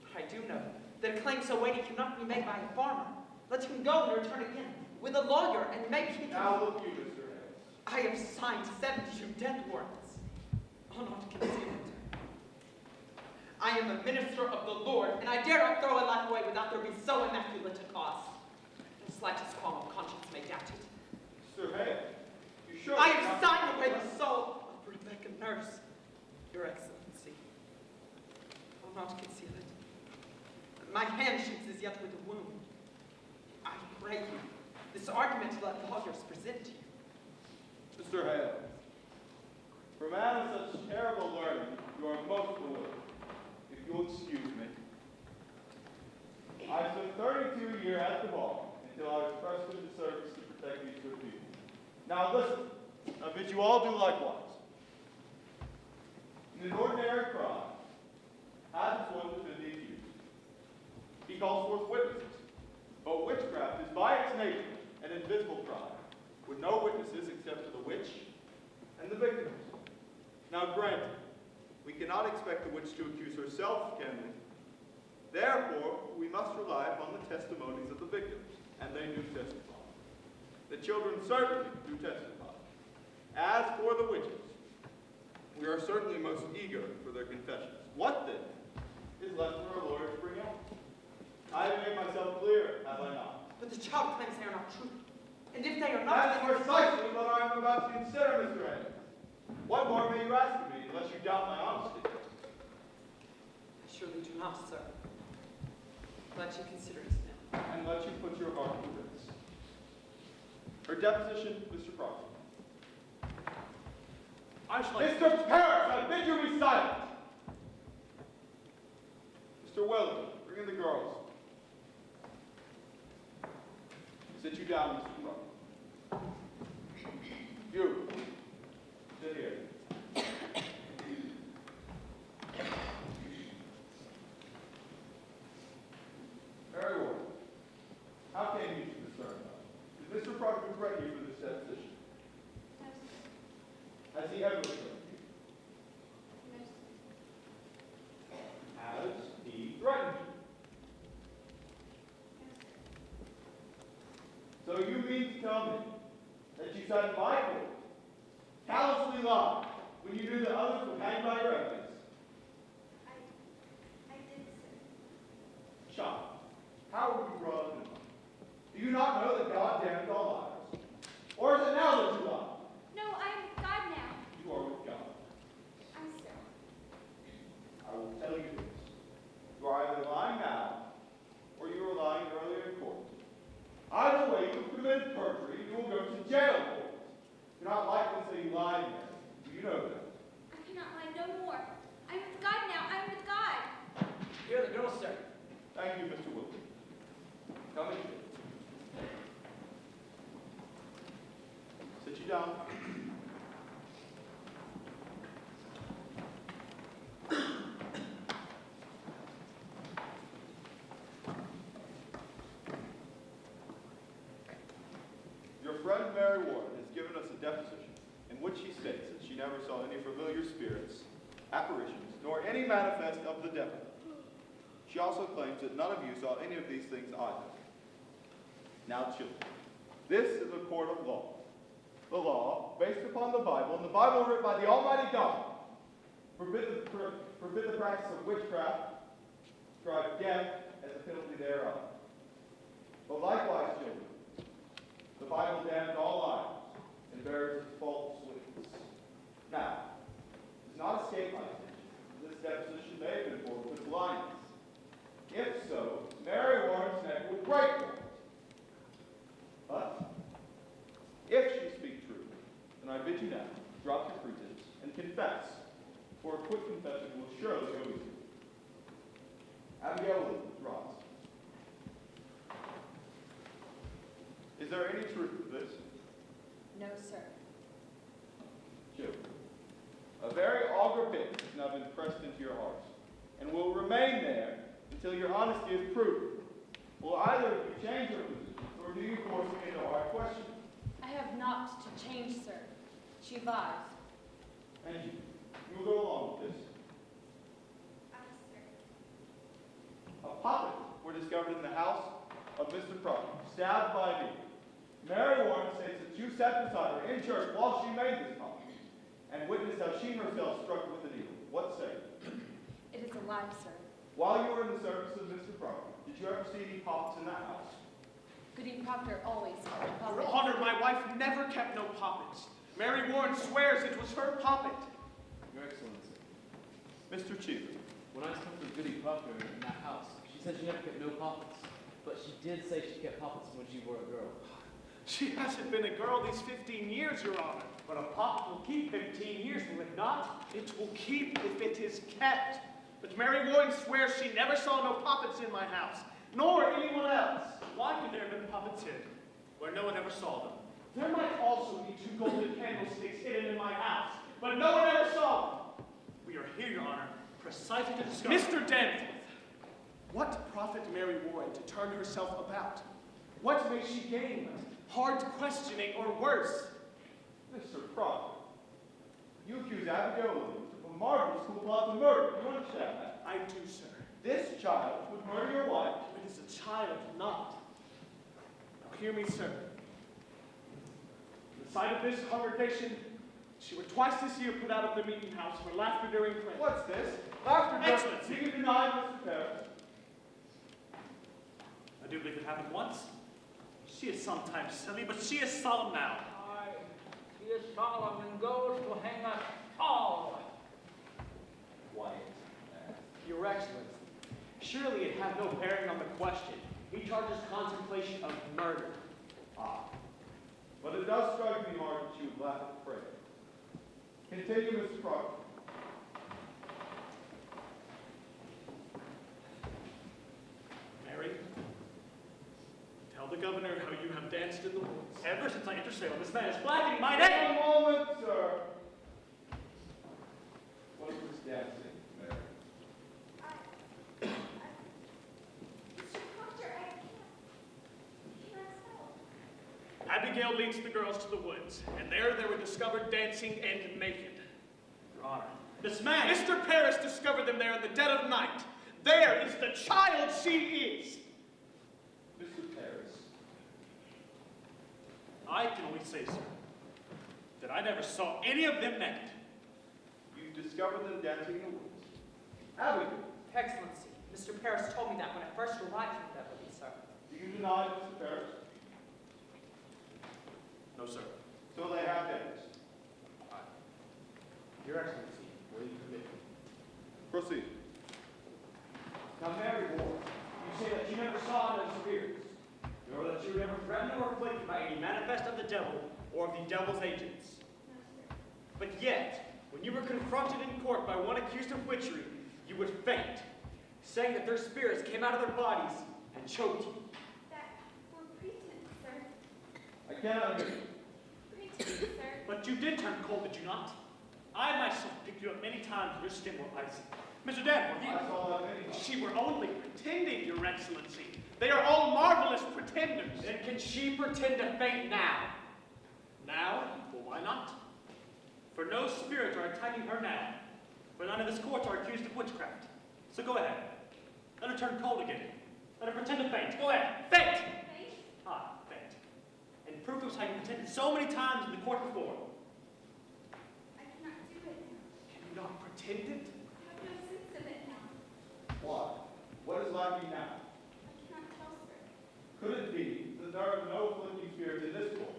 But I do know that a claim so weighty cannot be made by a farmer. Let him go and return again with a lawyer, and maybe he can... Now look you, Mr. Hayes. I have signed 72 death warrants. I'll not conceal it. I am a minister of the Lord, and I dare not throw a life away without there be so immaculate a cause. The slightest qualm of conscience may doubt it. Mr. Hayes, you surely... I have signed away the soul of Rebecca Nurse, Your Excellency. I'll not conceal it. My hand shakes as yet with a wound. I pray you, this argument let lawyers present to you. Mr. Hale, for a man of such terrible learning, you are most bewildered. If you'll excuse me. I spent 32 years at the bar until I was pressed into service to protect these good people. Now listen, I bid you all do likewise. In an ordinary crime, has one defend the accused. He calls forth witnesses. But witchcraft is by its nature an invisible crime, with no witnesses except to the witch and the victims. Now granted, we cannot expect the witch to accuse herself, can we? Therefore, we must rely upon the testimonies of the victims, and they do testify. The children certainly do testify. As for the witches, we are certainly most eager for their confessions. What then is left for a lawyer to bring out? I have made myself clear, have I not? But the child claims they are not true. And if they are not... That's precisely what I am about to consider, Mr. Hayes. What more may you ask of me, unless you doubt my honesty? I surely do not, sir. Let you consider it now. And let you put your heart to this. Her deposition, Mr. Proctor. Mr. Parrish, I bid you be silent. Mr. Welling, bring in the girls. Sit you down, Mr. Proctor. You, sit here. Very well. How came you to this certain? Did Mr. Proctor threaten you for this deposition? No, sir. Has he ever threatened you? No, sir. Has he threatened you? No, sir. So you mean to tell me that you sat in my court, callously lied, when you knew that others would hang by your evidence? I did, sir. Child, how were you brought up in life? Do you not know that God damns all liars? Or is it now that you lie? No, I'm with God now. You are with God. I'm sir. I will tell you this. You are either lying now, or you were lying earlier in court. Either way, you commit perjury, you will go to jail for it. Do not likely say you lied again. Do you know that? I cannot lie no more. I'm with God now. I'm with God. Here are the girls, sir. Thank you, Mr. Wilson. Come in. Sit you down. Your friend Mary Warren has given us a deposition in which she states that she never saw any familiar spirits, apparitions, nor any manifest of the devil. She also claims that none of you saw any of these things either. Now, children, this is a court of law. The law, based upon the Bible, and the Bible written by the Almighty God, forbid the practice of witchcraft, prescribe death as the penalty thereof. But likewise, children, the Bible damns all liars and bears its false witness. Now, it does not escape my attention. This deposition may have been formed with blindness. If so, Mary Warren's neck will break for it. But if she speak true, then I bid you now drop your pretense and confess, for a quick confession will surely go easy. Abigail Elizabeth, rise. Is there any truth to this? No, sir. Children, a very augur pit has now been pressed into your hearts, and will remain there until your honesty is proven. Will either of you change your position, or do you force me into hard questions? I have not to change, sir. She lies. And you will go along with this. Aye, sir. A puppet were discovered in the house of Mr. Proctor, stabbed by me. Mary Warren states that you sat beside her in church while she made this puppet, and witnessed how she herself struck with the needle. What say you? It is a lie, sir. While you were in the service of Mr. Proctor, did you ever see any puppets in that house? Goody Proctor always had a Your puppet. Honor, my wife never kept no puppets. Mary Warren swears it was her puppet. Your Excellency, Mr. Chief, when I spoke with Goody Proctor in that house, she said she never kept no puppets. But she did say she kept puppets when she were a girl. She hasn't been a girl these 15 years, Your Honor. But a puppet will keep 15 years, will it not? It will keep if it is kept. But Mary Warren swears she never saw no puppets in my house, nor anyone else. Why could there have been puppets hidden, where no one ever saw them? There might also be 2 golden candlesticks hidden in my house, but no one ever saw them. We are here, Your Honor, precisely to discover. Mr. Danforth, what profit Mary Warren to turn herself about? What may she gain but hard questioning or worse? Mr. Proctor, you accuse Abigail Williams of a marvelous cool plot to murder. You understand that? I do, sir. This child would murder your wife. It is a child, not. Now hear me, sir. In the sight of this congregation, she were twice this year put out of the meeting house for laughter during prayer. What's this? Laughter. Excellency. Do you deny Mr. Paris? I do believe it happened once. She is sometimes silly, but she is solemn now. Aye, he is solemn and goes to hang us all. Quiet. Your Excellency, surely it have no bearing on the question. He charges contemplation of murder. Ah. But it does strike me hard that you would laugh at prayer. Continue, Mr. Proctor. Mary, tell the governor how you have danced in the woods. Ever since I entered Salem, this man is blackening my name. One moment, sir. What is this dancing, Mary? Mr. Proctor, I cannot tell. Abigail leads the girls to the woods, and there they were discovered dancing and naked. Your Honor, this man... Mr. Paris discovered them there in the dead of night. There is the child she is. Mr. Paris, I can only say, sir, that I never saw any of them naked. you discovered them dancing in the woods. Abigail, Excellency, Mr. Paris told me that when I first arrived in Beverly, sir. do you deny it, Mr. Paris? No, sir. So they have danced. Your Excellency, will you permit me? Proceed. Now, Mary Ward, you say that you never saw those spirits, nor that you were never threatened or afflicted by any manifest of the devil or of the devil's agents. But yet, when you were confronted in court by one accused of witchery, you would faint, saying that their spirits came out of their bodies and choked you. That were pretense, sir. I cannot agree. Pretense, sir. But you did turn cold, did you not? I myself picked you up many times and your skin were icy. Mr. Danforth, I saw that many times. she were only pretending, Your Excellency. They are all marvelous pretenders. Then can she pretend to faint now? Now? Well, why not? For no spirits are attacking her now. For none of this court are accused of witchcraft. So go ahead. Let her turn cold again. Let her pretend to faint. Go ahead. Faint! Faint? Ah, faint. And prove it was how you pretended so many times in the court before. I cannot do it now. Can you not pretend it? I have no sense of it now. Why? What is lacking now? I cannot tell, sir. Could it be that there are no afflicting spirits in this court?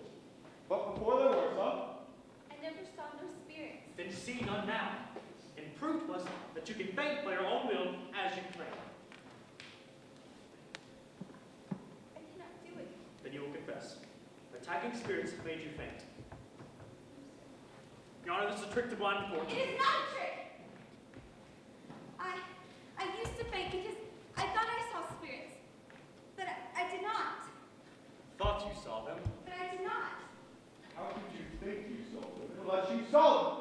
But before there were some? I never saw no spirits. Then see none now. And prove to us that you can faint by your own will as you claim. I cannot do it. Then you will confess. Attacking spirits have made you faint. Your Honor, this is a trick to blind the court. It is not a trick. I used to faint because I thought I saw spirits. But I did not. Thought you saw them. But I did not. How could you think you saw them unless you saw them?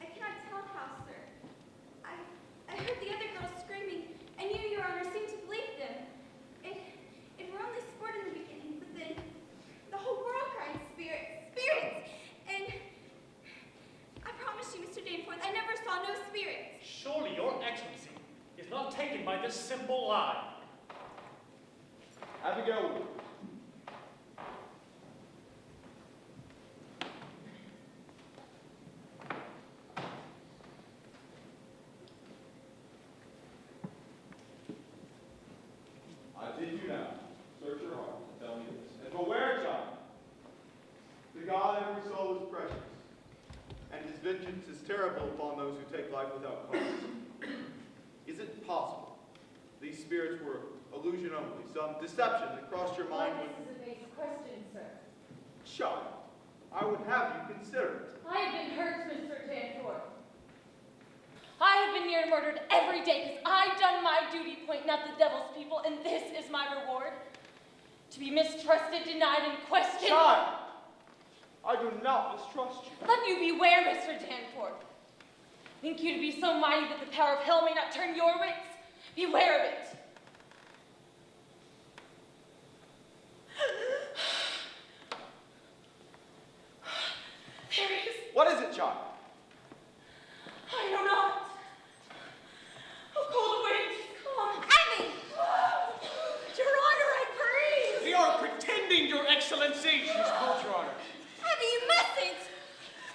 I cannot tell how, sir. I heard the other girls screaming, and you, Your Honor, seemed to believe them. It were only sport in the beginning, but then the whole world cried spirits, spirits! And I promise you, Mr. Danforth, I never saw no spirits. Surely your excellency is not taken by this simple lie. Abigail, I bid you now, search your heart and tell me this. And beware, child. To God every soul is precious, and his vengeance is terrible upon those who take life without cause. Is it possible these spirits were illusion only, some deception that crossed your mind when... This is a base question, sir. Child, I would have you consider it. I have been hurt, Mr. Danforth. I have been near murdered every day because I've done my duty pointing out the devil's people, and this is my reward. To be mistrusted, denied, and questioned. Child, I do not mistrust you. Let you beware, Mr. Danforth. Think you to be so mighty that the power of hell may not turn your wits? Beware of it. There is. What is it, child? I know not. A cold wind has come. Abby! Your Honor, I breathe. We are pretending, Your Excellency. She's cold, Your Honor. Abby, you mustn't!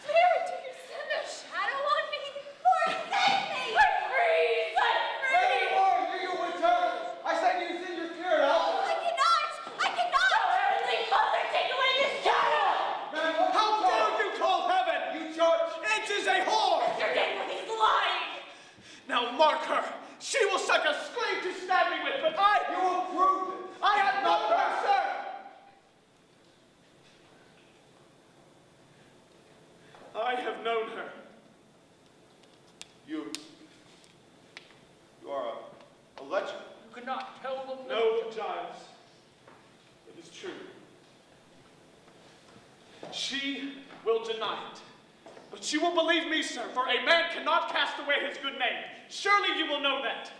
Mary, do you send a shadow on me? Lord, save me! I freeze! I Mary freeze! Ward, you're your return. I said you send your spirit out. I cannot! I cannot! Oh, Heavenly Mother, take away this shadow! Man, what How dare you call heaven? you church? It is a whore! Mr. Danforth, he's lying! Now mark her. She will such a scream to stab me with, but I... You will prove it. I have not her, sir. I have known her. You are a legend. You cannot tell them. No, Giles. It is true. She will deny it. But she will believe me, sir, for a man cannot cast away his good name. Surely you will know that.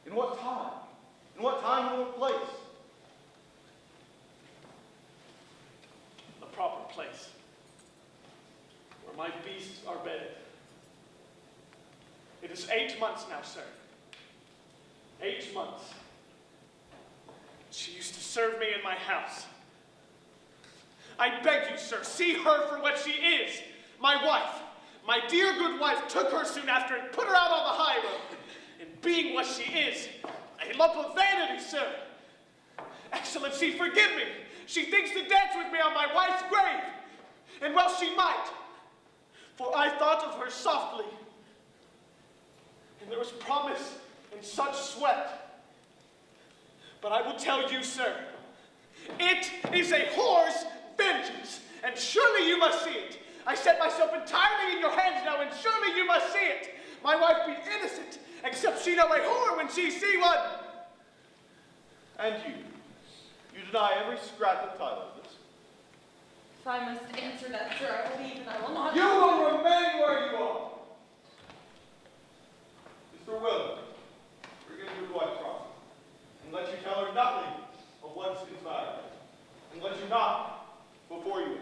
In what time? In what time and what place? my beasts are bedded. It is 8 months now, sir. 8 months. She used to serve me in my house. I beg you, sir, see her for what she is, my wife. My dear good wife took her soon after and put her out on the high road. And being what she is, a lump of vanity, sir. Excellency, forgive me. She thinks to dance with me on my wife's grave. And well she might, for I thought of her softly. And there was promise and such sweat. But I will tell you, sir, it is a whore's vengeance, and surely you must see it. I set myself entirely in your hands now, and surely you must see it. My wife be innocent, except she know a whore when she see one. And you deny every scrap of title of this. If I must answer that, sir, I will leave and I will not. You will remain where you are. Mr. Will, bring in your wife, Cross, and let you tell her nothing of what is conspired, and let you knock before you enter.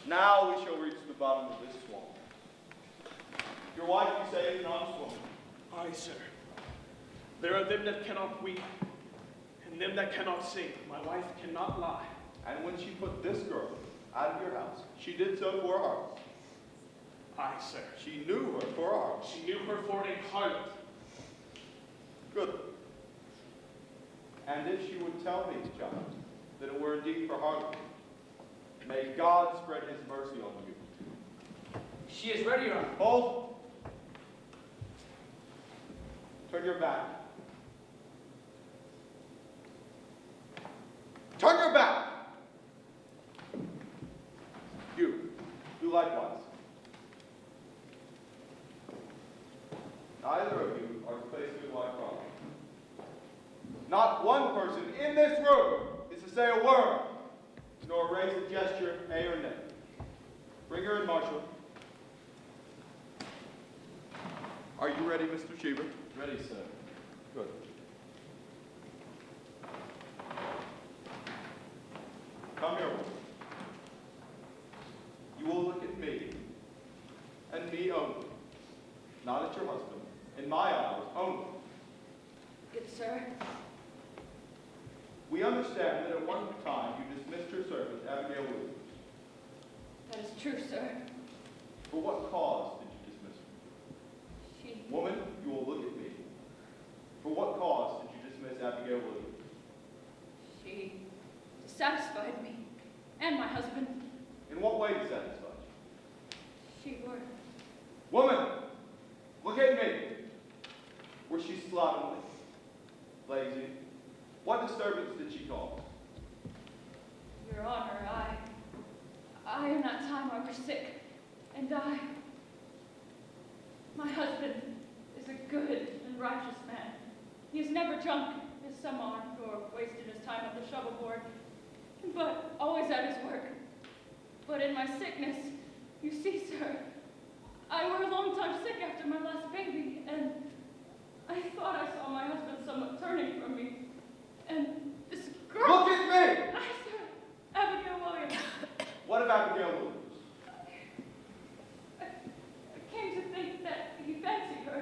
Now we shall reach the bottom of this swamp. Your wife, you say, is an honest woman. Aye, sir. There are them that cannot weep, and them that cannot sing. My wife cannot lie. And when she put this girl out of your house, she did so for her heart. Aye, sir. She knew her for her heart. She knew her for a harlot. Good. And if she would tell me, child, that it were indeed for harlot, may God spread his mercy on you. She is ready, Your Honor. Hold. Turn your back. Turn your back. You. Do likewise. Neither of you are to face good like problem. Not one person in this room is to say a word, nor raise a gesture, A or nay. Bring her in, Marshal. Are you ready, Mr. Cheever? Ready, sir. Good. Come here. You will look at me, and me only. Not at your husband, in my eyes only. Good sir. We understand that at one time you dismissed your servant, Abigail Williams. That is true, sir. For what cause did you dismiss her? She... Woman, you will look at me. For what cause did you dismiss Abigail Williams? She dissatisfied me and my husband. In what way dissatisfied you? She were... Woman, look at me. Was she slovenly, lazy? What disturbance did she cause? Your Honor, I in that time I was sick, and my husband is a good and righteous man. He has never drunk, as some are, nor wasted his time at the shovel board, but always at his work. But in my sickness, you see, sir, I were a long time sick after my last baby, and I thought I saw my husband somewhat turning from me. And this girl... Look at me! I said, Abigail Williams. What of Abigail Williams? I came to think that he fancied her.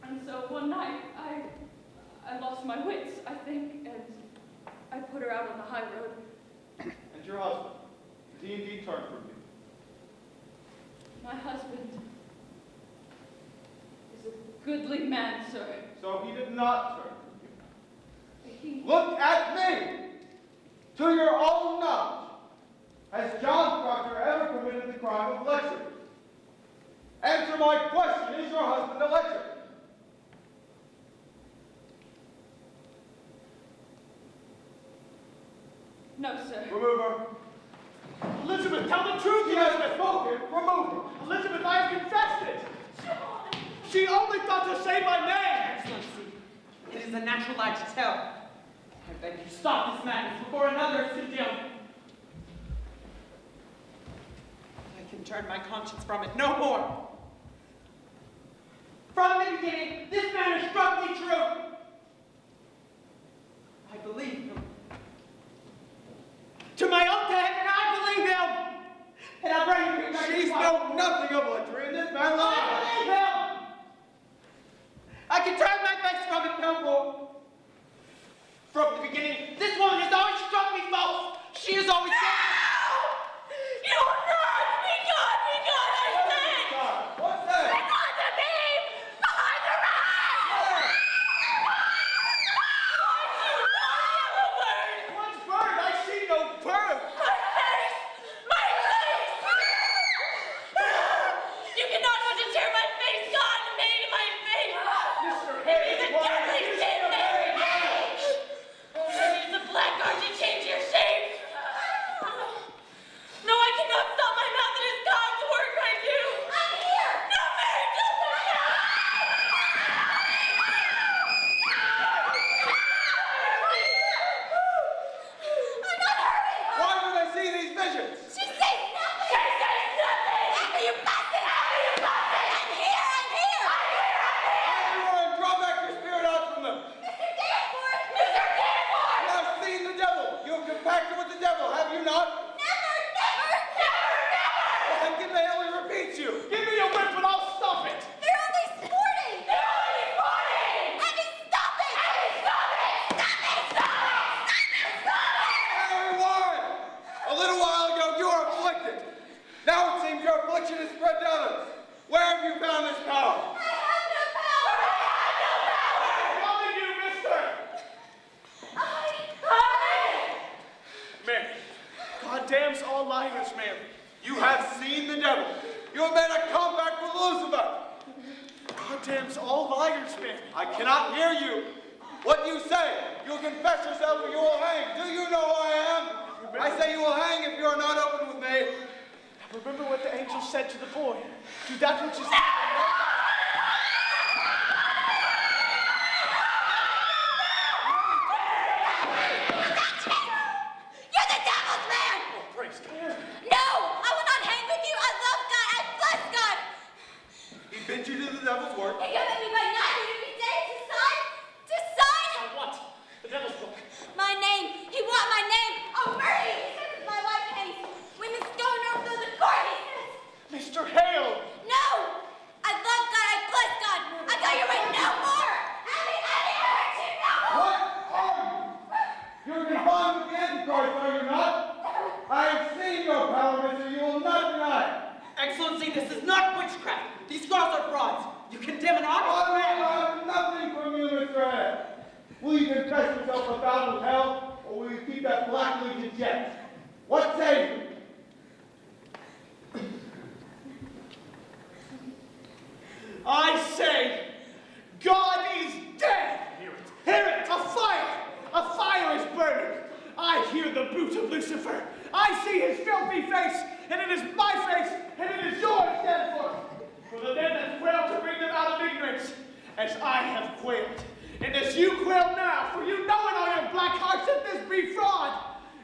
And so one night, I lost my wits, I think, and I put her out on the high road. And your husband? Did he indeed turn from you? My husband is a goodly man, sir. So he did not turn from He... you. Look at me! To your own knowledge, has John Proctor ever committed the crime of lechery? Answer my question, is your husband a lecher? No, sir. Remove her. Elizabeth, tell the truth, She has Elizabeth. spoken. Remove her. Elizabeth, I have confessed it. She only thought to say my name. Excellency, it is a natural lie to tell. I beg you stop this madness before another is condemned. I can turn my conscience from it no more. From the beginning, this man has struck me true. I believe him. To my own death, and I believe him. And damns all liars, man. You have seen the devil. You have made a comeback with Lucifer. God damns all liars, man. I cannot hear you. What you say? You will confess yourself or you will hang. Do you know who I am? I say you will hang if you are not open with me. Remember what the angel said to the boy. Do that which is... You're the devil's man! Oh, praise God. No! I will not hang with you! I love God! I bless God! He bid you to the devil's work. He given me by night and every day to sign! To sign! Now what? The devil's book. My name! He want my name! Oh, murder! He says it's my white face! We must go north through the court, he says! Mr. Hale! No! I love God! I bless God! I got you right no more! Abby, hurt you no more! What are you? You're confined with the Antichrist, are you not? I have seen your power, mister. You will not deny it. Excellency, this is not witchcraft. These scrolls are frauds. You condemn an honest I man. will have nothing from you, Mr. Ed. Will you confess yourself about with hell, or will you keep that black legion yet? What say you? I say, God is dead! Hear it! Hear it! A fire! A fire is burning! I hear the boot of Lucifer! I see his filthy face, and it is my face, and it is yours, stand for the men that quail to bring them out of ignorance, as I have quailed. And as you quail now, for you know in all your black hearts that this be fraud.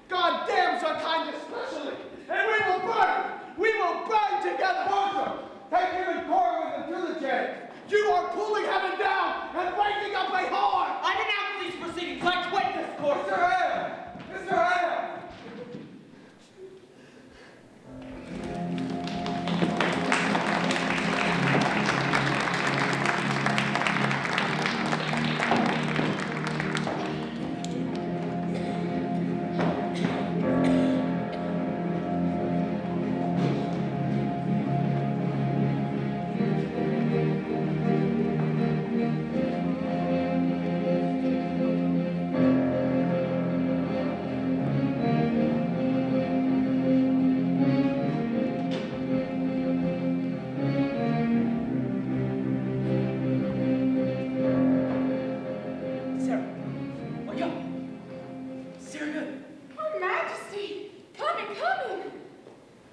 God damns our kind especially, and we will burn! We will burn together! Marshal, take him and Cora with him to the jail. You are pulling heaven down and waking up a whore! I denounce these proceedings. I quit this court. Mr. Hale! Mr. Hale!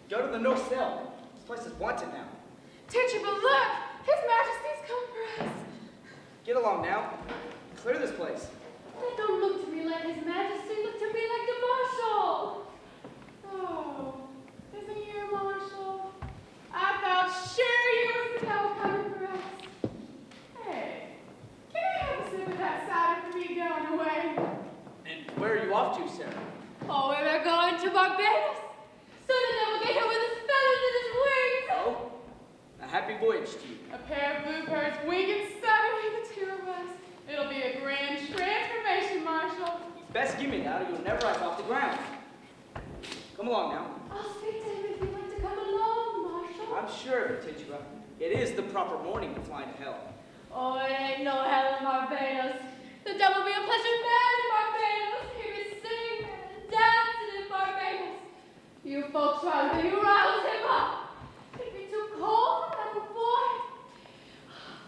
Go to the north cell. This place is wanted now. Teacher, but look! His Majesty's come for us. Get along now. Clear this place. They don't look to me like His Majesty, look to me like the Marshal. Oh, isn't he your Marshal? I thought sure he was the devil coming for us. Hey, can I have a sip of that cider for me going away? And where are you off to, Sarah? Oh, we're going to Barbados. So the devil get here with his feathers and his wings. Oh, a happy voyage to you. A pair of bluebirds winging suddenly the two of us. It'll be a grand transformation, Marshal. You best give me that or you'll never rise off the ground. Come along now. I'll speak to him if you'd like to come along, Marshal. I'm sure of it, Tituba. It is the proper morning to fly into hell. Oh, it ain't no hell in Barbados. The devil be a pleasure man in Barbados. He be singing and dancing in Barbados. You folks rouse him, you rouse him up. He'd be too cold like a boy.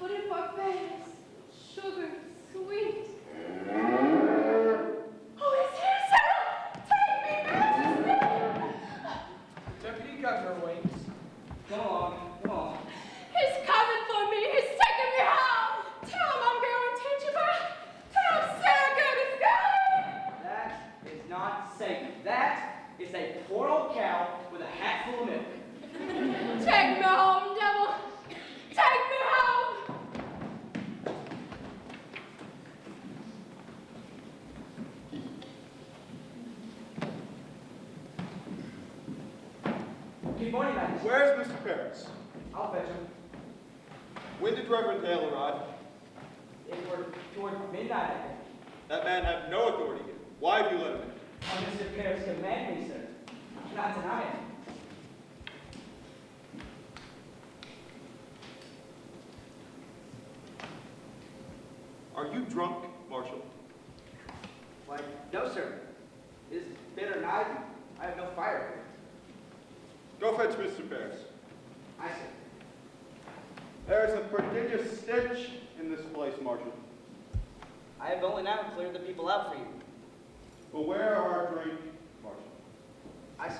But in Barbados, sugar, sweet. Oh, he's here, Sarah! Take me, Majesty! Deputy Governor waits. Come along, come on. He's coming for me. He's taking me home. Tell him I'm going to teach you back. Tell him Sarah Good is coming. That is not safe. That is a poor old cow with a hat full of milk. Take me home, devil. Take me home. Good morning, Majesty. Where's Mr. Paris? I'll fetch him. When did Reverend Hale arrive? It were toward midnight. That man had no authority here. Why have you let him in? Mr. Paris commanded me, sir. I cannot deny it. Are you drunk, Marshal? Why, no, sir. It is bitter night and I have no fire. Go fetch Mr. Paris. I see. There's a prodigious stench in this place, Marshal. I have only now cleared the people out for you. Beware of our drink, Marshal. I see.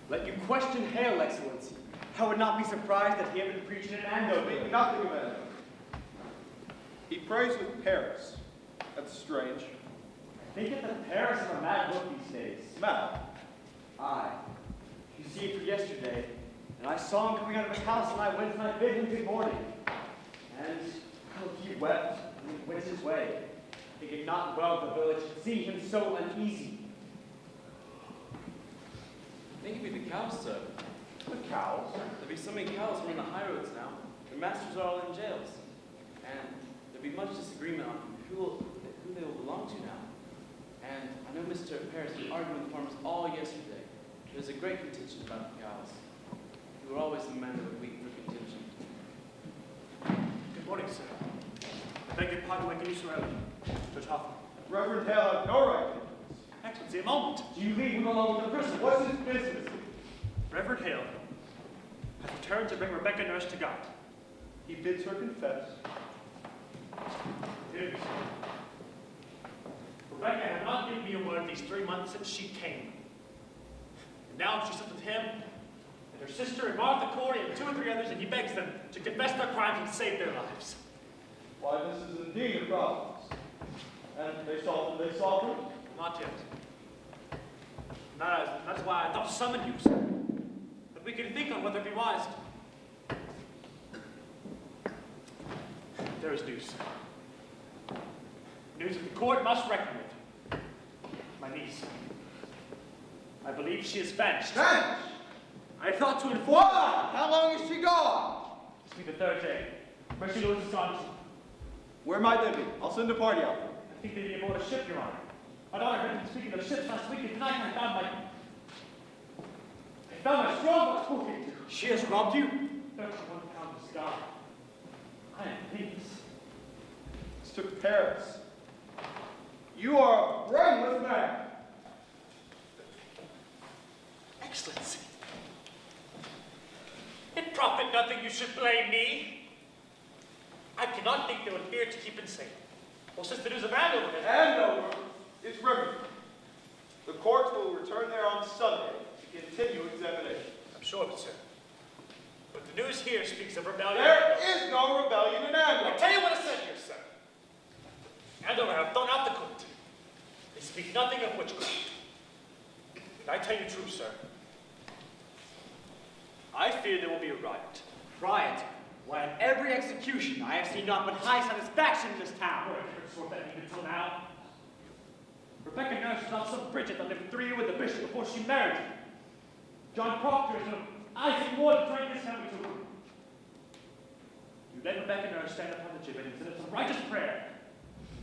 Let you question Hale, Excellency. I would not be surprised that he had been preaching in Andover. Speak nothing of Andover. He prays with Paris. That's strange. I think that the Paris of a mad book these days. Mad? Aye. You see it for yesterday, and I saw him coming out of his house, and I went and I bid him good morning. And how he wept and he went his way, thinking not well of the village, seeing him so uneasy. I think it'd be the cows, sir. The cows? There'll be so many cows running the high roads now. Their masters are all in jails. And there'll be much disagreement on who they will belong to now. And I know Mr. Paris was arguing with the farmers all yesterday. There's a great contention about the cows. You were always the man of the week for contention. Good morning, sir. I beg your pardon, my guinea surrounded. Judge Hoffman. Reverend Hale has no right to this. Excellency, a moment. Do you leave him alone with the prison? What's his business? Reverend Hale has returned to bring Rebecca Nurse to God. He bids her confess. Yes. Rebecca had not given me a word these 3 months since she came. And now she's with him and her sister and Martha Corey and 2 or 3 others, and he begs them to confess their crimes and save their lives. Why, this is indeed a problem. And they solved it. Not yet. That's why I thus summoned you, sir. But we can think on whether it be wise. There is news. News that the court must reckon with. My niece. I believe she is vanished. Vanished? I thought to inform Why? How long is she gone? This will be the 3rd day. Where she loses gone to. Where might they be? I'll send a party out. I think they'd be aboard a ship, Your Honor. My daughter heard them speaking of ships last week, and tonight I found my strongbox moving. She has robbed you? 31 pounds of sky. I am pleased. Mr. Paris, you are a brainless man. Excellency. It profit nothing you should blame me. I cannot think they would fear to keep in safe. Well, since the news of Andover has... Andover is remedied. The court will return there on Sunday to continue examination. I'm sure of it, sir. But the news here speaks of rebellion. There is no rebellion in Andover. I tell you what it says here, sir. Andover have thrown out the court. They speak nothing of witchcraft. And I tell you true, sir. I fear there will be a riot. Riot? Why, at every execution, I have seen naught but high satisfaction in this town. What a different sort that even until now. Rebecca Nurse was not some Bridget that lived 3 years with the bishop before she married him. John Proctor is no Isaac Ward drank this family to ruin. You let Rebecca Nurse stand upon the gibbet and send up some righteous prayer.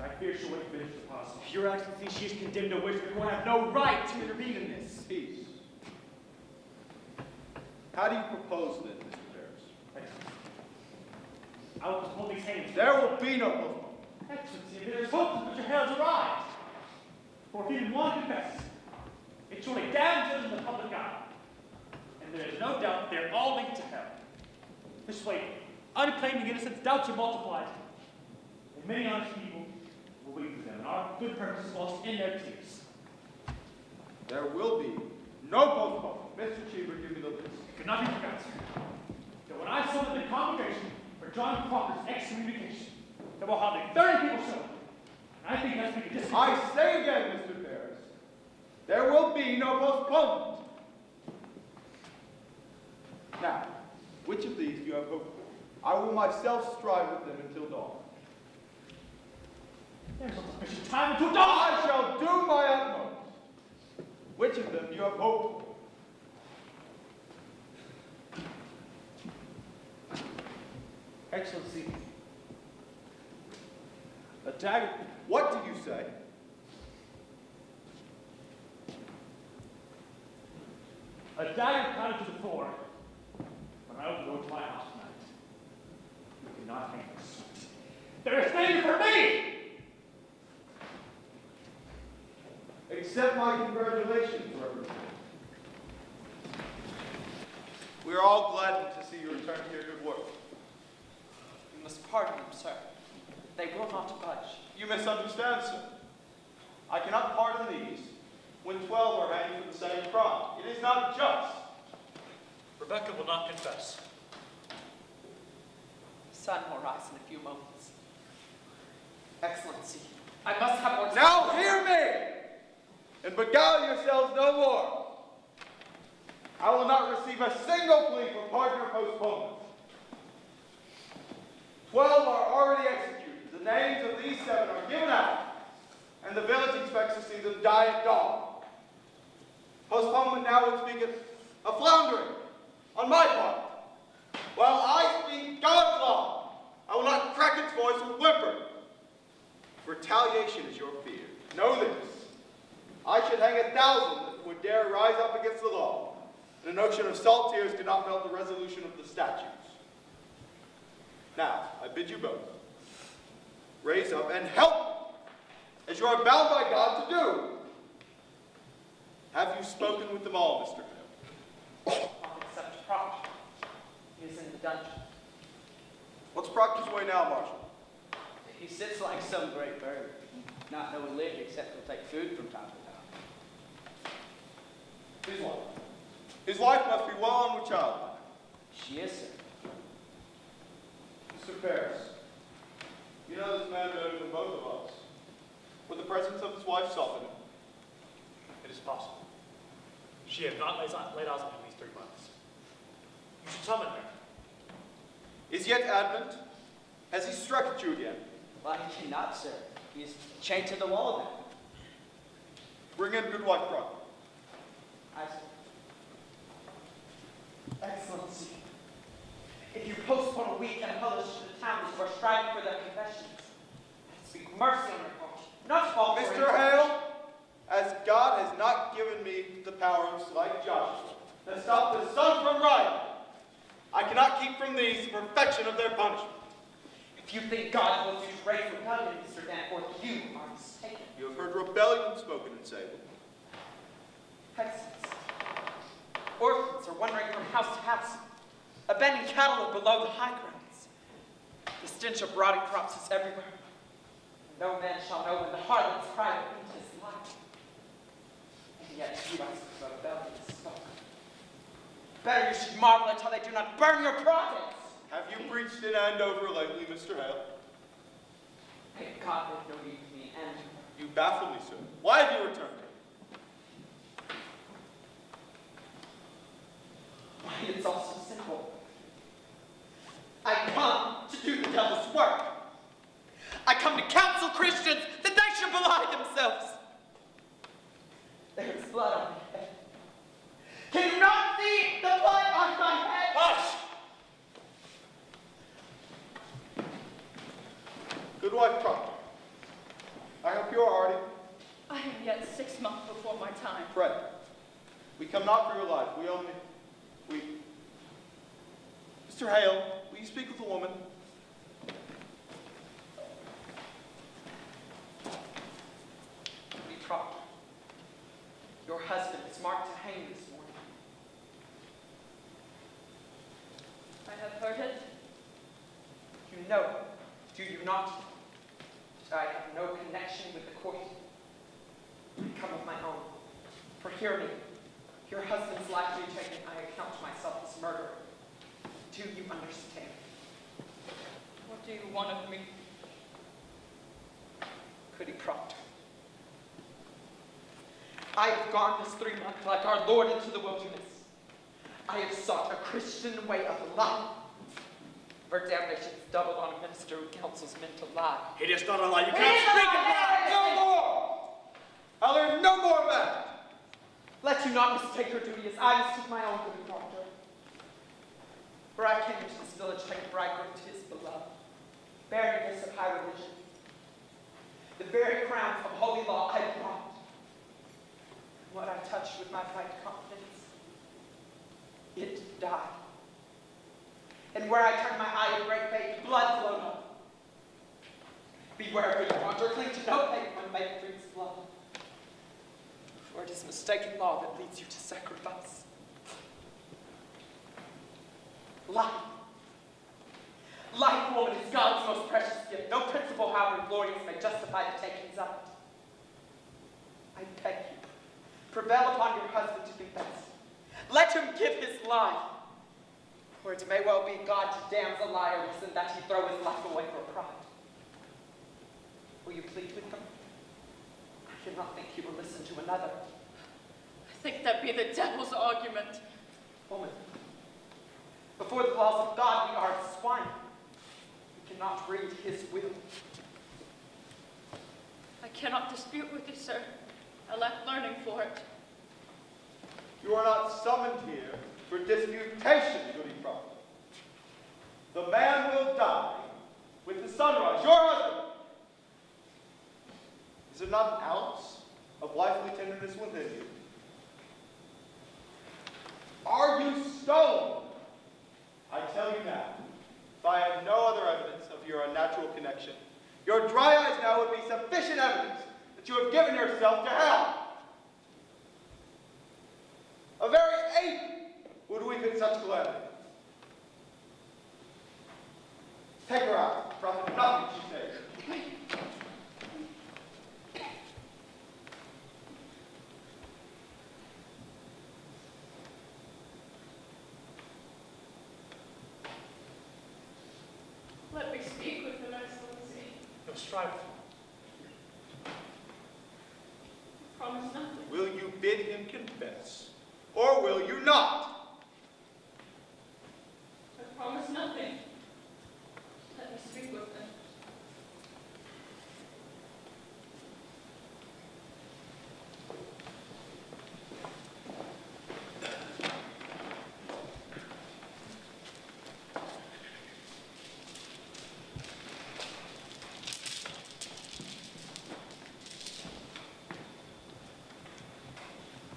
I fear she'll wait finish the possible. Your Excellency, she is condemned to which the court have no right to intervene in this. Peace. How do you propose then, Mr. Paris? I will postpone these hangings. There will be no postponement. Excellency, if there is hope that Mr. Hale has arrived. For if even one confesses, it surely damages the public eye. And there is no doubt they're all linked to hell. This way, unclaiming innocence, doubts are multiplied. And many honest people will weep for them, and our good purposes lost in their tears. There will be no postponement. Mr. Cheever, give me the list. It could not be forgotten, sir, that when I summoned the congregation for John Proctor's excommunication, there were hardly 30 people showing. And I think that's been a distance. I say again, Mr. Paris, there will be no postponement. Now, which of these do you have hope for? I will myself strive with them until dawn. There's not sufficient time until dawn. I shall do my utmost. Which of them do you have hope for? Excellency, a dagger. What did you say? A dagger pointed to the fore. When I opened the door to my house tonight, you cannot hang this. There is danger for me! Accept my congratulations, Reverend. We are all glad to see you return to your good work. You must pardon them, sir. They will not budge. You misunderstand, sir. I cannot pardon these when 12 are hanged for the same crime. It is not just. Rebecca will not confess. The sun will rise in a few moments. Excellency, I must have more. Now hear me, and beguile yourselves no more. I will not receive a single plea for pardon or postponement. 12 are already executed. The names of these 7 are given out, and the village expects to see them die at dawn. Postponement now would speak of floundering on my part. While I speak God's law, I will not crack its voice with whimper. Retaliation is your fear. Know this. I should hang 1,000 that would dare rise up against the law. The notion of salt tears could not melt the resolution of the statutes. Now, I bid you both, raise up and help, as you are bound by God to do. Have you spoken with them all, Mr. Hill? Not except Proctor. He is in the dungeon. What's Proctor's way now, Marshal? He sits like some great bird, not knowing live except to take food from time to time. His wife. His wife must be well on with child. She is, sir. Mr. Ferris, you know this man better than both of us. Would the presence of his wife soften him? It is possible. She has not laid eyes on him these 3 months. You should summon her. Is yet Advent? Has he struck at you again? Why, he cannot, sir. He is chained to the wall now. Bring in good wife Proctor. I see. Excellency, if you postpone a week and publish to the towns who are striving for their confessions, speak mercy on your part, not fall for Mr. Hale, as God has not given me the power of slight Joshua to stop the sun from rising, I cannot keep from these the perfection of their punishment. If you think God will use raise rebellion, Mr. Danforth, you are mistaken. You have heard rebellion spoken in Salem. Excellency, orphans are wandering from house to house. Abandoned cattle are below the high grounds. The stench of rotting crops is everywhere. No man shall know when the harlot's cry will eat his life. And yet you ask for rebellious folk. Better you should marvel at how they do not burn your prophets. Have you preached in Andover lately, Mr. Hale? Thank God there's no need for me and You baffle me, sir. Why have you returned? why, it's all so simple. I come to do the devil's work. I come to counsel Christians that they should belie themselves. There is blood on my head. Can you not see the blood on my head? Hush! Good wife Proctor. I hope you are hearty. I am yet 6 months before my time. Pray. We come not for your life. We. Mr. Hale, will you speak with the woman? Be proper. Your husband is marked to hang this morning. I have heard it. You know, do you not, that I have no connection with the court? I come of my own. For hear me, your husband's life being taken, I account myself as murderer. Do you understand? What do you want of me? Goody Proctor. I have gone this 3 months like our Lord into the wilderness. I have sought a Christian way of life. For damnation is doubled on a minister who counsels men to lie. It is not a lie. You It cannot is speak a of lie! that. No more! I'll learn no more of that! Let you not mistake your duty as I mistook my own, Goody Proctor. For I came into this village like a bridegroom to his beloved, bearing gifts of high religion. The very crowns of holy law I brought. What I touched with my right confidence, it died. And where I turned my eye in great faith, blood flowed up. Beware, Goody Proctor, cling to no faith when faith drinks blood. or it is mistaken law that leads you to sacrifice. Life. Life, woman, is God's most precious gift. No principle, however glorious, may justify the takings of it. I beg you, prevail upon your husband to be best. Let him give his life. For it may well be God damns a liar worse than that he throw his life away for pride. Will you plead with him? I did not think he would listen to another. I think that be the devil's argument. Woman, before the laws of God we are swine. We cannot read his will. I cannot dispute with you, sir. I lack learning for it. You are not summoned here for disputation, goody prophet. The man will die with the sunrise, your husband. Is there not an ounce of wifely tenderness within you? Are you stoned? I tell you now, if I have no other evidence of your unnatural connection, your dry eyes now would be sufficient evidence that you have given yourself to hell. A very ape would weep in such calamity. Take her out, prophet. Nothing, she says. Let me speak with him, Excellency. No strife. Promise nothing. Will you bid him confess, or will you not? I promise nothing. Let me speak with him.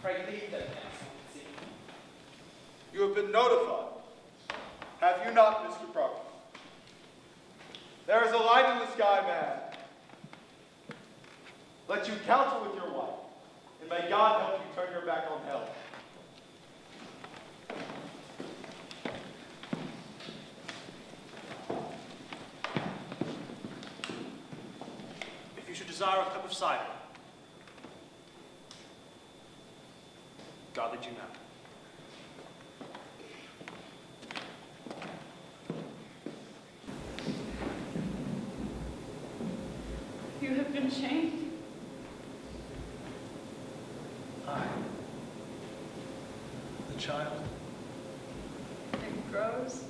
Pray leave them, Excellency. You have been notified. Have you not, Mr. Prophet? There is a light in the sky, man. Let you counsel with your wife, and may God help you turn your back on hell. If you should desire a cup of cider, God lead you now. You have been chained. I, the child, It grows.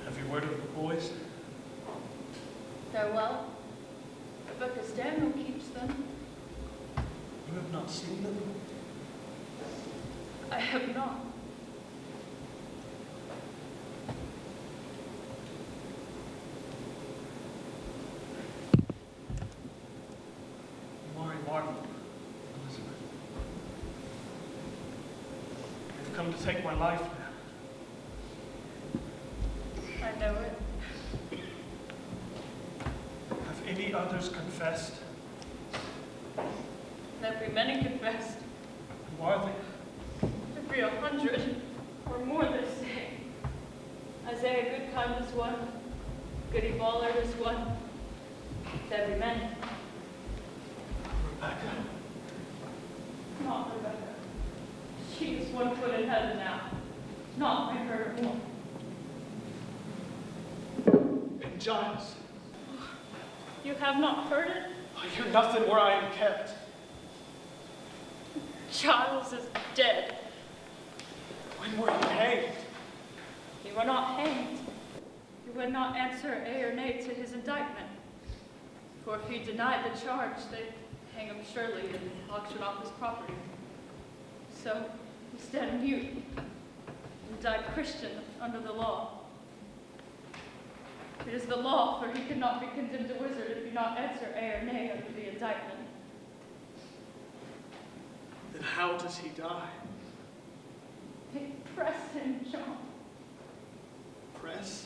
have you word of the boys? They're well. The book as Daniel keeps them. You have not seen them? I have not. You are a marvel, Elizabeth. You've come to take my life now. I know it. Have any others confessed? There be many confessed. Who are they? There be 100 or more, they say. Isaiah Goodkind is one. Goody Ballard is one. There be many. Rebecca. Not Rebecca. She is 1 foot in heaven now. Not my her more. And Giles. You have not heard it? I hear nothing where I am kept. Giles is dead. When were you hanged? You were not hanged. You would not answer yea or nay to his indictment. For if he denied the charge, they'd hang him surely and auction off his property. So he stand mute and died Christian under the law. It is the law, for he could not be condemned a wizard if he not answer yea or nay under the indictment. Then how does he die? They press him, John. Press?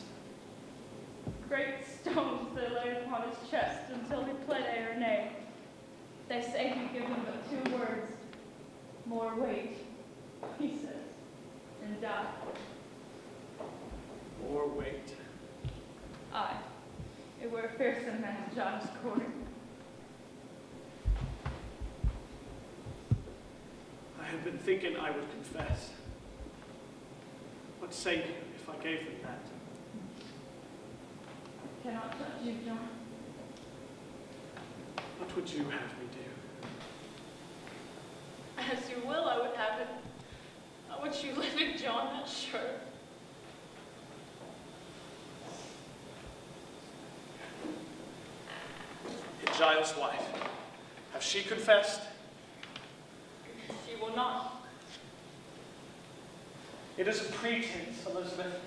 Great stones they laid upon his chest until he pled yea or nay. They say you give them but 2 words. More weight, he says, and die. More weight. Aye, it were a fearsome man to John's court. I have been thinking I would confess. What say you if I gave them that? I cannot touch you, John. What would you have me do? As you will, I would have it. Not what you live in, John, that's sure. And Giles' wife, have she confessed? She will not. It is a pretense, Elizabeth.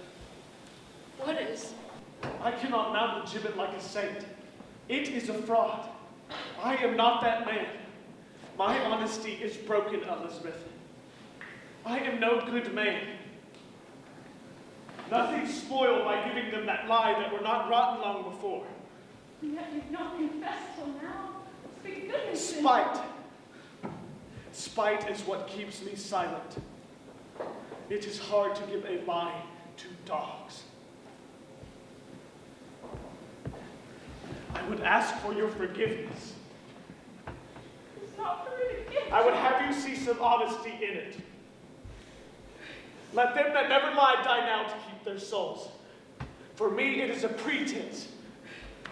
What is? I cannot mount the gibbet like a saint. It is a fraud. I am not that man. My honesty is broken, Elizabeth. I am no good man. Nothing spoiled by giving them that lie that were not rotten long before. And yet you've not confessed till now. Speak goodness. Spite. Spite is what keeps me silent. It is hard to give a lie to dogs. I would ask for your forgiveness. It's not for me to give. I would have you see some honesty in it. Let them that never lied die now to keep their souls. For me, it is a pretense,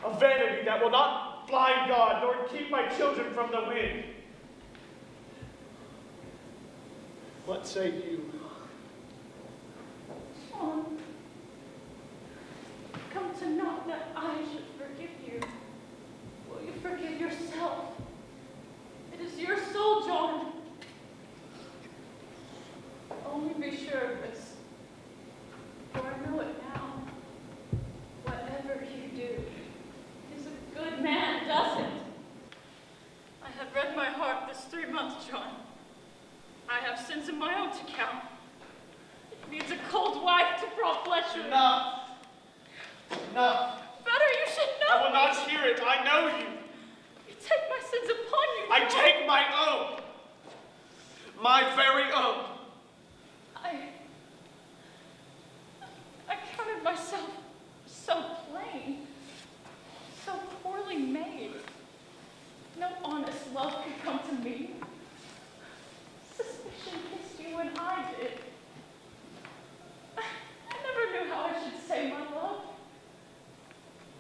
a vanity that will not blind God, nor keep my children from the wind. What say you? John, come to not that I should forgive you. Will you forgive yourself? It is your soul, John. Only be sure of this, for I know it now. Whatever you do is a good man, does it? I have read my heart this 3 months, John. I have sins of my own to count. It needs a cold wife to draw flesh in. Enough. Enough. Better you should know. I will not hear it. I know you. You take my sins upon you. I take my own. My very own. I counted myself so plain, so poorly made. No honest love could come to me. Suspicion kissed you when I did. I never knew how I should say my love.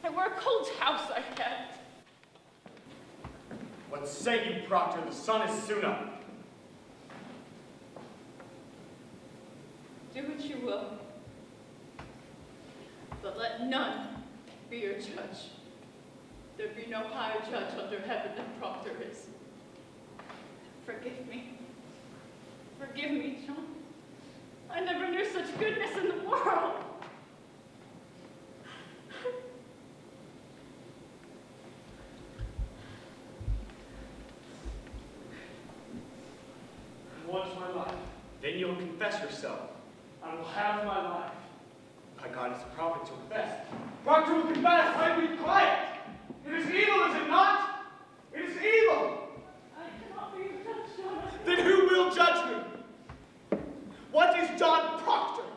I were a cold house I kept. What say you, Proctor? The sun is soon up. Do what you will, but let none be your judge. There be no higher judge under heaven than Proctor is. Forgive me. Forgive me, John. I never knew such goodness in the world. You want my life? Then you'll confess yourself. I will have my life. My God is a prophet to confess. Proctor will confess. I will be quiet. It is evil, is it not? It is evil. I cannot be judged, John. Then who will judge me? What is John Proctor?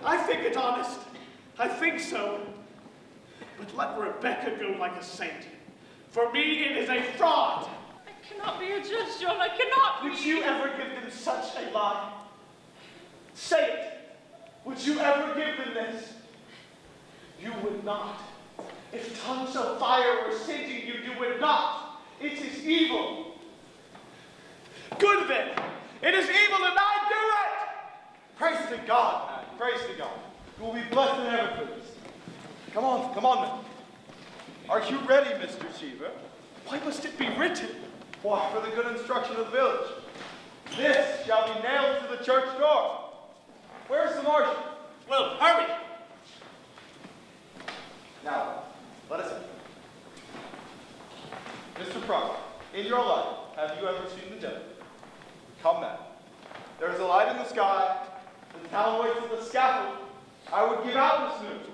I think it honest. I think so. But let Rebecca go like a saint. For me, it is a fraud. I cannot be a judge, John. I cannot be. Would you ever give them such a lie? Say it. Would you ever give them this? You would not. If tongues of fire were singeing you, you would not. It is evil. Good then. It is evil and I do it. Praise to God, man. Praise to God. You will be blessed in heaven for this. Come on then. Are you ready, Mr. Cheever? Why must it be written? Why, for the good instruction of the village. This shall be nailed to the church door. Where's the marshal? Well, hurry. Now, let us in. Mr. Proctor, in your life, have you ever seen the devil? Come now. There is a light in the sky. The town waits at the scaffold. I would give out the snooze.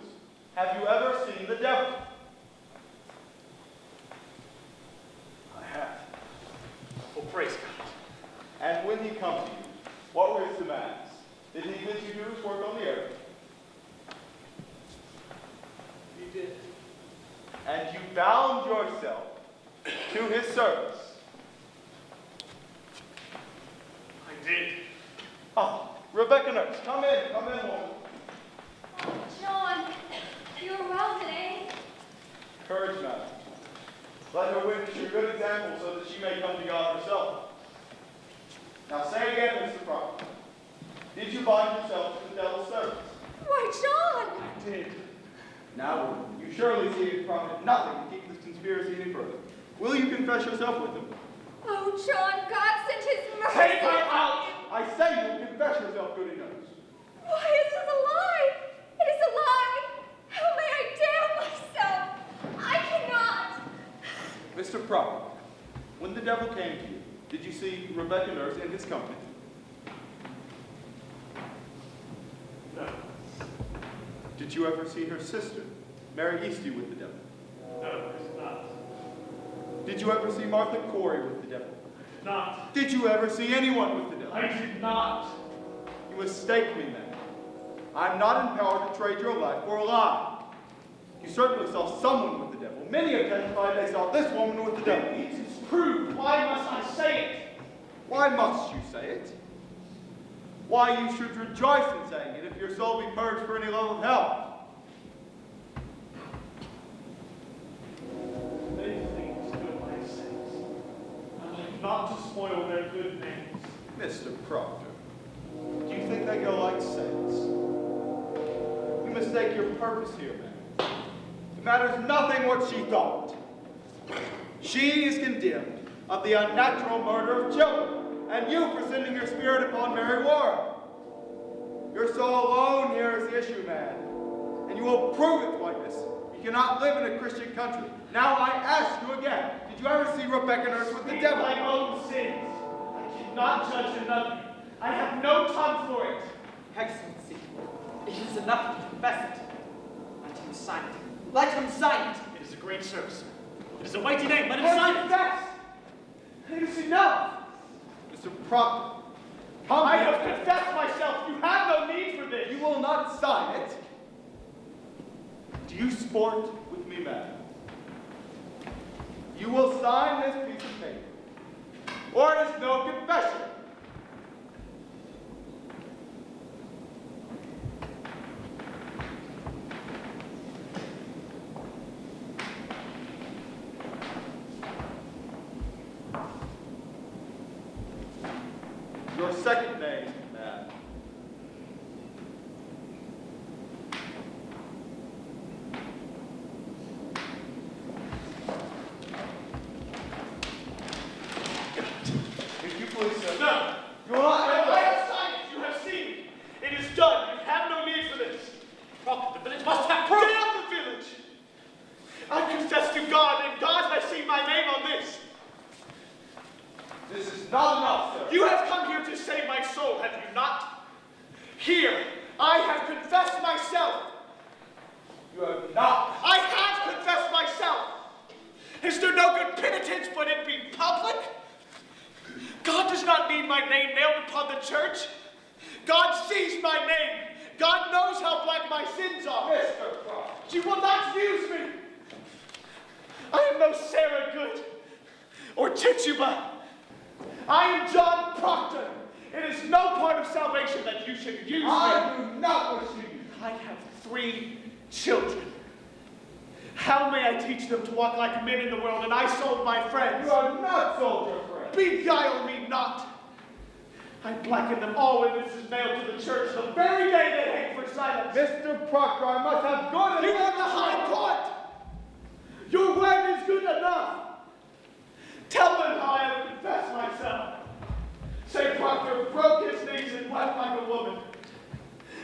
Have you ever seen the devil? I have. come to you, what were his demands? Did he bid you do his work on the earth? He did. And you bound yourself to his service? I did. Ah, Rebecca Nurse, come in, woman. Oh, John, you were well today. Courage, madam. Let her witness your good example so that she may come to God herself. Now say again, Mr. Proctor, did you bind yourself to the devil's service? Why, John! I did. Now, woman, you surely see it profit nothing to keep this conspiracy any further. Will you confess yourself with him? Oh, John, God sent his mercy. Take her out! I say you will confess yourself, Goody Nurse. Why, it is a lie! It is a lie! How may I damn myself? I cannot! Mr. Proctor, when the devil came to you, did you see Rebecca Nurse in his company? No. Did you ever see her sister, Mary Easty, with the devil? No, it's not. Did you ever see Martha Corey with the devil? Not. Did you ever see anyone with the devil? I did not. You mistake me, man. I'm not empowered to trade your life for a lie. You certainly saw someone with the devil. Many have testified they saw this woman with the devil. It is proved. Why must I say it? Why must you say it? Why you should rejoice in saying it if your soul be purged for any love of hell. They think to do my sins. I like not to spoil their good names. Mr. Proctor, do you think they go like saints? You mistake your purpose here, man. It matters nothing what she thought. She is condemned of the unnatural murder of children, and you for sending your spirit upon Mary Warren. Your soul alone here is the issue, man, and you will prove its whiteness. You cannot live in a Christian country. Now I ask you again, did you ever see Rebecca Nurse with the devil? My own sins. I cannot judge another. I have no tongue for it. Excellency, it is enough to confess it. Let him sign it. Let him sign it. It is a great service. It is a weighty name. Let him sign it. Confess. It is enough. Mr. Proctor, come I here. have confessed myself. You have no need for this. You will not sign it. Do you sport with me, madam? You will sign this piece of paper, or it is no confession. Your second name, madam. If you please, sir. No. You will not have I have signed it. You have seen it. It is done. You have no need for this. Proctor, the village must have proof. Get out the village. I confess to God, and God has seen my name on this. This is not enough, sir. You have come here to save my soul, have you not? Here, I have confessed myself. You have not. I have confessed myself. Is there no good penitence but it be public? God does not need my name nailed upon the church. God sees my name. God knows how black my sins are. Mr. Proctor. You will not use me. I am no Sarah Good or Tituba. I am John Proctor. It is no part of salvation that you should use me. I do not wish you. I have 3 children. How may I teach them to walk like men in the world, and I sold my friends? You are not sold your friend. Beguile me not. I blackened them all witnesses nailed to the church the very day they hang for silence. Mr. Proctor, I must have good. You are the high court. Your word is good enough. Tell them how I have confessed myself. Say Proctor broke his knees and wept like a woman.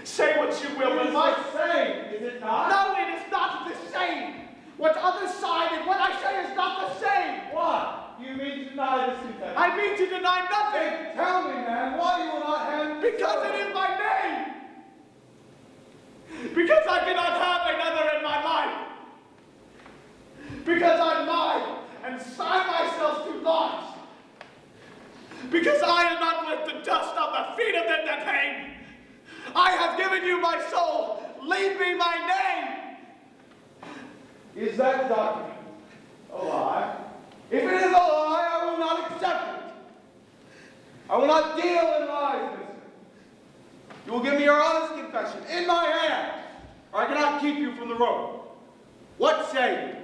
Say what you will, but my same, is it not? No, it is not the same. What others sign and what I say is not the same. What? You mean to deny this confession? I mean to deny nothing. Then tell me, man, why you will not have me? Because it is my name. Because I cannot have another in my life. Because I lie and sign myself to lies. Because because I am not worth the dust on the feet of them that hang. I have given you my soul. Leave me my name. Is that document a lie? If it is a lie, I will not accept it. I will not deal in lies, mister. You will give me your honest confession in my hand, or I cannot keep you from the road. What say you?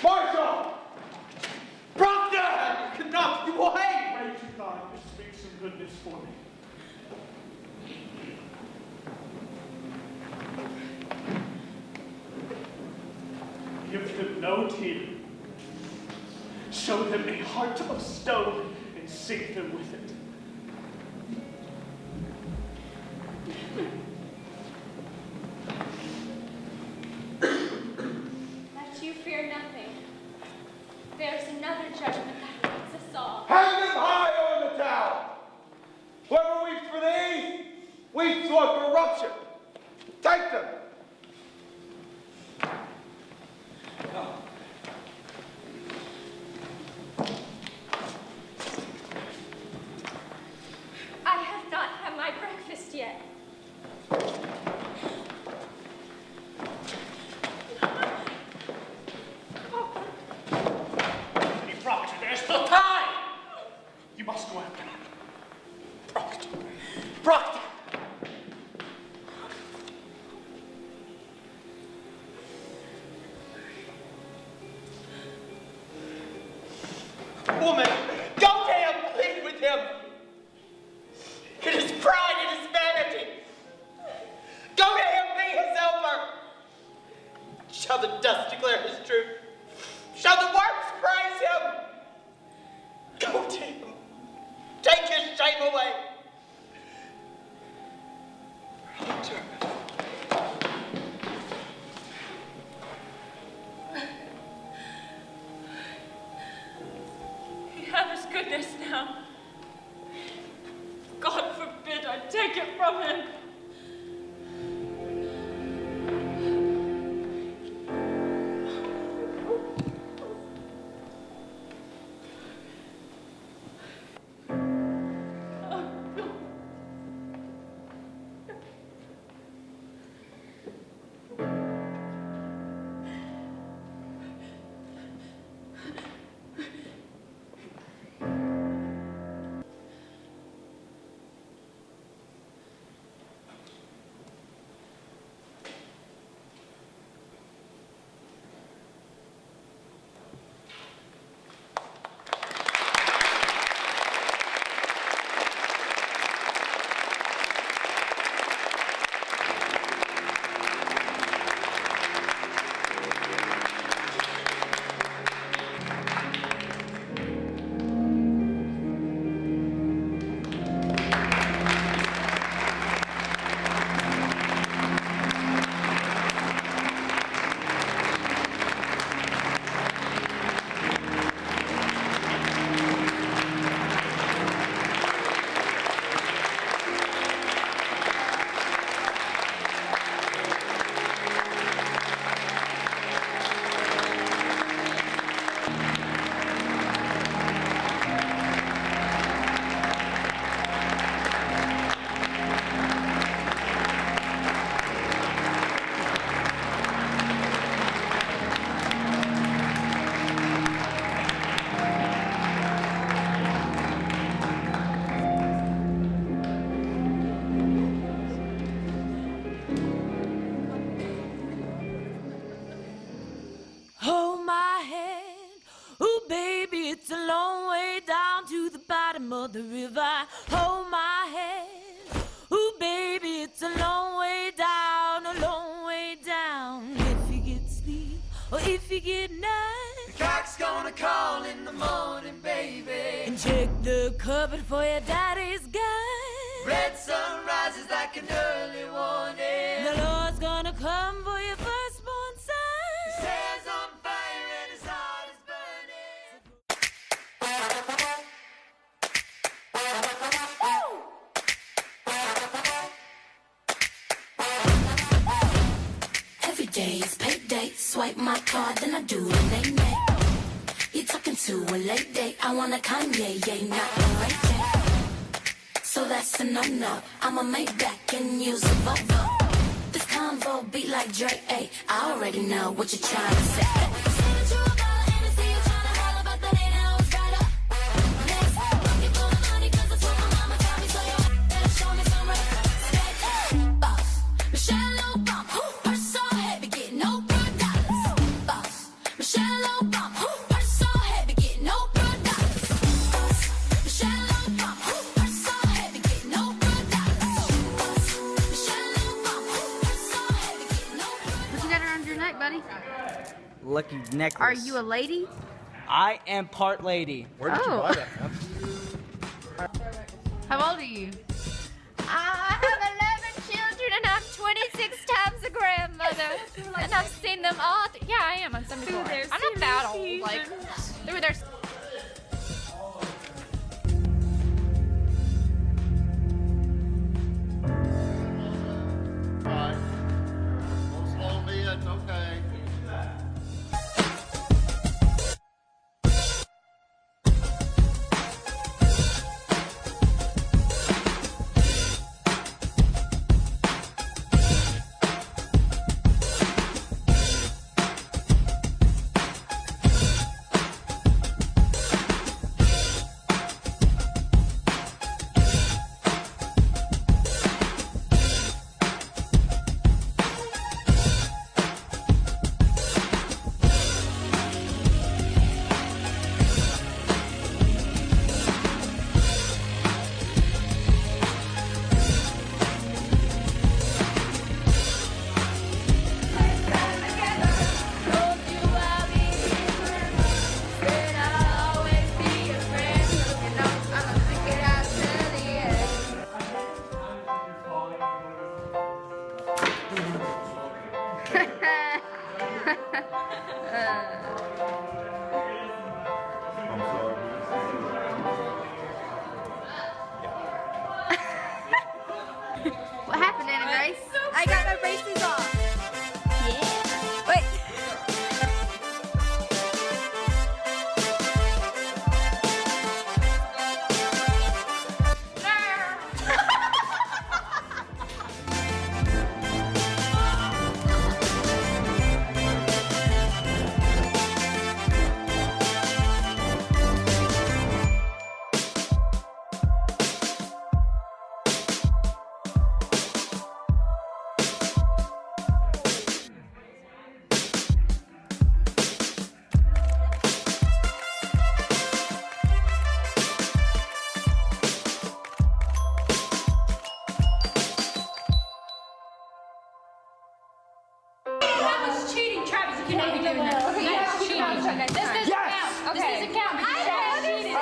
Marshal! Proctor! You cannot, you will hang! Pray to God to speak some goodness for me. Give them no tear. Show them a heart of stone and sink them with it. That you fear nothing. There's another judgment that awaits us all. Hang them high over the town! Whoever weeps for these, weeps for corruption. Take them! I have not had my breakfast yet. You Proctor, there's still time! You must go after him. Proctor! Proctor! Woman, go to him, plead with him. It is pride, it is vanity. Go to him, be his helper. Shall the dust declare his truth? Shall the works praise him? Go to him. Take his shame away. Proctor. He have his goodness now. God forbid I take it from him. Hold my hand, ooh baby, it's a long way down to the bottom of the river. Hold my hand, ooh baby, it's a long way down, a long way down. If you get sleep or if you get night, the cock's gonna call in the morning, baby. And check the cupboard for your daddy's gun. Red sun rises like an early warning. The Lord's gonna come for your firstborn son. His hair's on fire and his heart is burning. days, payday. Swipe my card, then I do the nay-nay. You talking to a late date. I want a Kanye, yeah, not a Ray J. So that's a no-no. I'm a Maybach and use a Volvo. This convo beat like Drake, ayy. I already know what you're trying to say. Lucky necklace. Are you a lady? I am part lady. Where did you buy that, man? How old are you? I have 11 children and I'm 26 times a grandmother. And I've seen them all. Yeah, I am. I'm 74. I'm not that old. Like, they were there. Don't slow me, it's okay. What happened, Anna Grace? I got my braces off. Yeah. Wait. That was cheating, Travis. You cannot be doing that. Okay, That's cheating. next This time. doesn't count. This doesn't count because you guys cheated.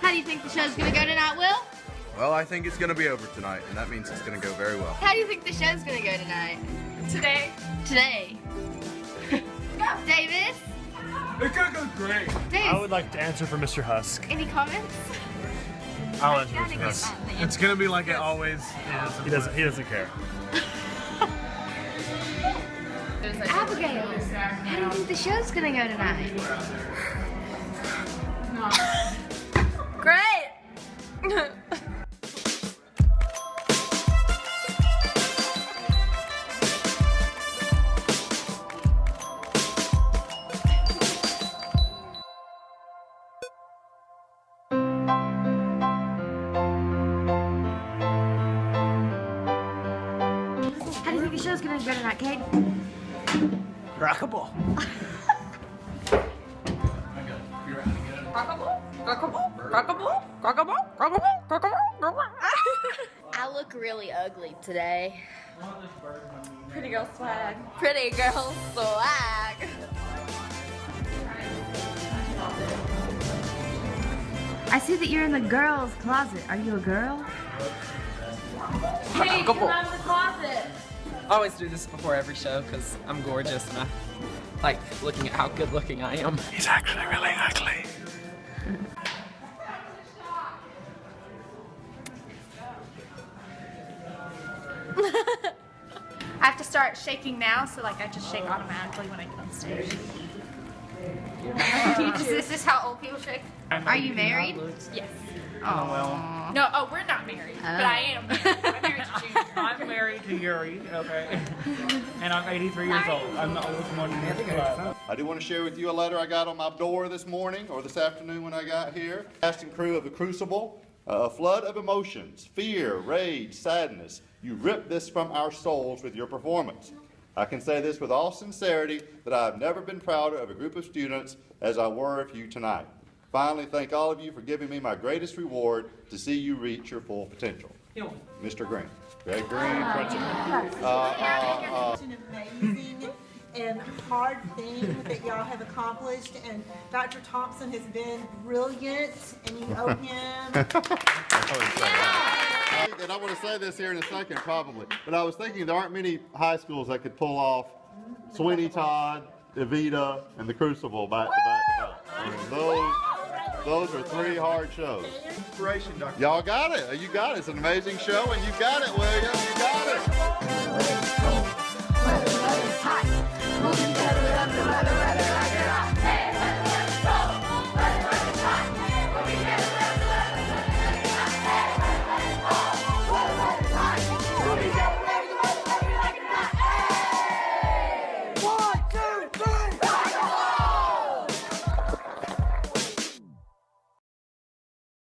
How do you think the show's gonna go tonight, Will? Well, I think it's going to be over tonight, and that means it's going to go very well. How do you think the show's gonna go tonight? Today. Today. Davis? It's gonna go great. Davis? I would like to answer for Mr. Husk. Any comments? I'll answer Mr. Husk. It's gonna be like it always is. He doesn't care. Abigail, how do you think the show's gonna go tonight? Great! How do you think the show's gonna go tonight, Kate? Rockable. I look really ugly today. Pretty girl swag. Pretty girl swag. I see that you're in the girls' closet. Are you a girl? Hey, come out of the closet. I always do this before every show because I'm gorgeous and I like looking at how good looking I am. He's actually really ugly. I have to start shaking now, so like I just shake automatically when I get on stage. Is this how old people shake? Are you married? Yes. Oh, well. No, oh, we're not married, but I am married. I'm married to Junior. I'm married to Yuri, okay? And I'm 83 years old. I'm the oldest one in this club. I do want to share with you a letter I got on my door this morning, or this afternoon when I got here. Cast and crew of the Crucible, a flood of emotions, fear, rage, sadness. You ripped this from our souls with your performance. I can say this with all sincerity, that I have never been prouder of a group of students as I were of you tonight. Finally, thank all of you for giving me my greatest reward to see you reach your full potential. Mr. Green. Greg Green, principal. It's an amazing and hard thing that y'all have accomplished, and Dr. Thompson has been brilliant, and you owe him. And I want to say this here in a second, probably, but I was thinking there aren't many high schools that could pull off Sweeney Todd, Evita, and the Crucible back to back to back. I mean, those are three hard shows. Inspiration, Dr. Y'all got it. You got it. It's an amazing show, and you got it, William. You got it.